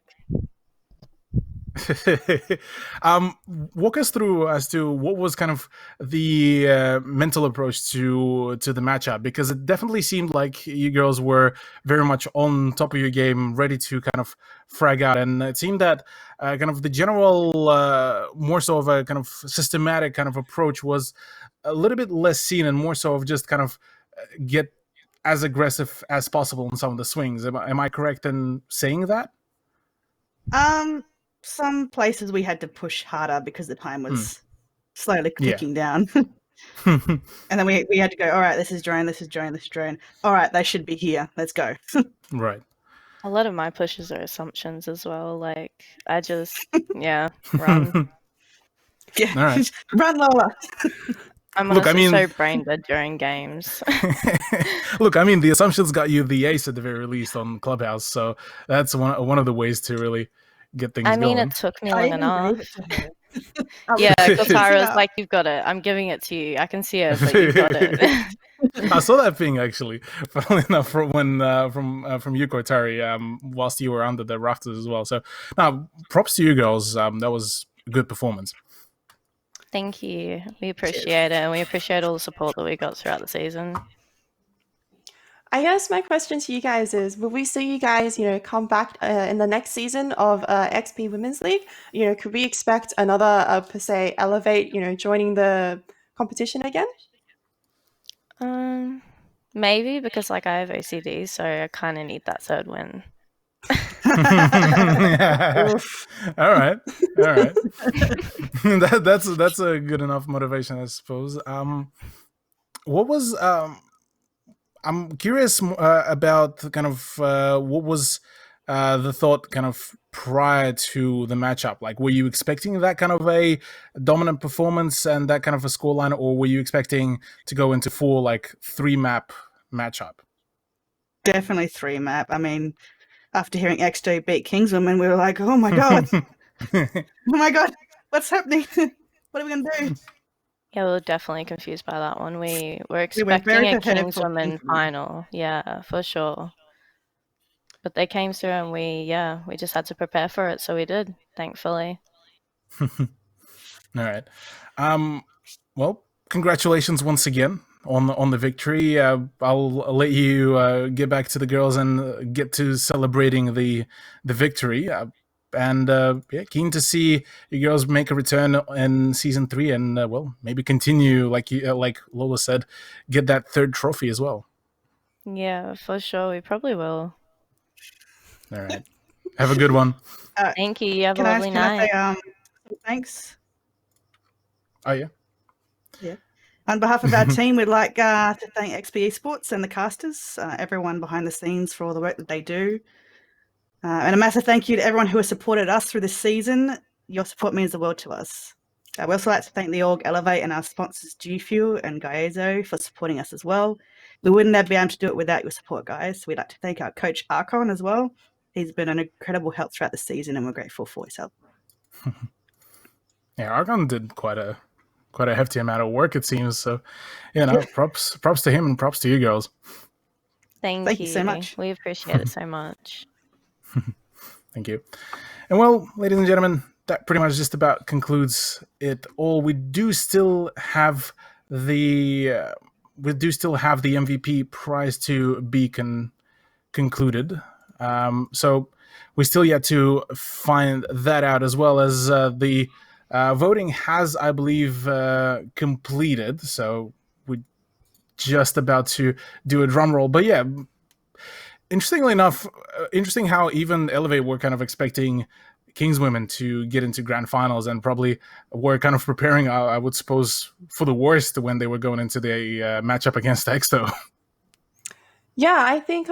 Walk us through as to what was kind of the mental approach to the matchup, because it definitely seemed like you girls were very much on top of your game, ready to kind of frag out, and it seemed that kind of the general more so of a kind of systematic kind of approach was a little bit less seen, and more so of just kind of get as aggressive as possible in some of the swings. Am I correct in saying that? Some places we had to push harder because the time was slowly clicking down. And then we had to go, all right, this is drone. All right, they should be here. Let's go. Right. A lot of my pushes are assumptions as well. Like, I just, run. Yeah, all right. Run, Lola. I'm honestly so brain dead during games. Look, I mean, the assumptions got you the ace at the very least on Clubhouse, so that's one of the ways to really get things I mean, going. it took me I long even enough. gave it to her. Yeah, Fixing Katara's up. like, you've got it. I'm giving it to you. I can see it, but you've got it. I saw that thing actually, funnily enough, from you, Kotari, whilst you were under the rafters as well. So, now, props to you girls. That was a good performance. Thank you. We appreciate it, and we appreciate all the support that we got throughout the season. I guess my question to you guys is, will we see you guys, come back in the next season of XP Women's League? Could we expect another, per se, Elevate, joining the competition again? Maybe, because like I have OCD, so I kind of need that third win. All right. That's a good enough motivation, I suppose. What was I'm curious about kind of what was the thought kind of prior to the matchup? Like, were you expecting that kind of a dominant performance and that kind of a scoreline, or were you expecting to go into full like 3-map matchup? Definitely 3-map. I mean, after hearing XD beat Kingswoman, we were like, oh my god. Oh my god, what's happening? What are we going to do? Yeah, we were definitely confused by that one. We were were expecting very a prepared for Kingswoman Kingswoman. final. Yeah, for sure. But they came through and we just had to prepare for it, so we did, thankfully. All right. Well, congratulations once again on the victory. I'll let you get back to the girls and get to celebrating the victory. Keen to see you girls make a return in season 3 and well, maybe continue like Lola said, get that 3rd trophy as well. Yeah, for sure. We probably will. All right. Have a good one. Thank you. You have a lovely night. I say, thanks? Oh, yeah. Yeah. On behalf of our team, we'd like to thank XP Esports and the casters, everyone behind the scenes for all the work that they do. And a massive thank you to everyone who has supported us through this season. Your support means the world to us. We also like to thank the org Elevate and our sponsors G Fuel and Gaezo for supporting us as well. We wouldn't have been able to do it without your support, guys. So we'd like to thank our coach Archon as well. He's been an incredible help throughout the season, and we're grateful for his help. Yeah, Archon did quite a hefty amount of work, it seems. So, props to him and props to you girls. Thank you so much. We appreciate it so much. Thank you. And well, ladies and gentlemen, that pretty much just about concludes it all. We do still have the MVP prize to be concluded. So we still yet to find that out, as well as the voting has, I believe, completed. So we're just about to do a drum roll. But yeah, interestingly enough, interesting how even Elevate were kind of expecting Kingswomen to get into grand finals and probably were kind of preparing, I would suppose, for the worst when they were going into the matchup against Exto. Yeah, I think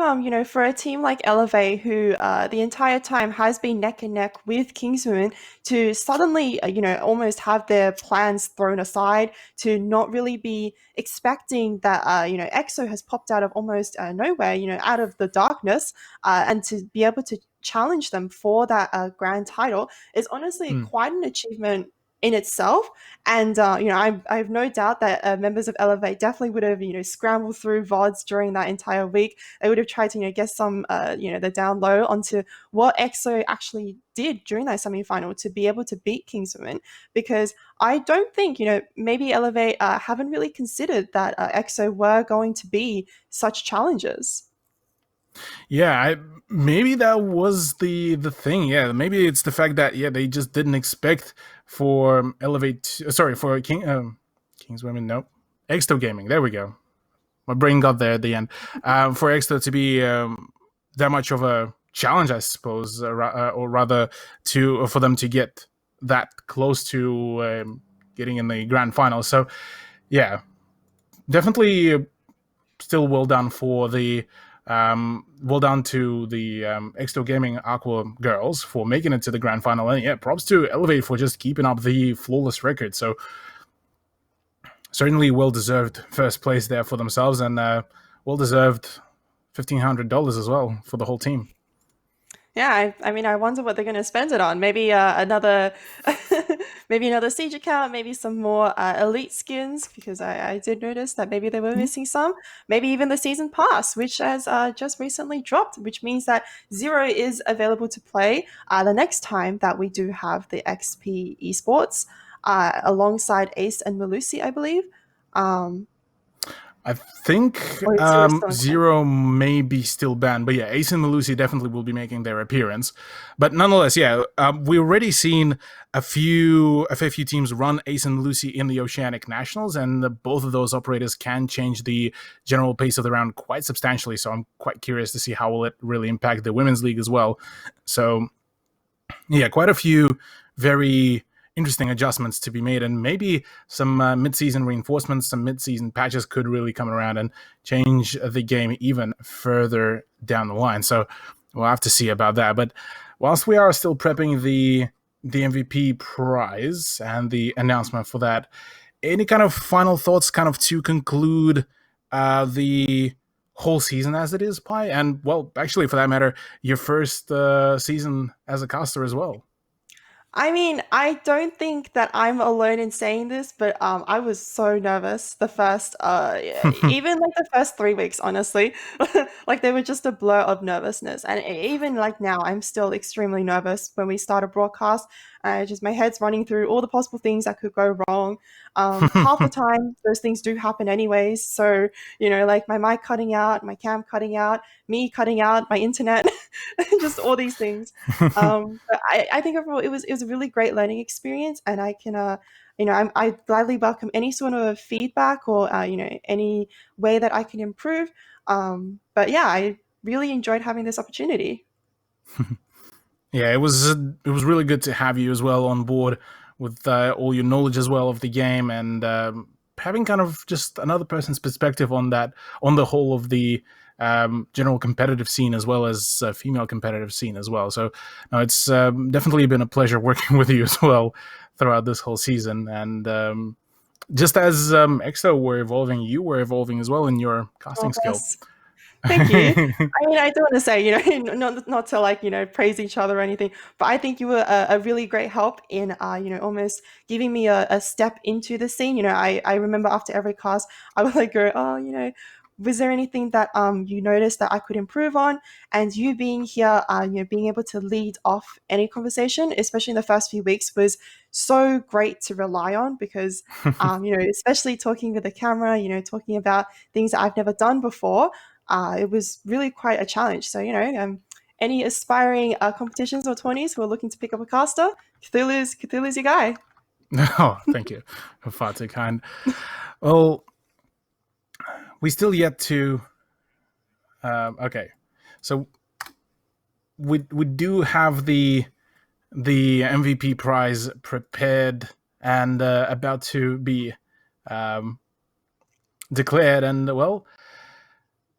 for a team like Elevate, who the entire time has been neck and neck with Kingswomen, to suddenly almost have their plans thrown aside, to not really be expecting that EXO has popped out of almost nowhere, out of the darkness, and to be able to challenge them for that grand title is honestly quite an achievement in itself. And I have no doubt that members of Elevate definitely would have scrambled through VODs during that entire week. They would have tried to get some the down low onto what EXO actually did during that semi-final to be able to beat Kingswomen, because I don't think maybe Elevate haven't really considered that EXO were going to be such challenges. Yeah, maybe that was the thing. Yeah, maybe it's the fact that they just didn't expect for Kingswomen. No, Exto Gaming. There we go. My brain got there at the end. For Exto to be that much of a challenge, I suppose, or rather for them to get that close to getting in the grand final. So, yeah, definitely still well done for the. Well done to the Exto Gaming Aqua girls for making it to the grand final, and props to Elevate for just keeping up the flawless record. So certainly well-deserved first place there for themselves, and well-deserved $1,500 as well for the whole team. Yeah, I mean, I wonder what they're going to spend it on. Maybe another, maybe another siege account. Maybe some more elite skins, because I did notice that maybe they were missing some. Maybe even the season pass, which has just recently dropped, which means that Zero is available to play the next time that we do have the XP Esports alongside Ace and Malusi, I believe. I think Or is Zero still in Zero may be still banned, but yeah, Ace and Malusi definitely will be making their appearance. But nonetheless, yeah, we already seen a fair few teams run Ace and Malusi in the Oceanic Nationals, and both of those operators can change the general pace of the round quite substantially. So I'm quite curious to see how will it really impact the Women's League as well. So yeah, quite a few very interesting adjustments to be made, and maybe some mid-season reinforcements, some mid-season patches could really come around and change the game even further down the line. So we'll have to see about that. But whilst we are still prepping the MVP prize and the announcement for that, any kind of final thoughts kind of to conclude the whole season as it is, Pi? And, well, actually, for that matter, your first season as a caster as well. I mean, I don't think that I'm alone in saying this, but I was so nervous the first, even like the first 3 weeks, honestly. Like they were just a blur of nervousness, and even like now, I'm still extremely nervous when we start a broadcast. Just my head's running through all the possible things that could go wrong. Half the time, those things do happen anyways. So like my mic cutting out, my cam cutting out, me cutting out, my internet, just all these things. But I think overall it was a really great learning experience, and I can I gladly welcome any sort of feedback or any way that I can improve. But yeah, I really enjoyed having this opportunity. Yeah, it was really good to have you as well on board with all your knowledge as well of the game, and having kind of just another person's perspective on the whole of the general competitive scene as well as female competitive scene as well. So no, it's definitely been a pleasure working with you as well throughout this whole season. And just as Exo were evolving, you were evolving as well in your casting skill. Thank you. I mean, I do want to say, not to like, praise each other or anything, but I think you were a really great help in, almost giving me a step into the scene. I remember after every cast, I would like go, oh, was there anything that you noticed that I could improve on? And you being here, being able to lead off any conversation, especially in the first few weeks, was so great to rely on because, especially talking with the camera, talking about things that I've never done before. It was really quite a challenge. So, any aspiring competitions or tourneys who are looking to pick up a caster, Cthulhu's your guy. Oh, thank you. Far too kind. Well, we still yet to... okay, so we do have the MVP prize prepared and about to be declared. And, well,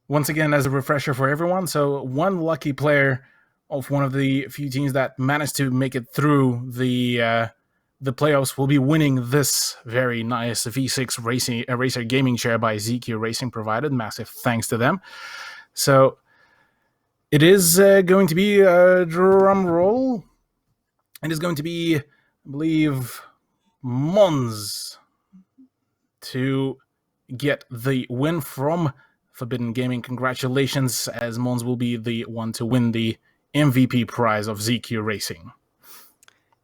once again, as a refresher for everyone, so one lucky player of one of the few teams that managed to make it through the playoffs will be winning this very nice V6 Racer gaming chair by ZQ Racing provided. Massive thanks to them. So it is going to be a drum roll. It is going to be, I believe, Mons to get the win from Forbidden Gaming. Congratulations, as Mons will be the one to win the MVP prize of ZQ Racing.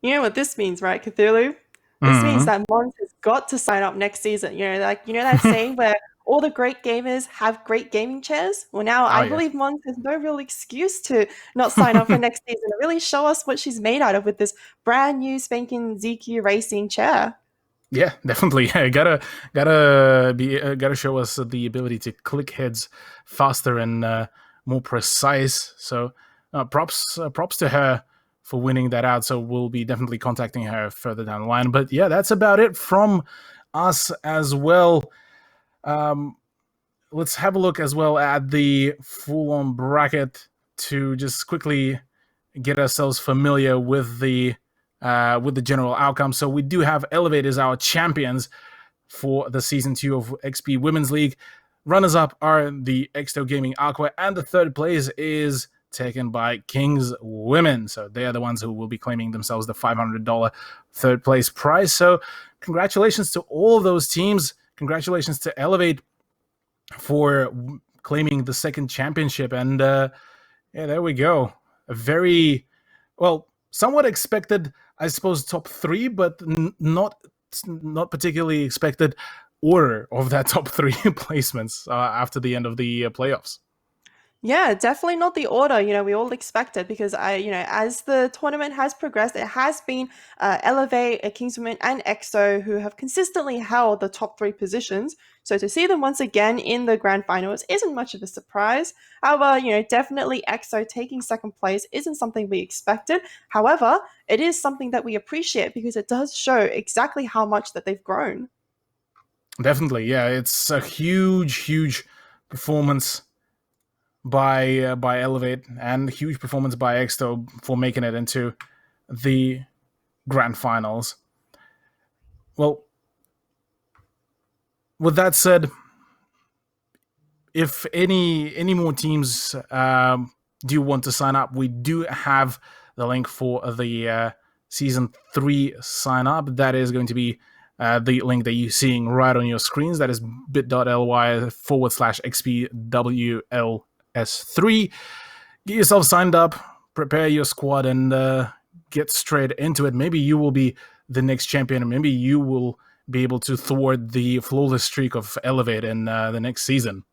You know what this means, right, Cthulhu? This means that Mons has got to sign up next season. That saying where all the great gamers have great gaming chairs? Well, now I believe Mons has no real excuse to not sign up for next season and really show us what she's made out of with this brand new spanking ZQ Racing chair. Yeah, definitely. Yeah, gotta show us the ability to click heads faster and more precise. So props to her for winning that out. So we'll be definitely contacting her further down the line. But yeah, that's about it from us as well. Let's have a look as well at the full-on bracket to just quickly get ourselves familiar with the general outcome. So we do have Elevate as our champions for the Season 2 of XP Women's League. Runners-up are the Exto Gaming Aqua, and the third place is taken by Kings Women. So they are the ones who will be claiming themselves the $500 third place prize. So congratulations to all of those teams. Congratulations to Elevate for claiming the second championship. And yeah, there we go. A very, well, somewhat expected, I suppose, top three, but not particularly expected order of that top three placements after the end of the playoffs. Yeah, definitely not the order, we all expected, because as the tournament has progressed, it has been Elevate, Kingswomen, and EXO who have consistently held the top three positions. So to see them once again in the grand finals isn't much of a surprise. However, definitely EXO taking second place isn't something we expected. However, it is something that we appreciate because it does show exactly how much that they've grown. Definitely, yeah. It's a huge performance by Elevate, and huge performance by EXO for making it into the grand finals. Well, with that said, if any more teams do want to sign up, we do have the link for the season 3 sign up. That is going to be the link that you're seeing right on your screens. That is bit.ly/xpwl S3. Get yourself signed up, prepare your squad, and get straight into it. Maybe you will be the next champion, and maybe you will be able to thwart the flawless streak of Elevate in the next season.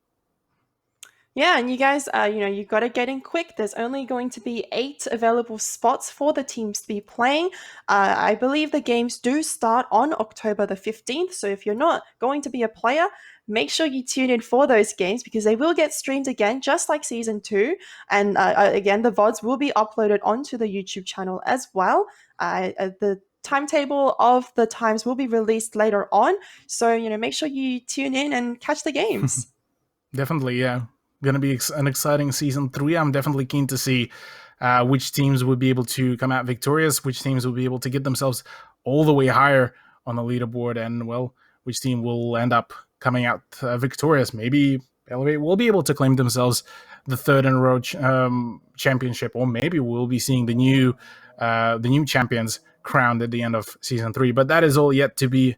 Yeah, and you guys, you've got to get in quick. There's only going to be 8 available spots for the teams to be playing. I believe the games do start on October the 15th. So if you're not going to be a player, make sure you tune in for those games because they will get streamed again, just like Season 2. And again, the VODs will be uploaded onto the YouTube channel as well. The timetable of the times will be released later on. So, make sure you tune in and catch the games. Definitely, yeah. Going to be an exciting Season 3. I'm definitely keen to see which teams will be able to come out victorious, which teams will be able to get themselves all the way higher on the leaderboard, and, well, which team will end up coming out victorious. Maybe Elevate will be able to claim themselves the third in a row championship, or maybe we'll be seeing the new champions crowned at the end of Season 3. But that is all yet to be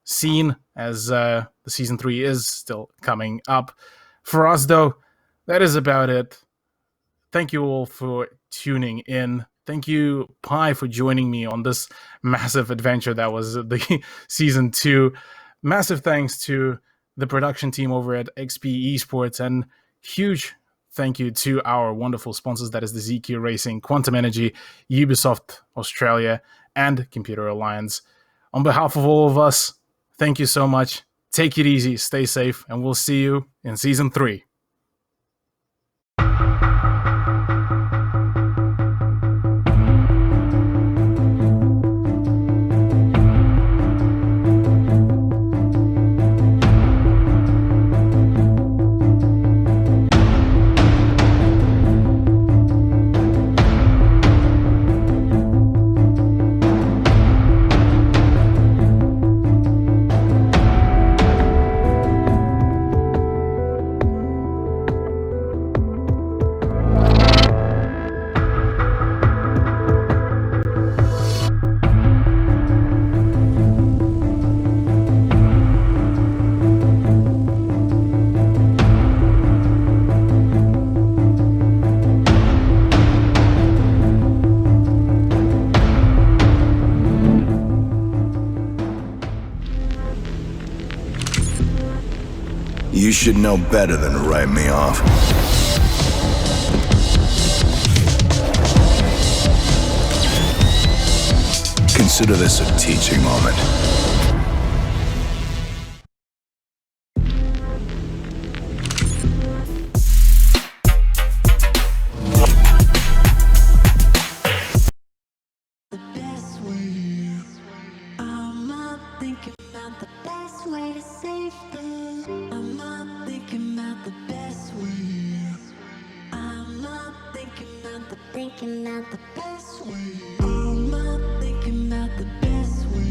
seen, as the Season 3 is still coming up. For us, though, that is about it. Thank you all for tuning in. Thank you, Pi, for joining me on this massive adventure that was the Season 2. Massive thanks to the production team over at XP Esports, and huge thank you to our wonderful sponsors, that is the ZQ Racing, Quantum Energy, Ubisoft Australia, and Computer Alliance. On behalf of all of us, thank you so much. Take it easy, stay safe, and we'll see you in Season 3. You should know better than to write me off. Consider this a teaching moment. Thinking out the best way. I'm not thinking about the best way.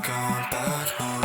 Gone back home.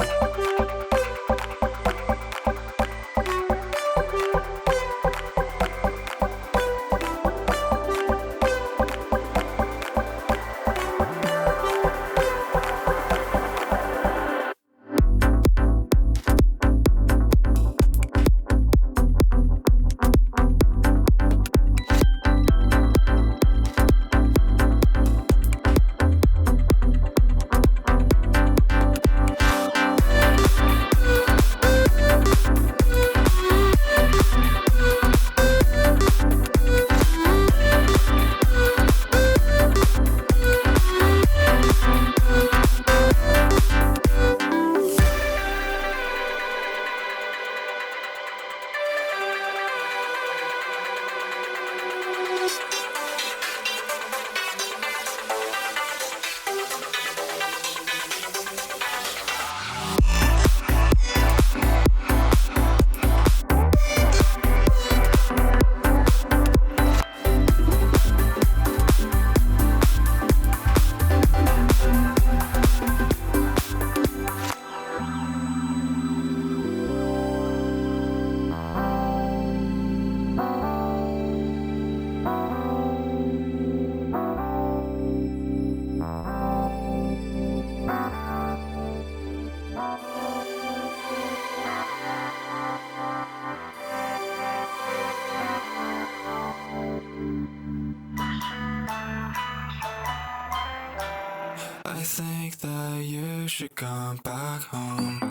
I think that you should come back home.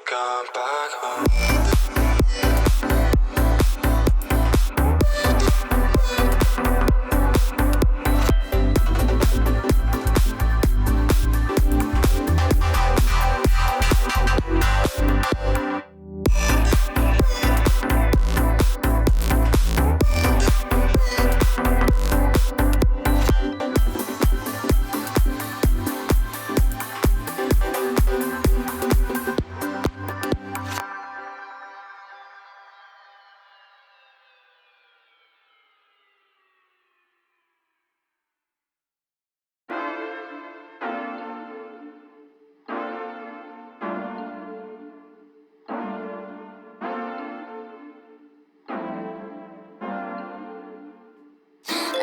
Come back home.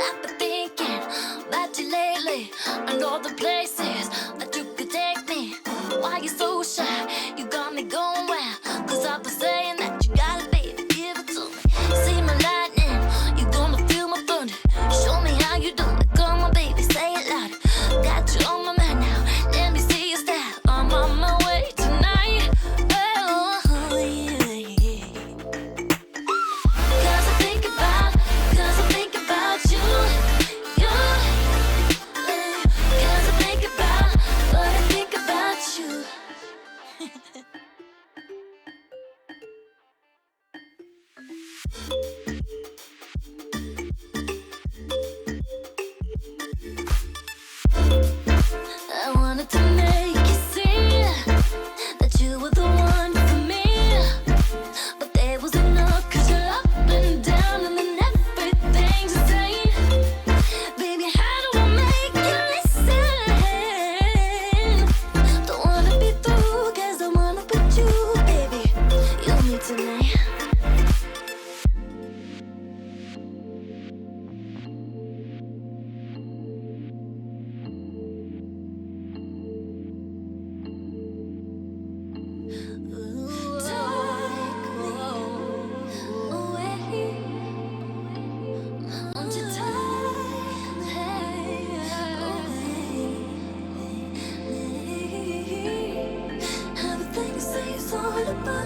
I've been thinking about you lately and all the places that you could take me. Why you so shy? You got me going wild. 'Cause I've been saying that you got it, baby. Give it to me. See my lightning, you gonna feel my thunder. Show me how you do it. Come on, baby, say it loud. Got you on my mind now. Let me see your style. I'm on my way tonight. Oh, yeah, yeah. 'Cause I think about you. You. 'Cause I think about what I think about you.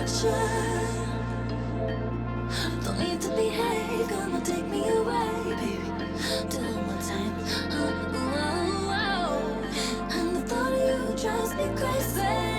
structure. Don't need to behave, come on, take me away, baby. Do it one more time. And the thought of you drives me crazy.